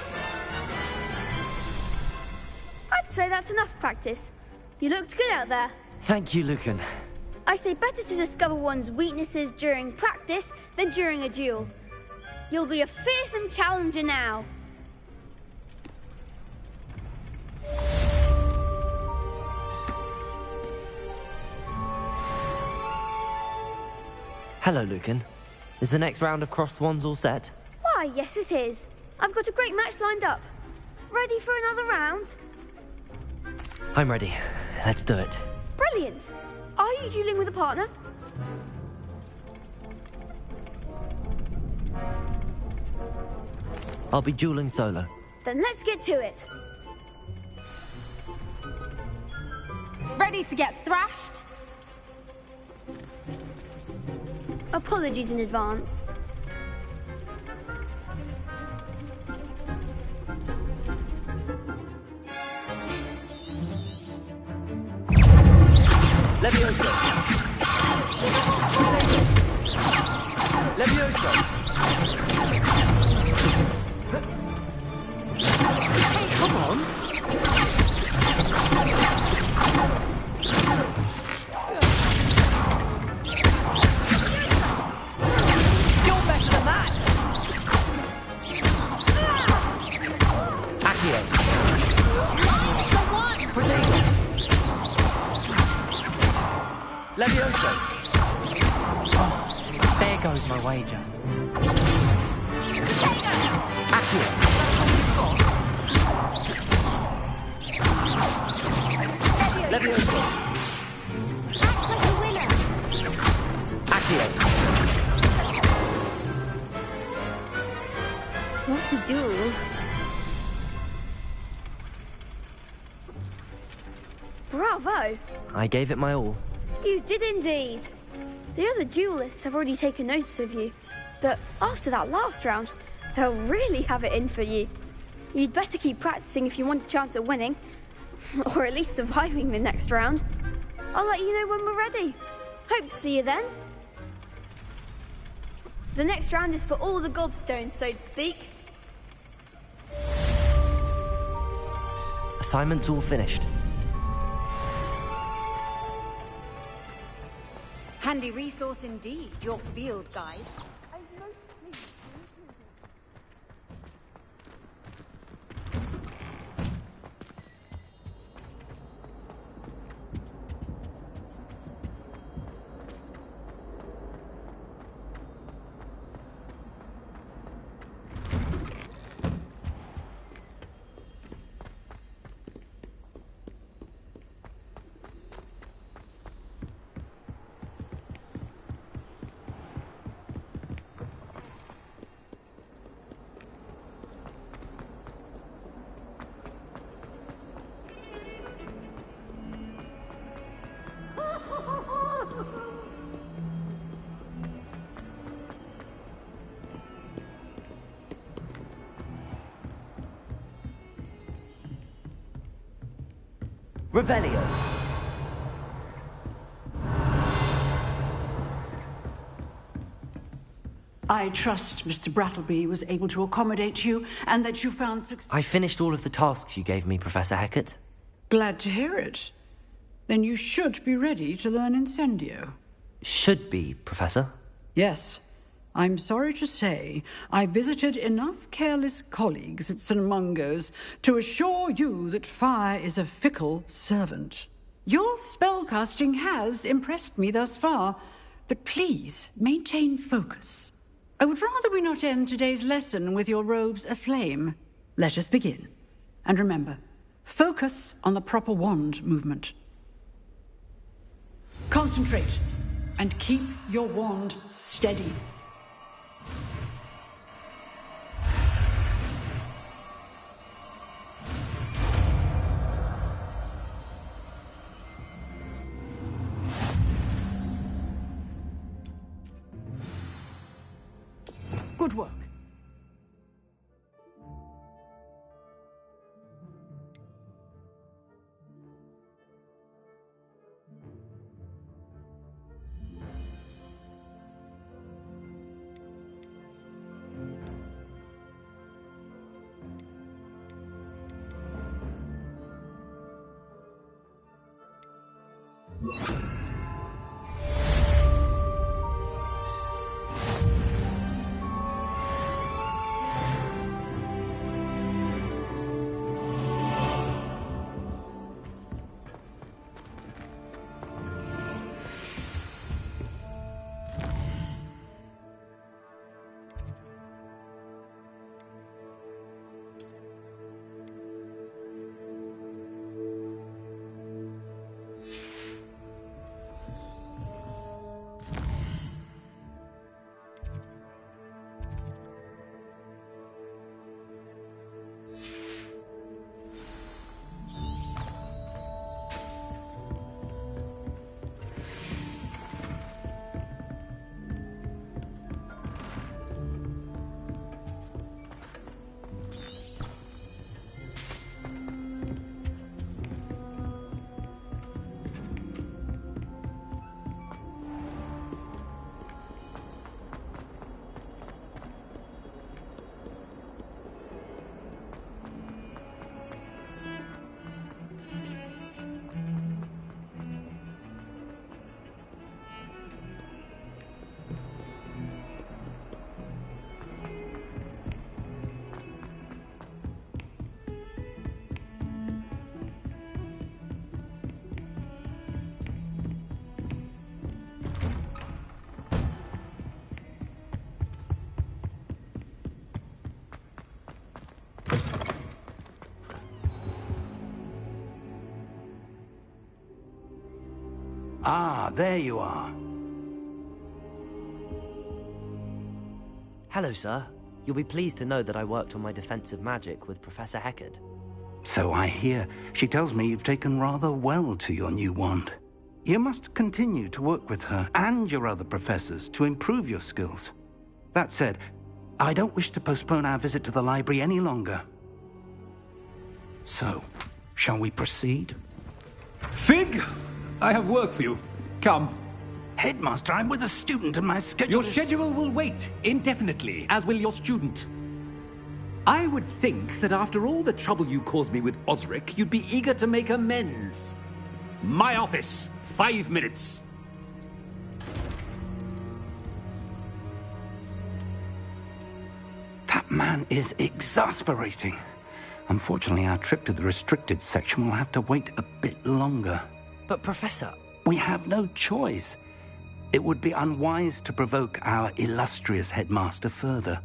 I'd say that's enough practice. You looked good out there. Thank you, Lucan. I say better to discover one's weaknesses during practice than during a duel. You'll be a fearsome challenger now. Hello, Lucan. Is the next round of Crossed Ones all set? Why, yes it is. I've got a great match lined up. Ready for another round? I'm ready. Let's do it. Brilliant. Are you dueling with a partner? I'll be dueling solo. Then let's get to it. Ready to get thrashed? Apologies in advance. Levioso. Levioso. Hey, come on. You're better than that. Accio. Potato. Levioso. Oh, there goes my wager. Accio. Levioso. Bravo! I gave it my all. You did indeed. The other duelists have already taken notice of you, but after that last round, they'll really have it in for you. You'd better keep practicing if you want a chance at winning, or at least surviving the next round. I'll let you know when we're ready. Hope to see you then. The next round is for all the gobstones, so to speak. Assignment's all finished. Handy resource indeed, your field guide. Revelio. I trust Mr. Brattleby was able to accommodate you and that you found success. I finished all of the tasks you gave me, Professor Hecat. Glad to hear it. Then you should be ready to learn Incendio. Should be, Professor. Yes. I'm sorry to say, I visited enough careless colleagues at St. Mungo's to assure you that fire is a fickle servant. Your spellcasting has impressed me thus far, but please maintain focus. I would rather we not end today's lesson with your robes aflame. Let us begin. And remember, focus on the proper wand movement. Concentrate, and keep your wand steady. Good work. Ah, there you are. Hello, sir. You'll be pleased to know that I worked on my defensive magic with Professor Hecat. So I hear. She tells me you've taken rather well to your new wand. You must continue to work with her and your other professors to improve your skills. That said, I don't wish to postpone our visit to the library any longer. So, shall we proceed? Fig! I have work for you. Come. Headmaster, I'm with a student and my schedule Your is... schedule will wait indefinitely, as will your student. I would think that after all the trouble you caused me with Osric, you'd be eager to make amends. My office, 5 minutes. That man is exasperating. Unfortunately, our trip to the restricted section will have to wait a bit longer. But Professor... We have no choice. It would be unwise to provoke our illustrious headmaster further.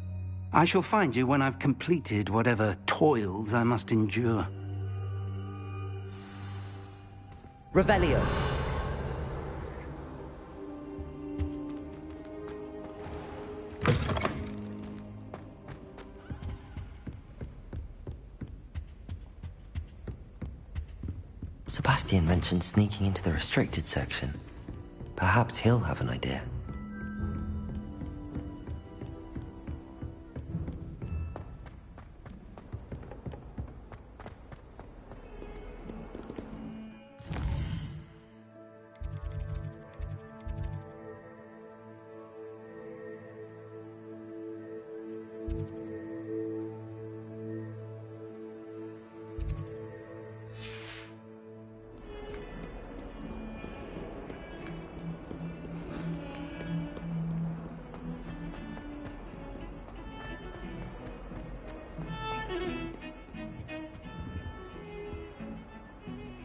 I shall find you when I've completed whatever toils I must endure. Revelio. Sebastian mentioned sneaking into the restricted section. Perhaps he'll have an idea.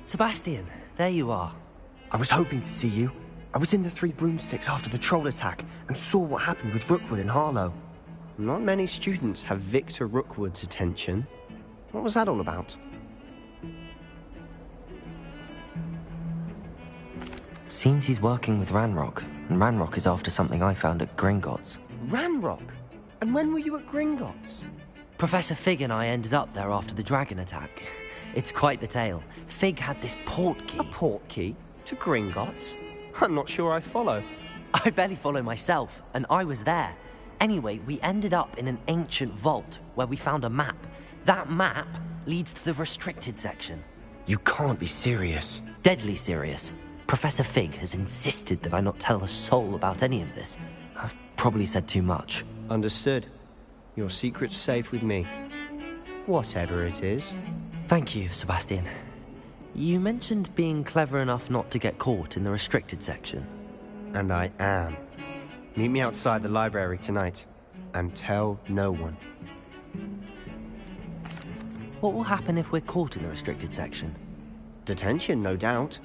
Sebastian, there you are. I was hoping to see you. I was in the Three Broomsticks after the troll attack and saw what happened with Rookwood and Harlow. Not many students have Victor Rookwood's attention. What was that all about? Seems he's working with Ranrock, and Ranrock is after something I found at Gringotts. Ranrock? And when were you at Gringotts? Professor Fig and I ended up there after the dragon attack. It's quite the tale. Fig had this portkey. A portkey? To Gringotts? I'm not sure I follow. I barely follow myself, and I was there. Anyway, we ended up in an ancient vault where we found a map. That map leads to the restricted section. You can't be serious. Deadly serious. Professor Fig has insisted that I not tell a soul about any of this. I've probably said too much. Understood. Your secret's safe with me. Whatever it is. Thank you, Sebastian. You mentioned being clever enough not to get caught in the restricted section. And I am. Meet me outside the library tonight, and tell no one. What will happen if we're caught in the restricted section? Detention, no doubt.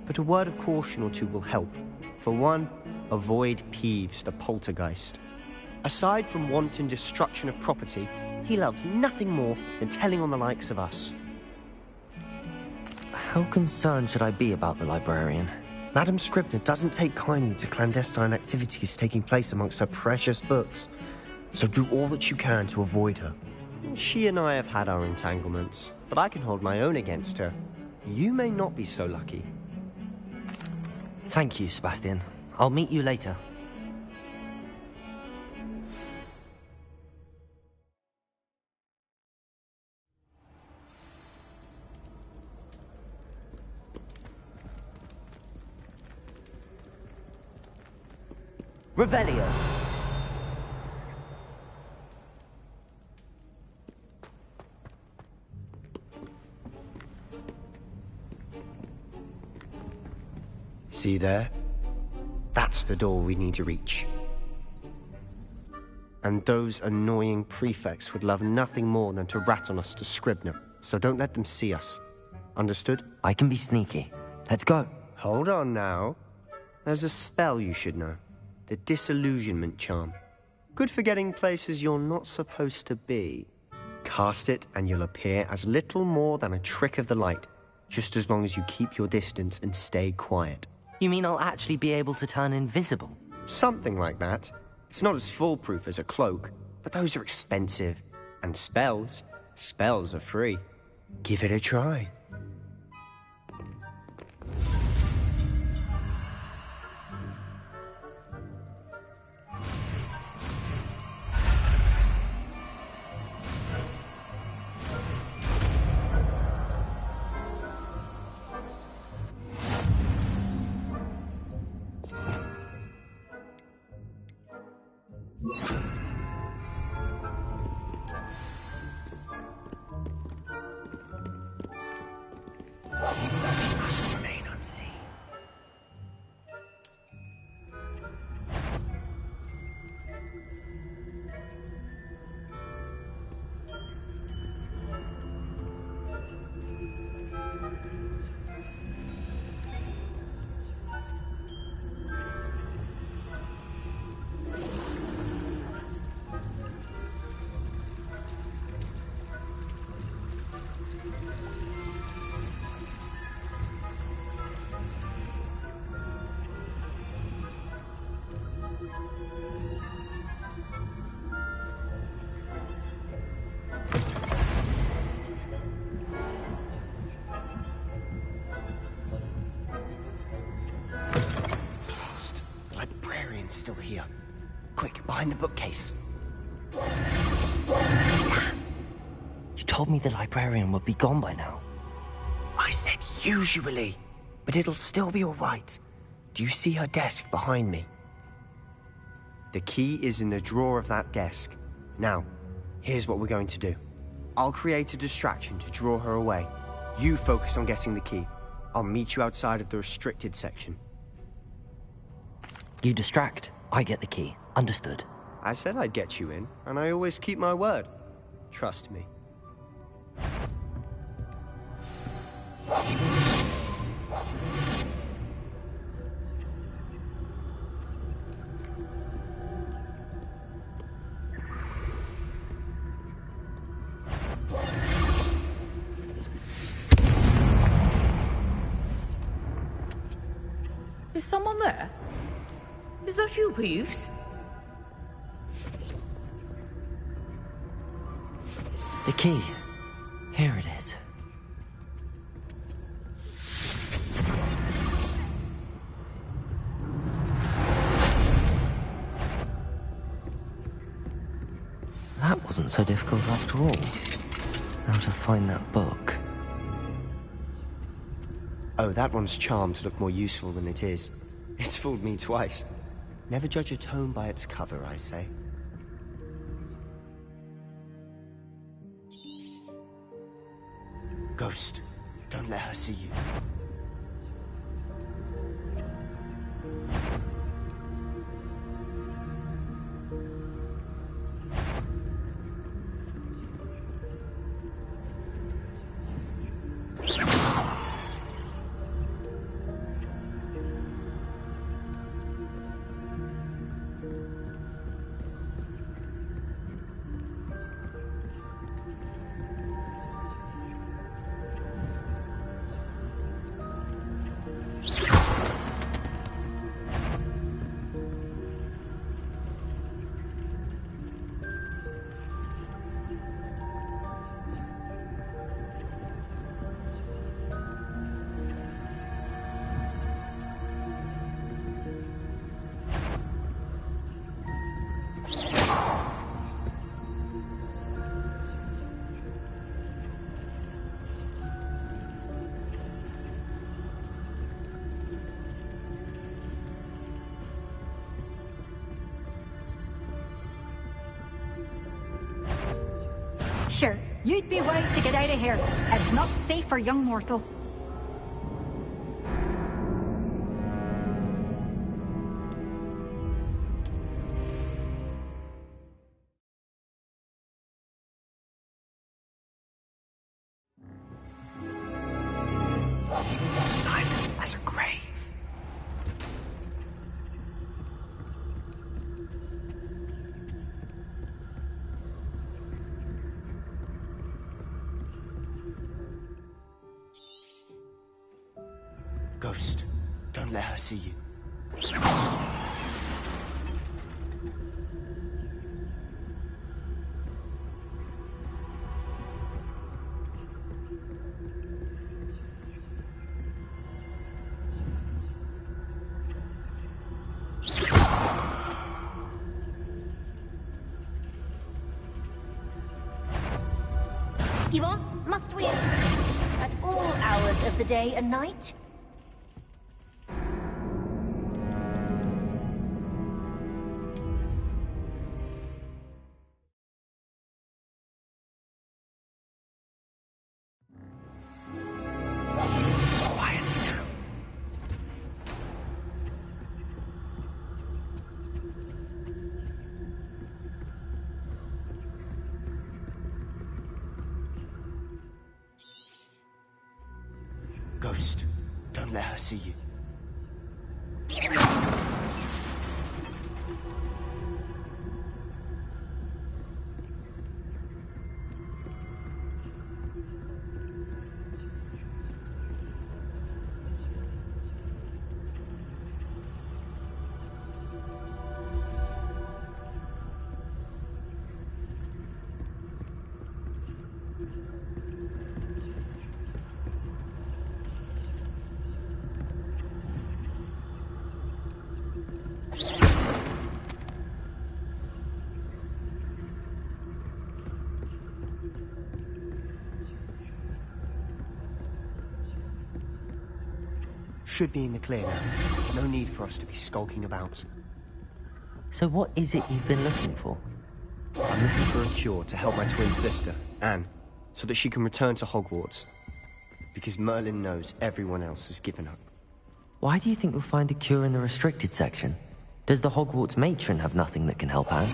But a word of caution or two will help. For one, avoid Peeves, the poltergeist. Aside from wanton destruction of property, he loves nothing more than telling on the likes of us. How concerned should I be about the librarian? Madam Scribner doesn't take kindly to clandestine activities taking place amongst her precious books, so do all that you can to avoid her. She and I have had our entanglements, but I can hold my own against her. You may not be so lucky. Thank you, Sebastian. I'll meet you later. Revelio. See there? That's the door we need to reach. And those annoying prefects would love nothing more than to rat on us to Scribner, so don't let them see us. Understood? I can be sneaky. Let's go. Hold on now. There's a spell you should know. The Disillusionment Charm. Good for getting places you're not supposed to be. Cast it and you'll appear as little more than a trick of the light, just as long as you keep your distance and stay quiet. You mean I'll actually be able to turn invisible? Something like that. It's not as foolproof as a cloak, but those are expensive. And spells are free. Give it a try. Must remain unseen. Still here. Quick, behind the bookcase. You told me the librarian would be gone by now. I said usually, but it'll still be all right. Do you see her desk behind me? The key is in the drawer of that desk. Now, here's what we're going to do. I'll create a distraction to draw her away. You focus on getting the key. I'll meet you outside of the restricted section. You distract, I get the key. Understood. I said I'd get you in, and I always keep my word. Trust me. Is someone there? Is that you, Peeves? The key. Here it is. That wasn't so difficult after all. Now to find that book. Oh, that one's charmed to look more useful than it is. It's fooled me twice. Never judge a tome by its cover, I say. Ghost, don't let her see you. Sure, you'd be wise to get out of here. It's not safe for young mortals. Silent as a grave. Ghost, don't let her see you. You want? Must we? At all hours of the day and night? Ghost, don't let her see you. Should be in the clear now. No need for us to be skulking about. So what is it you've been looking for? I'm looking for a cure to help my twin sister, Anne, so that she can return to Hogwarts. Because Merlin knows everyone else has given up. Why do you think you'll find a cure in the restricted section? Does the Hogwarts matron have nothing that can help Anne?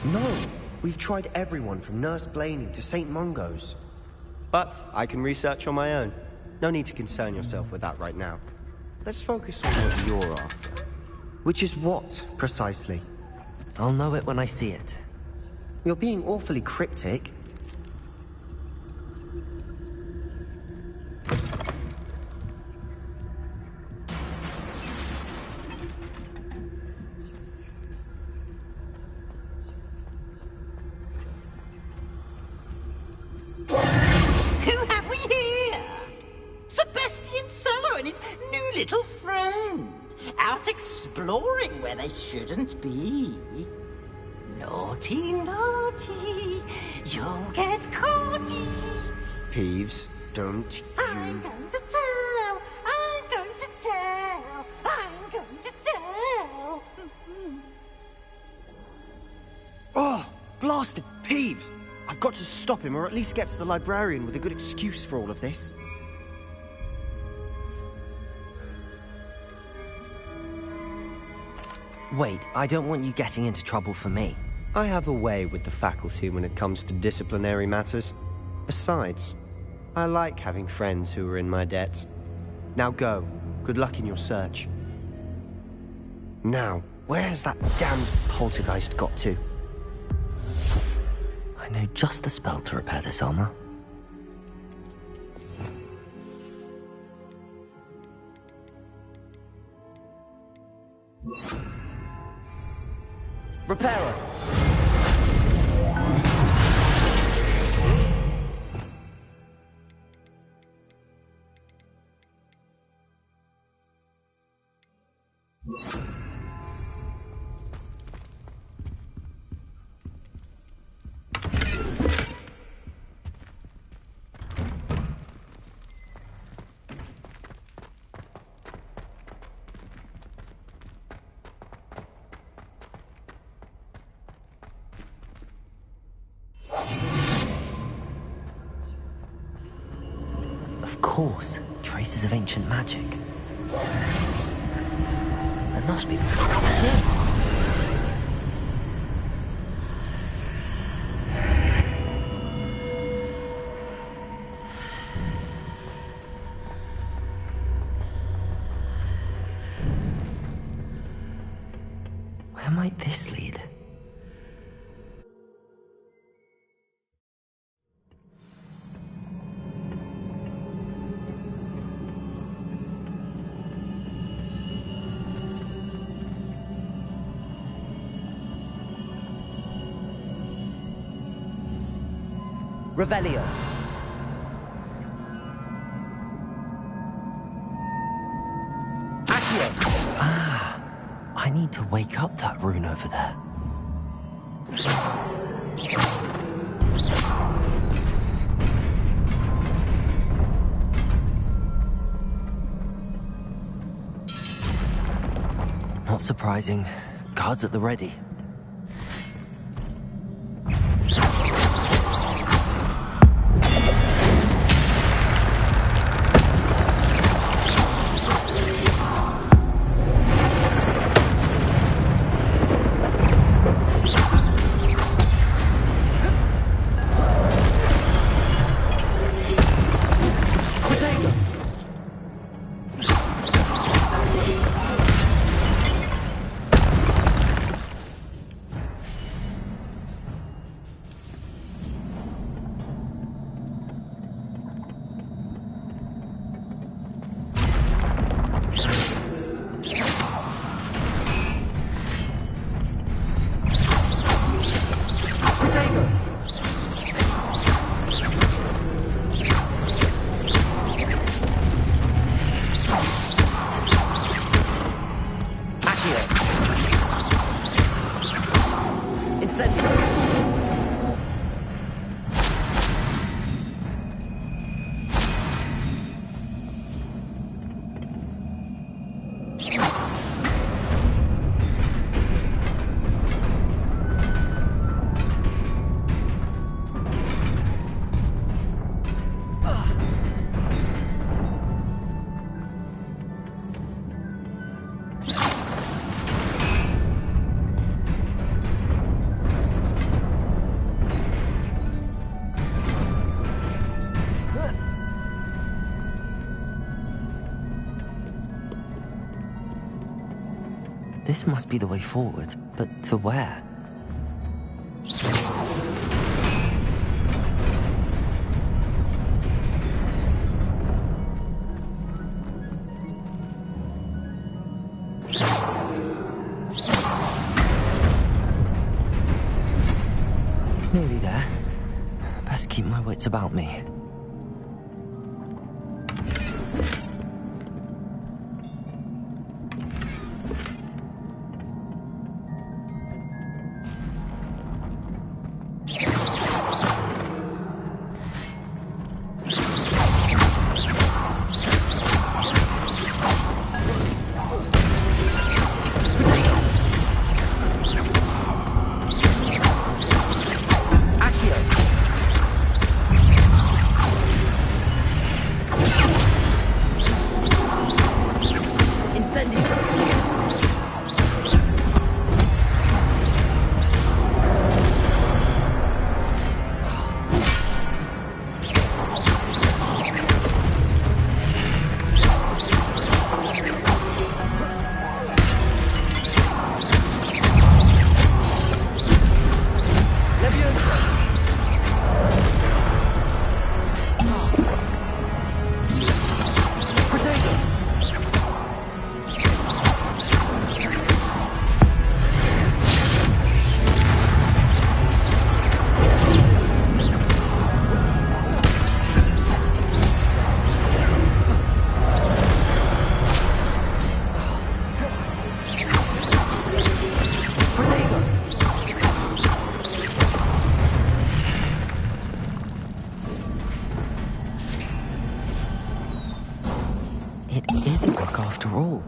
No! We've tried everyone from Nurse Blaney to St. Mungo's. But I can research on my own. No need to concern yourself with that right now. Let's focus on what you're after. Which is what, precisely? I'll know it when I see it. You're being awfully cryptic. Who have we here? Sebastian Cello and his new little friend. Out exploring where they shouldn't be. Naughty, naughty, you'll get caughty. Peeves, don't you... I'm going to tell, I'm going to tell, I'm going to tell. Oh, blasted Peeves! I've got to stop him, or at least get to the librarian with a good excuse for all of this. Wait, I don't want you getting into trouble for me. I have a way with the faculty when it comes to disciplinary matters. Besides, I like having friends who are in my debt. Now go. Good luck in your search. Now, where has that damned poltergeist got to? I know just the spell to repair this armor. Repairer! Of course, traces of ancient magic. There must be. That's it! Where might this lead? Revelio. Accio. Ah, I need to wake up that rune over there. Not surprising. Guards at the ready. This must be the way forward, but to where? Nearly there. Best keep my wits about me. It is a book after all.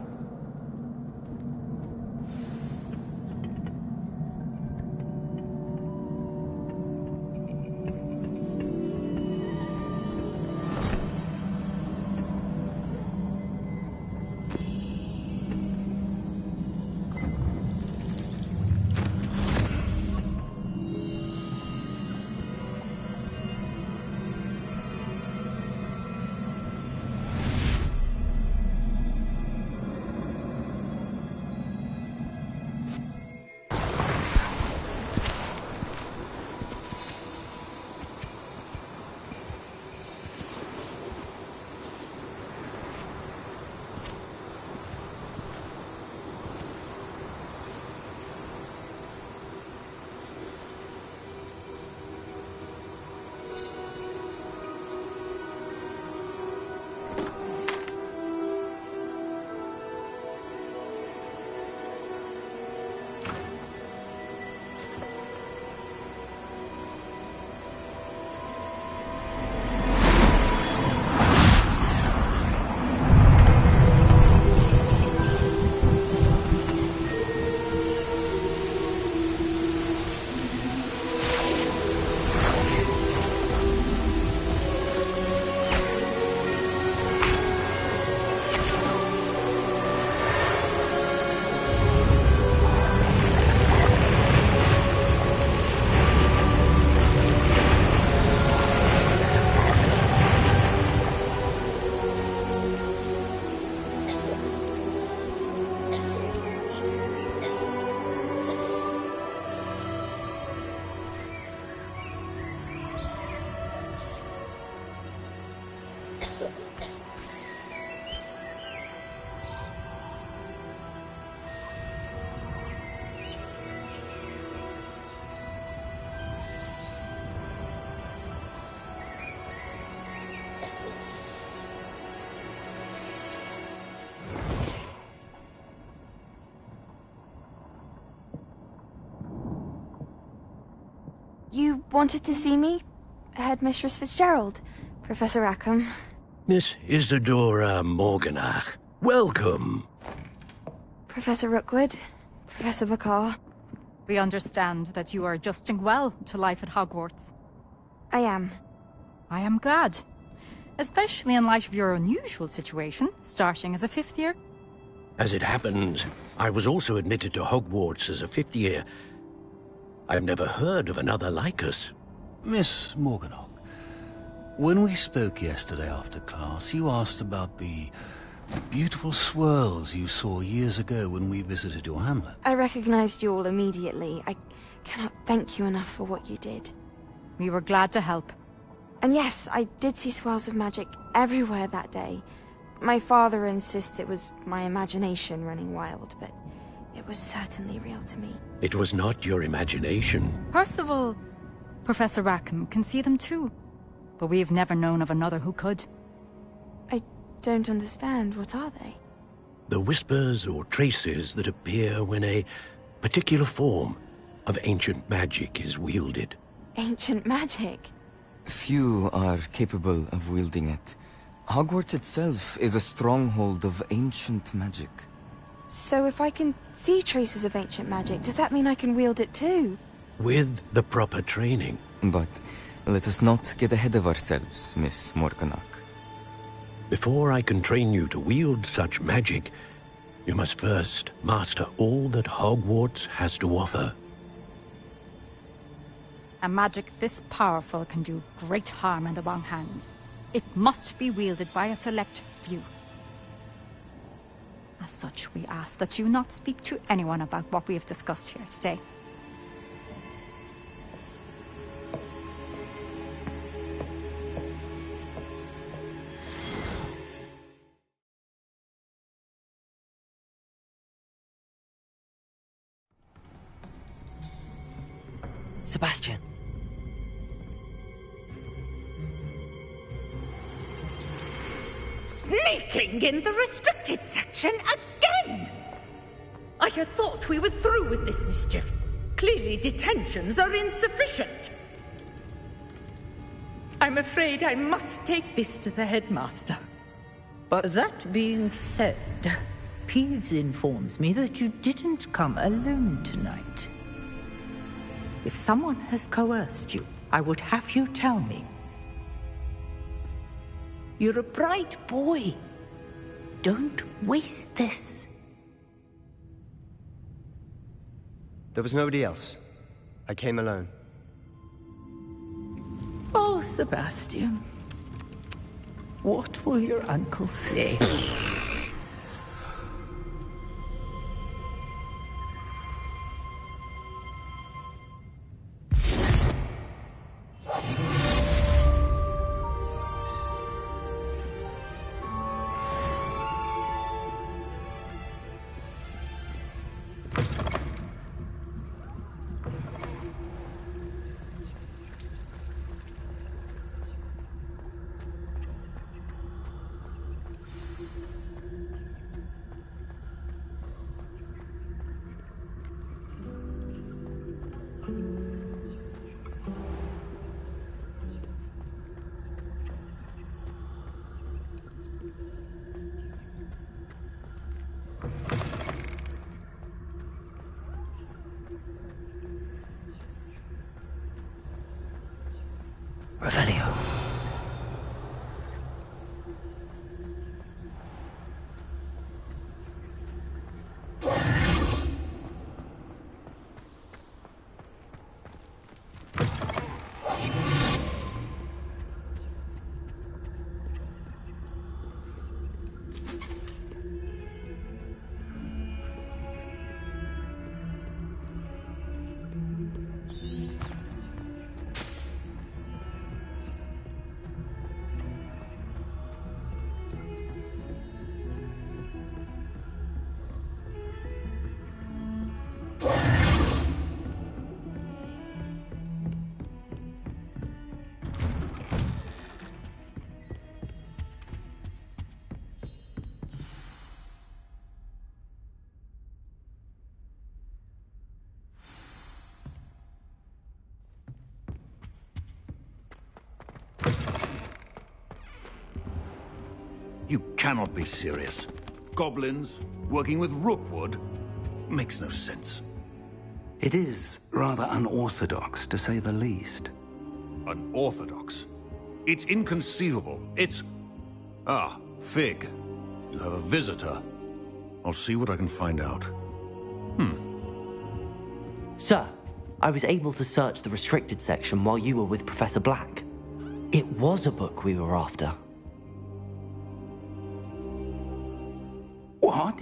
You wanted to see me? Headmistress Fitzgerald, Professor Rackham. Miss Isadora Morganach, welcome. Professor Rookwood, Professor Bakar. We understand that you are adjusting well to life at Hogwarts. I am. I am glad. Especially in light of your unusual situation, starting as a 5th year. As it happens, I was also admitted to Hogwarts as a 5th year. I've never heard of another like us. Miss Morganach, when we spoke yesterday after class, you asked about the beautiful swirls you saw years ago when we visited your hamlet. I recognized you all immediately. I cannot thank you enough for what you did. We were glad to help. And yes, I did see swirls of magic everywhere that day. My father insists it was my imagination running wild, but it was certainly real to me. It was not your imagination. Percival, Professor Rackham can see them too. But we've never known of another who could. I don't understand. What are they? The whispers or traces that appear when a particular form of ancient magic is wielded. Ancient magic? Few are capable of wielding it. Hogwarts itself is a stronghold of ancient magic. So if I can see traces of ancient magic, does that mean I can wield it too? With the proper training. But let us not get ahead of ourselves, Miss Morganach. Before I can train you to wield such magic, you must first master all that Hogwarts has to offer. A magic this powerful can do great harm in the wrong hands. It must be wielded by a select few. As such, we ask that you not speak to anyone about what we have discussed here today. Sebastian. Sneaking in the restricted section again! I had thought we were through with this mischief. Clearly detentions are insufficient. I'm afraid I must take this to the headmaster. But that being said, Peeves informs me that you didn't come alone tonight. If someone has coerced you, I would have you tell me. You're a bright boy. Don't waste this. There was nobody else. I came alone. Oh, Sebastian. What will your uncle say? You cannot be serious. Goblins working with Rookwood makes no sense. It is rather unorthodox, to say the least. Unorthodox? It's inconceivable. It's... Ah, Fig. You have a visitor. I'll see what I can find out. Sir, I was able to search the restricted section while you were with Professor Black. It was a book we were after. What?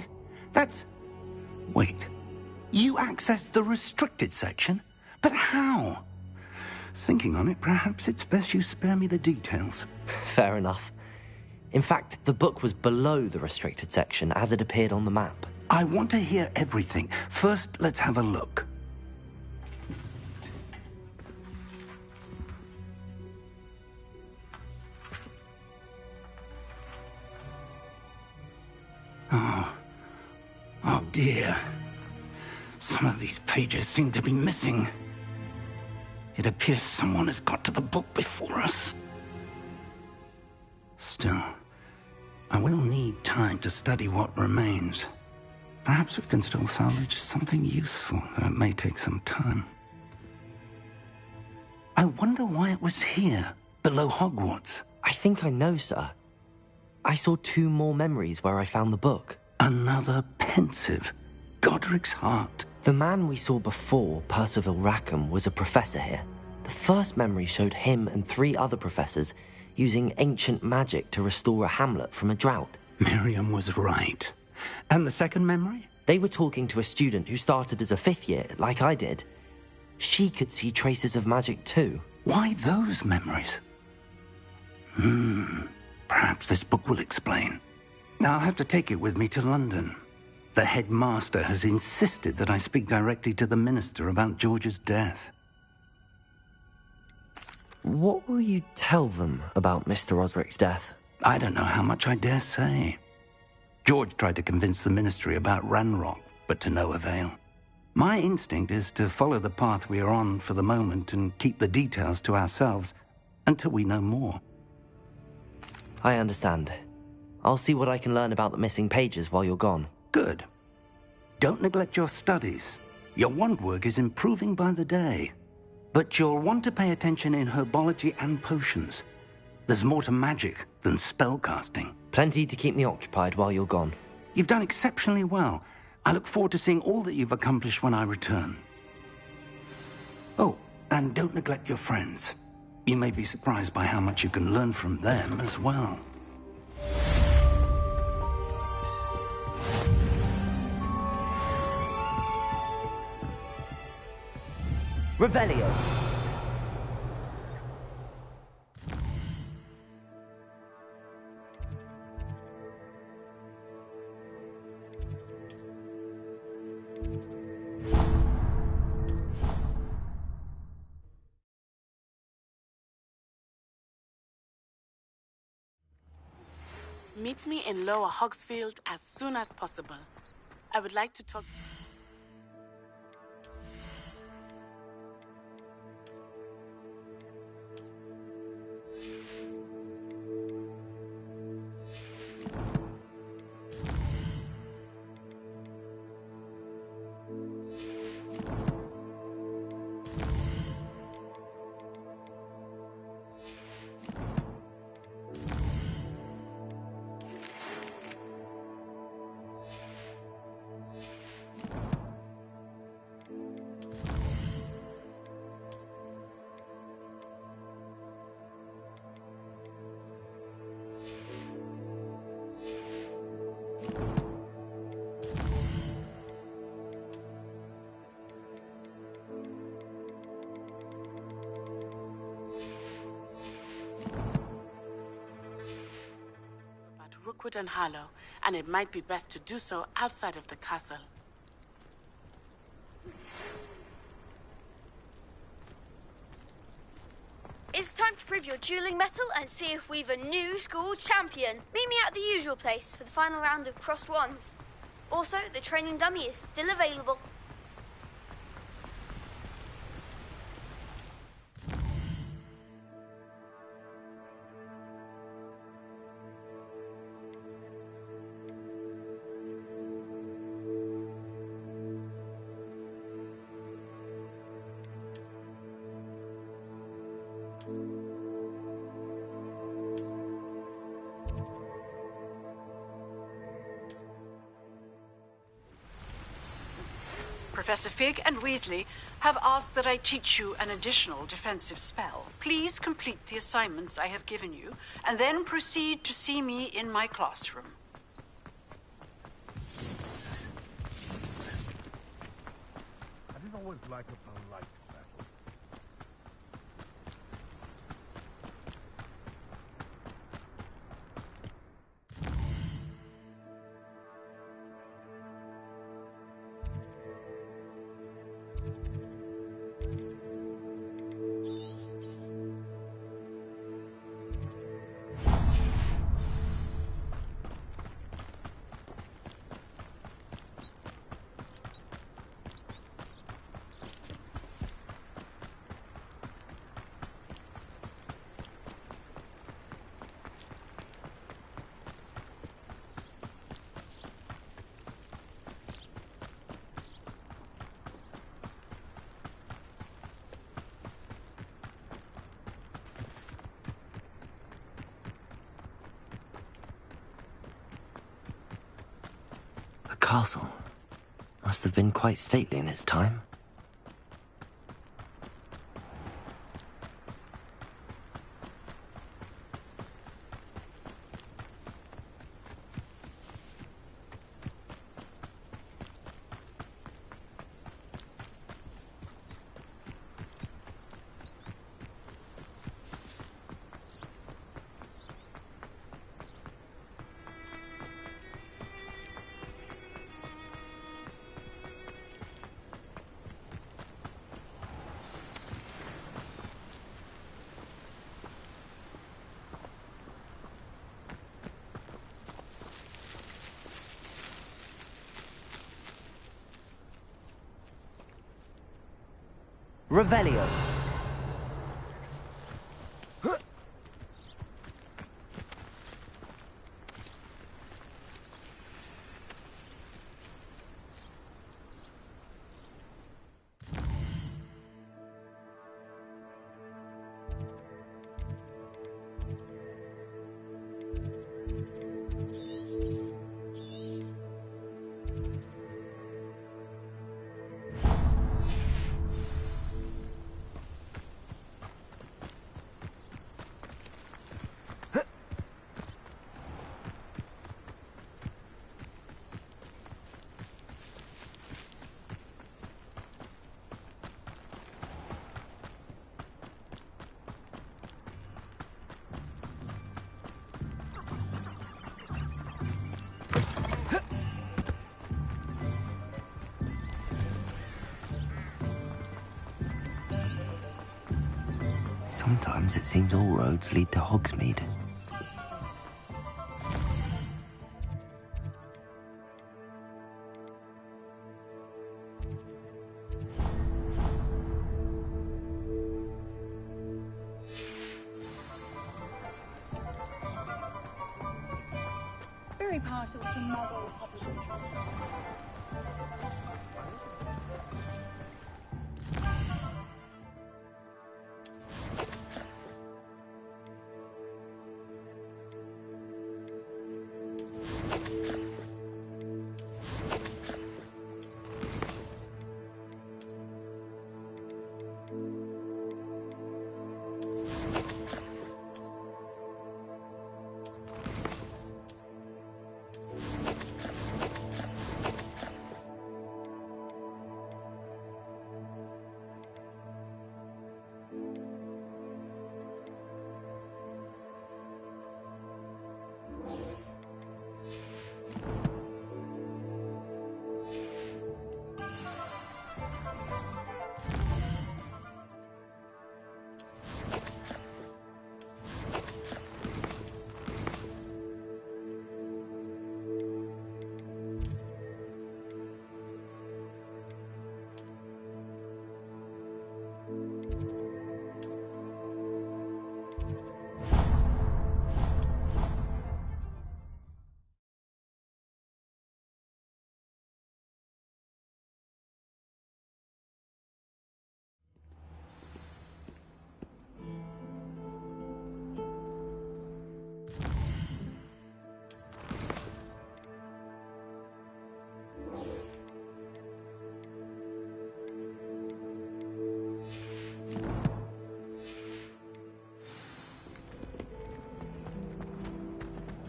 That's... Wait. You accessed the restricted section? But how? Thinking on it, perhaps it's best you spare me the details. Fair enough. In fact, the book was below the restricted section as it appeared on the map. I want to hear everything. First, let's have a look. Oh dear. Some of these pages seem to be missing. It appears someone has got to the book before us. Still, I will need time to study what remains. Perhaps we can still salvage something useful, though it may take some time. I wonder why it was here, below Hogwarts. I think I know, sir. I saw 2 more memories where I found the book. Another pensive. Godric's heart. The man we saw before, Percival Rackham, was a professor here. The first memory showed him and 3 other professors using ancient magic to restore a hamlet from a drought. Miriam was right. And the second memory? They were talking to a student who started as a 5th year, like I did. She could see traces of magic too. Why those memories? Perhaps this book will explain. Now I'll have to take it with me to London. The headmaster has insisted that I speak directly to the minister about George's death. What will you tell them about Mr. Osric's death? I don't know how much I dare say. George tried to convince the ministry about Ranrock, but to no avail. My instinct is to follow the path we are on for the moment and keep the details to ourselves until we know more. I understand. I'll see what I can learn about the missing pages while you're gone. Good. Don't neglect your studies. Your wand work is improving by the day. But you'll want to pay attention in herbology and potions. There's more to magic than spellcasting. Plenty to keep me occupied while you're gone. You've done exceptionally well. I look forward to seeing all that you've accomplished when I return. Oh, and don't neglect your friends. You may be surprised by how much you can learn from them as well. Revelio. Meet me in Lower Hogsfield as soon as possible. I would like to talk... Rookwood and Harlow, and it might be best to do so outside of the castle. It's time to prove your dueling mettle and see if we've a new school champion. Meet me at the usual place for the final round of crossed wands. Also, the training dummy is still available. Professor Fig and Weasley have asked that I teach you an additional defensive spell. Please complete the assignments I have given you, and then proceed to see me in my classroom. I didn't always like a polite battle. A castle. Must have been quite stately in its time. Revelio. Sometimes it seems all roads lead to Hogsmeade. Very partial to novel publishing.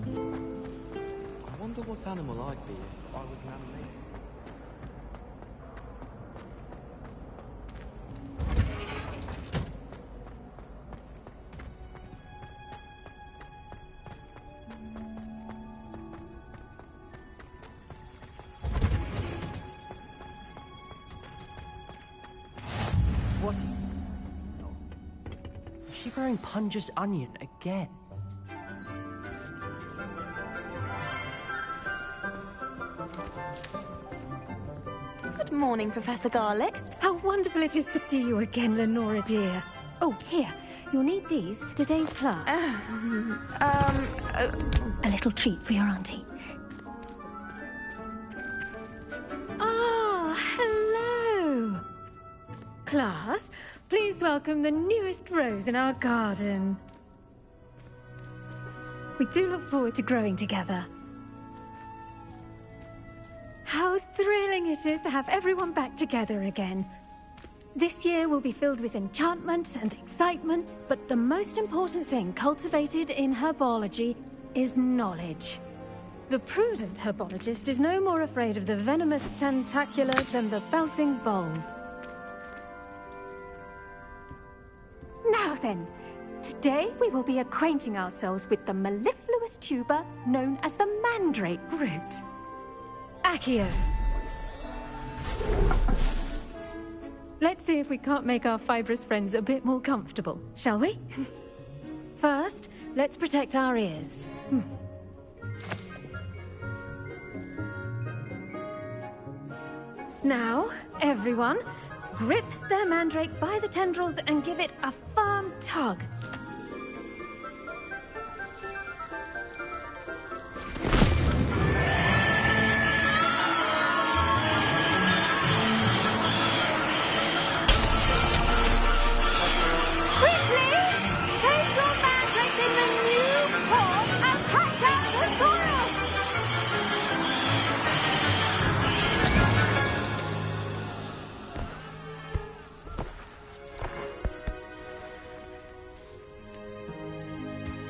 I wonder what animal I'd be if I was an animator. What? Is she growing Punja's onion again? Good morning, Professor Garlick. How wonderful it is to see you again, Lenora dear. Oh, here. You'll need these for today's class. A little treat for your auntie. Ah, hello. Class, please welcome the newest rose in our garden. We do look forward to growing together. How thrilling it is to have everyone back together again. This year will be filled with enchantment and excitement, but the most important thing cultivated in herbology is knowledge. The prudent herbologist is no more afraid of the venomous tentacula than the bouncing bowl. Now then, today we will be acquainting ourselves with the mellifluous tuber known as the mandrake root. Accio. Let's see if we can't make our fibrous friends a bit more comfortable, shall we? First, let's protect our ears. Now, everyone, grip their mandrake by the tendrils and give it a firm tug.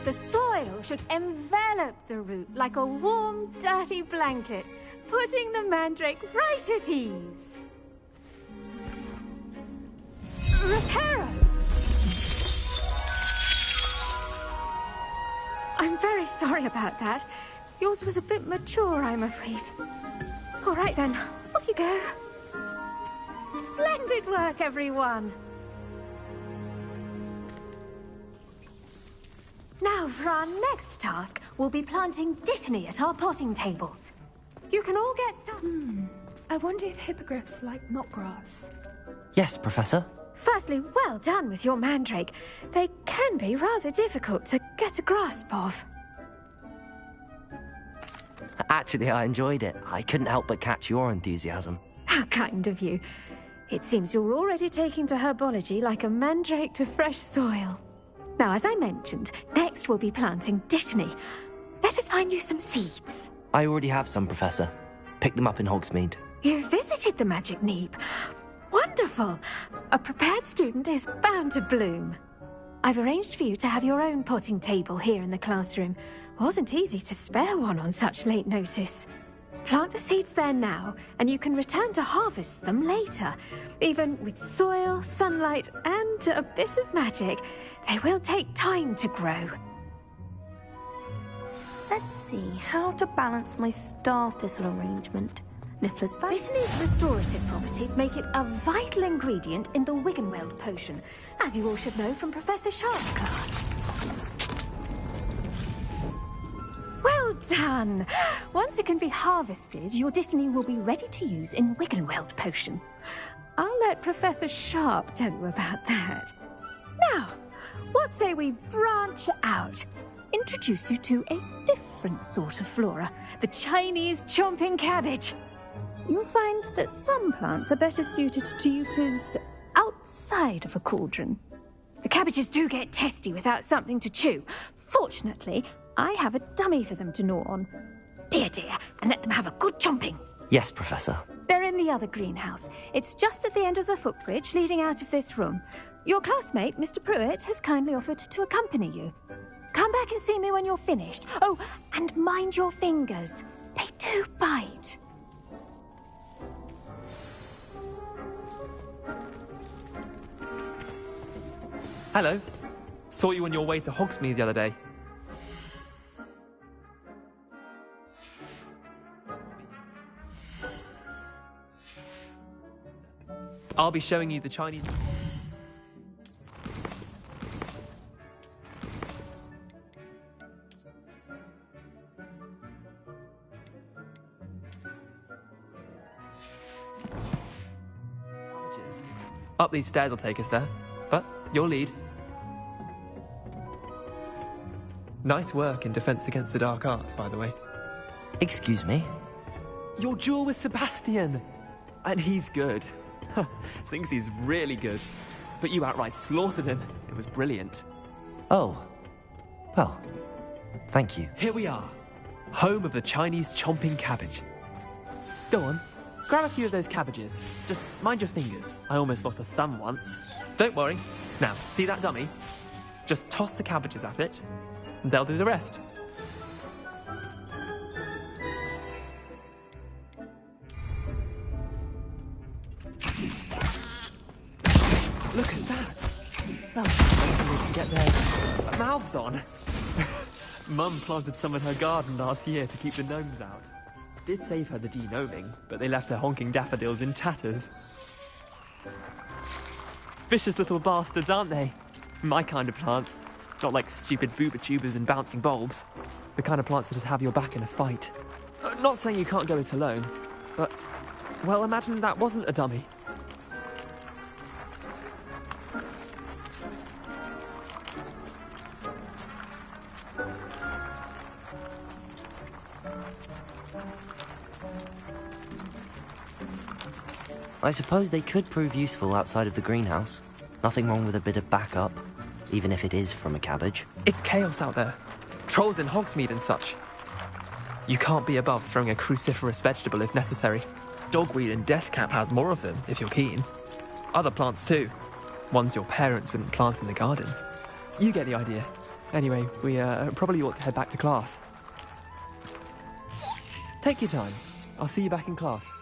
The soil should envelop the root like a warm, dirty blanket, putting the mandrake right at ease. Reparo! I'm very sorry about that. Yours was a bit mature, I'm afraid. All right then, off you go. Splendid work, everyone. Now, for our next task, we'll be planting dittany at our potting tables. You can all get started. I wonder if hippogriffs like knotgrass. Yes, Professor. Firstly, well done with your mandrake. They can be rather difficult to get a grasp of. Actually, I enjoyed it. I couldn't help but catch your enthusiasm. How kind of you. It seems you're already taking to herbology like a mandrake to fresh soil. Now, as I mentioned, next we'll be planting dittany. Let us find you some seeds. I already have some, Professor. Picked them up in Hogsmeade. You visited the Magic Neep. Wonderful! A prepared student is bound to bloom. I've arranged for you to have your own potting table here in the classroom. Wasn't easy to spare one on such late notice. Plant the seeds there now, and you can return to harvest them later. Even with soil, sunlight, and a bit of magic, they will take time to grow. Let's see how to balance my star thistle arrangement. Niffler's Dittany's restorative properties make it a vital ingredient in the Wiggenweld potion, as you all should know from Professor Sharp's class. Well done! Once it can be harvested, your dittany will be ready to use in Wiggenweld potion. I'll let Professor Sharp tell you about that. Now, what say we branch out? Introduce you to a different sort of flora, the Chinese chomping cabbage. You'll find that some plants are better suited to uses outside of a cauldron. The cabbages do get testy without something to chew. Fortunately, I have a dummy for them to gnaw on. Here, dear, and let them have a good chomping. Yes, Professor. They're in the other greenhouse. It's just at the end of the footbridge leading out of this room. Your classmate, Mr. Pruitt, has kindly offered to accompany you. Come back and see me when you're finished. Oh, and mind your fingers. They do bite. Hello. Saw you on your way to Hogsmeade the other day. I'll be showing you the Chinese... Up these stairs will take us there, but your lead. Nice work in Defense Against the Dark Arts, by the way. Excuse me? Your duel with Sebastian! And he's good. Thinks he's really good. But you outright slaughtered him. It was brilliant. Oh. Well, thank you. Here we are. Home of the Chinese chomping cabbage. Go on. Grab a few of those cabbages. Just mind your fingers. I almost lost a thumb once. Don't worry. Now, see that dummy? Just toss the cabbages at it, and they'll do the rest. Look at that! Well, hopefully we can get their mouths on. Mum planted some in her garden last year to keep the gnomes out. Did save her the de-gnoming, but they left her honking daffodils in tatters. Vicious little bastards, aren't they? My kind of plants. Not like stupid booba tubers and bouncing bulbs. The kind of plants that just have your back in a fight. Not saying you can't go it alone, but... well, imagine that wasn't a dummy. I suppose they could prove useful outside of the greenhouse. Nothing wrong with a bit of backup, even if it is from a cabbage. It's chaos out there. Trolls in Hogsmeade and such. You can't be above throwing a cruciferous vegetable if necessary. Dogweed and deathcap has more of them, if you're keen. Other plants too. Ones your parents wouldn't plant in the garden. You get the idea. Anyway, we probably ought to head back to class. Take your time. I'll see you back in class.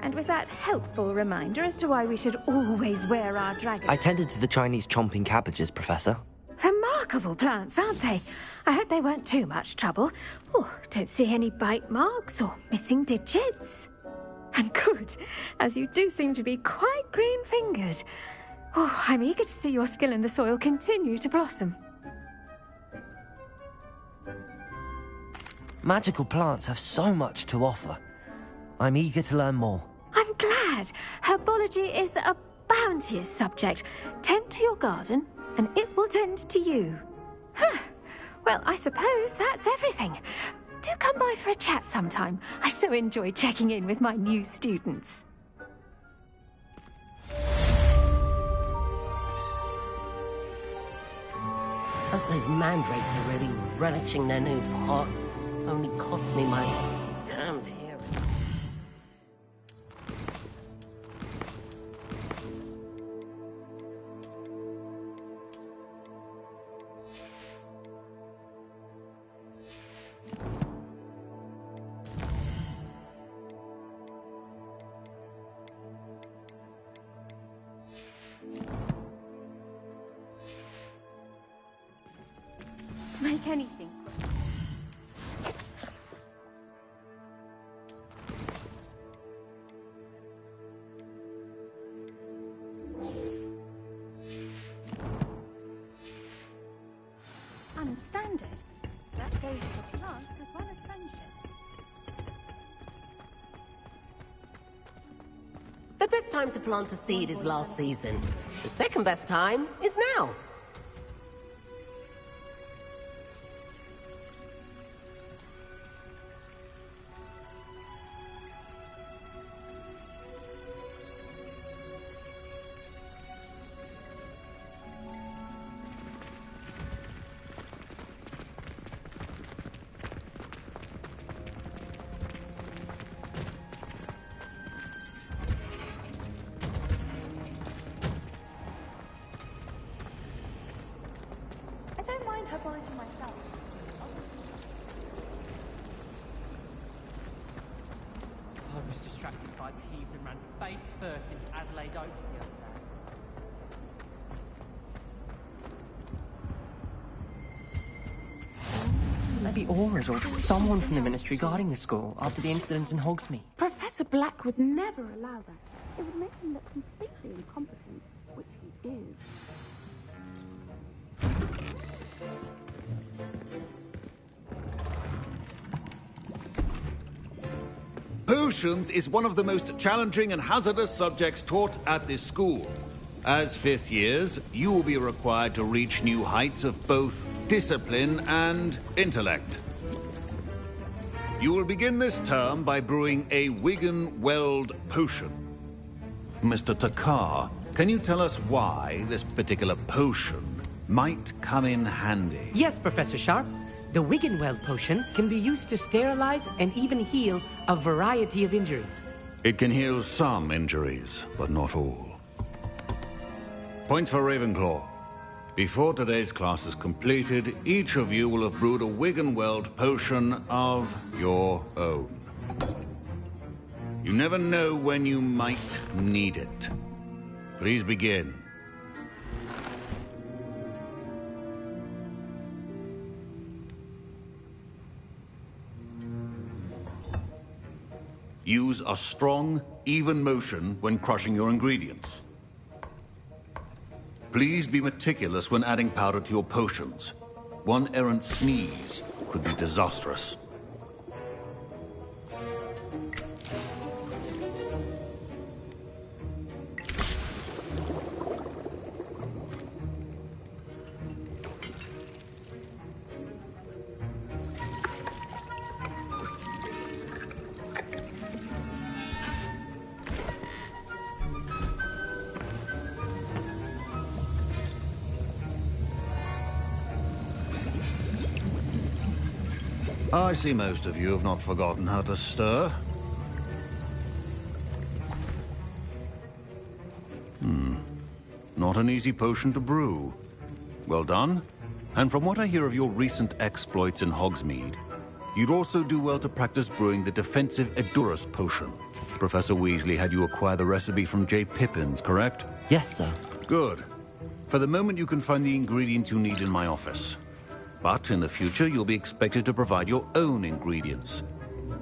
And with that helpful reminder as to why we should always wear our dragon... I tended to the Chinese chomping cabbages, Professor. Remarkable plants, aren't they? I hope they weren't too much trouble. Oh, don't see any bite marks or missing digits. And good, as you do seem to be quite green-fingered. Oh, I'm eager to see your skill in the soil continue to blossom. Magical plants have so much to offer. I'm eager to learn more. I'm glad. Herbology is a bounteous subject. Tend to your garden, and it will tend to you. Huh. Well, I suppose that's everything. Do come by for a chat sometime. I so enjoy checking in with my new students. Hope those mandrakes are really relishing their new pots. Only cost me my damned hearing. To make anything. Understand it. That goes for plants as well as friendship. The best time to plant a seed is last season. The second best time is now. distracted by Peeves and ran face first into Adelaide Oaks the other day. Maybe Aura's or someone from the Ministry guarding the school after the incident in Hogsmeade. Professor Black would never allow that. It would make him look completely incompetent, which he is. Potions is one of the most challenging and hazardous subjects taught at this school. As fifth years, you will be required to reach new heights of both discipline and intellect. You will begin this term by brewing a Wiggenweld potion. Mr. Takar, can you tell us why this particular potion might come in handy? Yes, Professor Sharp. The Wiggenweld potion can be used to sterilize and even heal a variety of injuries. It can heal some injuries, but not all. Point for Ravenclaw. Before today's class is completed, each of you will have brewed a Wiggenweld potion of your own. You never know when you might need it. Please begin. Use a strong, even motion when crushing your ingredients. Please be meticulous when adding powder to your potions. One errant sneeze could be disastrous. I see most of you have not forgotten how to stir. Not an easy potion to brew. Well done. And from what I hear of your recent exploits in Hogsmeade, you'd also do well to practice brewing the defensive Edurus potion. Professor Weasley had you acquire the recipe from J. Pippins, correct? Yes, sir. Good. For the moment, you can find the ingredients you need in my office. But in the future, you'll be expected to provide your own ingredients.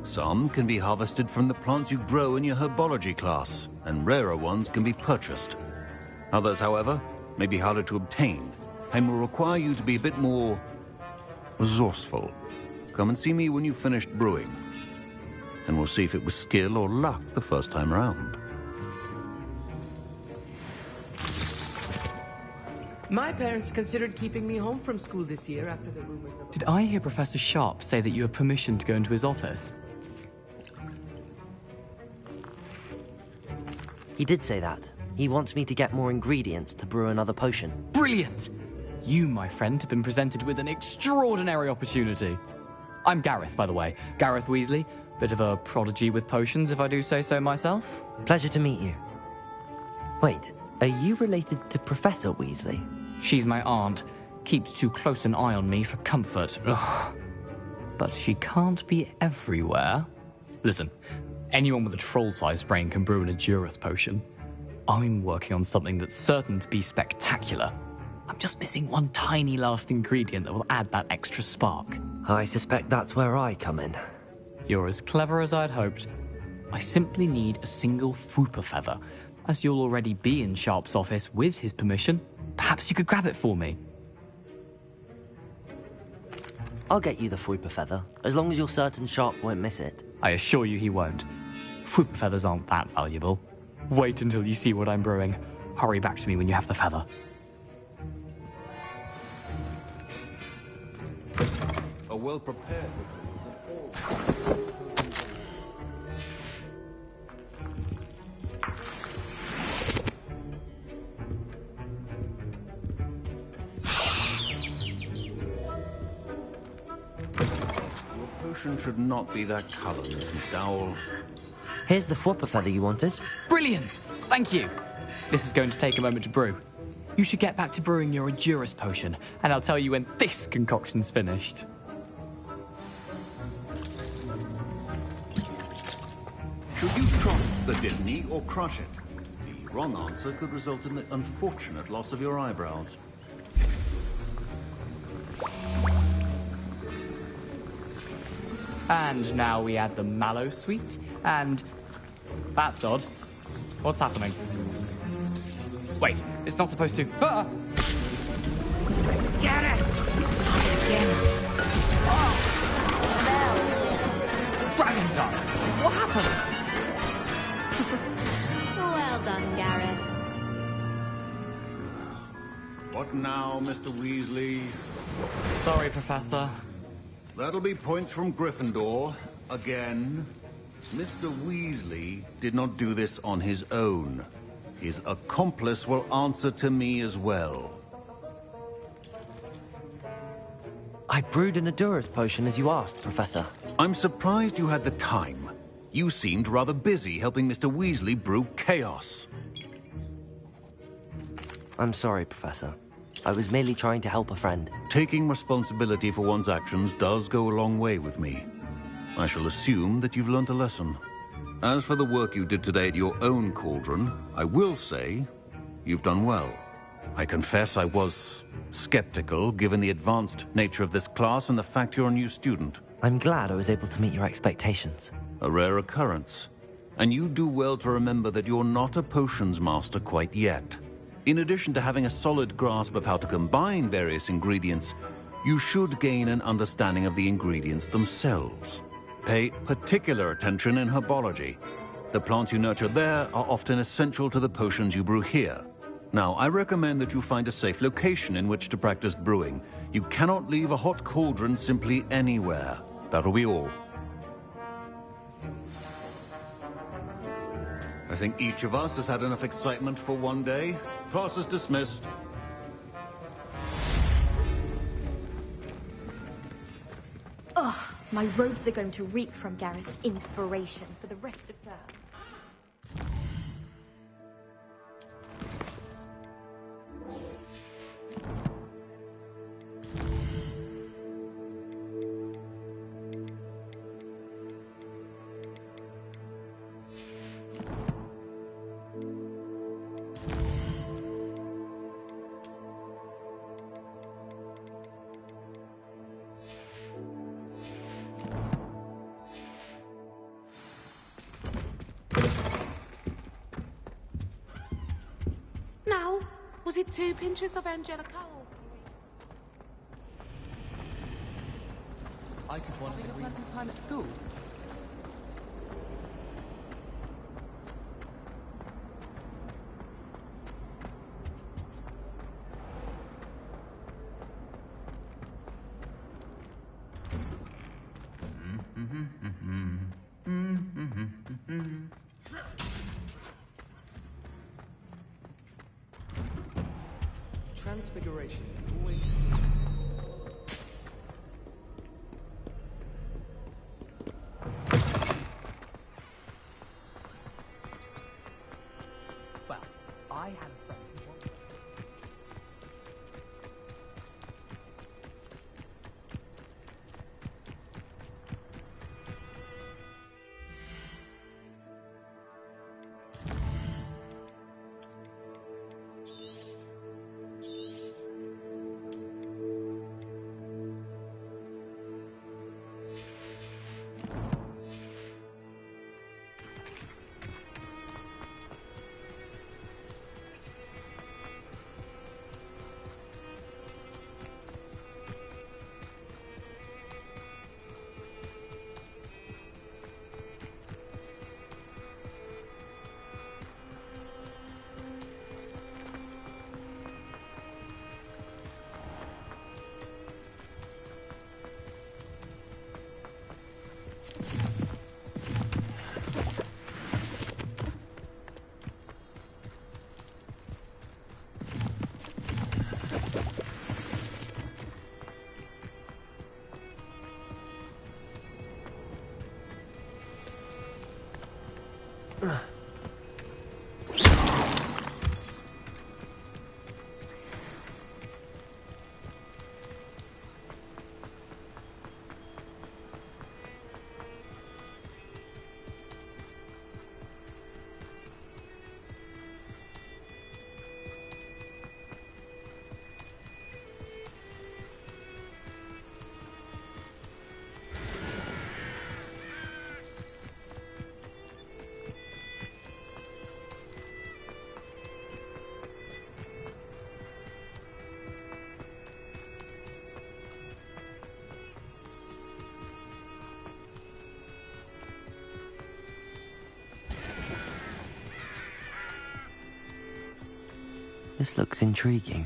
Some can be harvested from the plants you grow in your herbology class, and rarer ones can be purchased. Others, however, may be harder to obtain, and will require you to be a bit more resourceful. Come and see me when you've finished brewing, and we'll see if it was skill or luck the first time round. My parents considered keeping me home from school this year after the rumors of... Did I hear Professor Sharp say that you have permission to go into his office? He did say that. He wants me to get more ingredients to brew another potion. Brilliant! You, my friend, have been presented with an extraordinary opportunity. I'm Gareth, by the way. Gareth Weasley. Bit of a prodigy with potions, if I do say so myself. Pleasure to meet you. Wait, are you related to Professor Weasley? She's my aunt. Keeps too close an eye on me for comfort. Ugh. But she can't be everywhere. Listen, anyone with a troll-sized brain can brew an Edurus potion. I'm working on something that's certain to be spectacular. I'm just missing one tiny last ingredient that will add that extra spark. I suspect that's where I come in. You're as clever as I'd hoped. I simply need a single Fwooper feather. As you'll already be in Sharp's office with his permission, perhaps you could grab it for me. I'll get you the Fwooper feather, as long as you're certain Sharp won't miss it. I assure you he won't. Fwooper feathers aren't that valuable. Wait until you see what I'm brewing. Hurry back to me when you have the feather. A well-prepared... potion should not be that color, Miss McDowell. Here's the Fwooper feather you wanted. Brilliant! Thank you! This is going to take a moment to brew. You should get back to brewing your Edurus potion, and I'll tell you when this concoction's finished. Should you trot the dittany or crush it. The wrong answer could result in the unfortunate loss of your eyebrows. And now we add the mallow sweet, and... That's odd. What's happening? Wait, it's not supposed to... Ah! Get it! Dragon's Tongue! What happened? Well done, Gareth. What now, Mr. Weasley? Sorry, Professor. That'll be points from Gryffindor. Again. Mr. Weasley did not do this on his own. His accomplice will answer to me as well. I brewed an Adurus potion as you asked, Professor. I'm surprised you had the time. You seemed rather busy helping Mr. Weasley brew chaos. I'm sorry, Professor. I was merely trying to help a friend. Taking responsibility for one's actions does go a long way with me. I shall assume that you've learnt a lesson. As for the work you did today at your own cauldron, I will say you've done well. I confess I was skeptical, given the advanced nature of this class and the fact you're a new student. I'm glad I was able to meet your expectations. A rare occurrence. And you do well to remember that you're not a potions master quite yet. In addition to having a solid grasp of how to combine various ingredients, you should gain an understanding of the ingredients themselves. Pay particular attention in herbology. The plants you nurture there are often essential to the potions you brew here. Now, I recommend that you find a safe location in which to practice brewing. You cannot leave a hot cauldron simply anywhere. That'll be all. I think each of us has had enough excitement for one day. Class is dismissed. Ugh, my robes are going to reek from Gareth's inspiration for the rest of term. Now, was it 2 pinches of Angelica? I could want having a pleasant time at school. Transfiguration always... Well, I had a friend who wanted... This looks intriguing.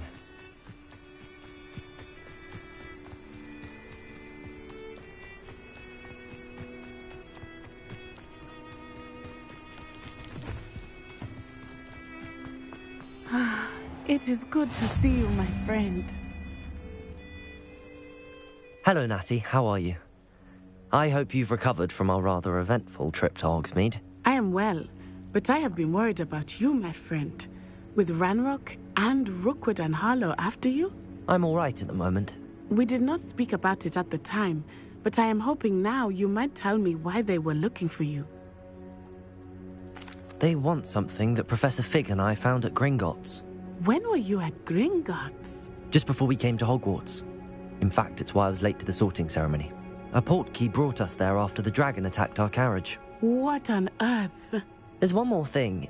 It is good to see you, my friend. Hello, Natty. How are you? I hope you've recovered from our rather eventful trip to Hogsmeade. I am well, but I have been worried about you, my friend. With Ranrock and Rookwood and Harlow after you? I'm all right at the moment. We did not speak about it at the time, but I am hoping now you might tell me why they were looking for you. They want something that Professor Fig and I found at Gringotts. When were you at Gringotts? Just before we came to Hogwarts. In fact, it's why I was late to the sorting ceremony. A portkey brought us there after the dragon attacked our carriage. What on earth? There's one more thing.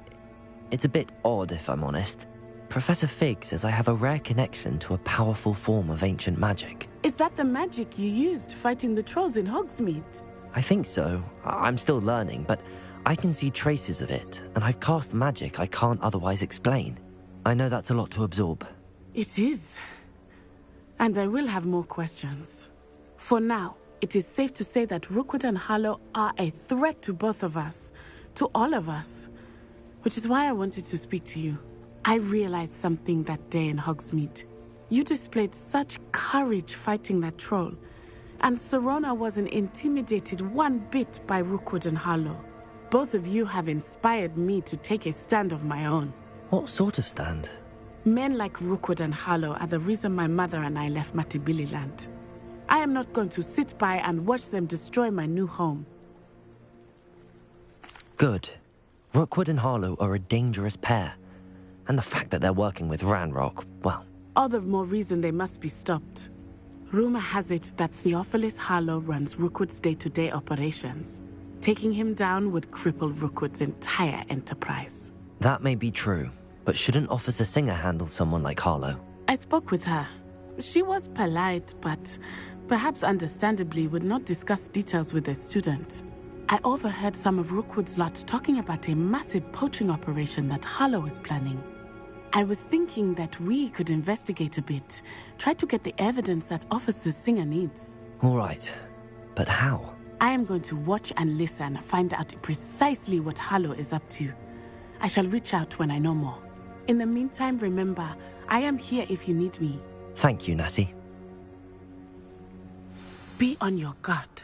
It's a bit odd, if I'm honest. Professor Fig says I have a rare connection to a powerful form of ancient magic. Is that the magic you used fighting the trolls in Hogsmeade? I think so. I'm still learning, but I can see traces of it, and I've cast magic I can't otherwise explain. I know that's a lot to absorb. It is. And I will have more questions. For now, it is safe to say that Rookwood and Harlow are a threat to both of us, to all of us. Which is why I wanted to speak to you. I realized something that day in Hogsmeade. You displayed such courage fighting that troll, and Serona wasn't intimidated one bit by Rookwood and Harlow. Both of you have inspired me to take a stand of my own. What sort of stand? Men like Rookwood and Harlow are the reason my mother and I left Matibili-land. I am not going to sit by and watch them destroy my new home. Good. Rookwood and Harlow are a dangerous pair. And the fact that they're working with Ranrock, well... All the more reason they must be stopped. Rumor has it that Theophilus Harlow runs Rookwood's day-to-day operations. Taking him down would cripple Rookwood's entire enterprise. That may be true, but shouldn't Officer Singer handle someone like Harlow? I spoke with her. She was polite, but perhaps understandably would not discuss details with a student. I overheard some of Rookwood's lot talking about a massive poaching operation that Harlow is planning. I was thinking that we could investigate a bit, try to get the evidence that Officer Singer needs. All right, but how? I am going to watch and listen, find out precisely what Harlow is up to. I shall reach out when I know more. In the meantime, remember, I am here if you need me. Thank you, Natty. Be on your guard.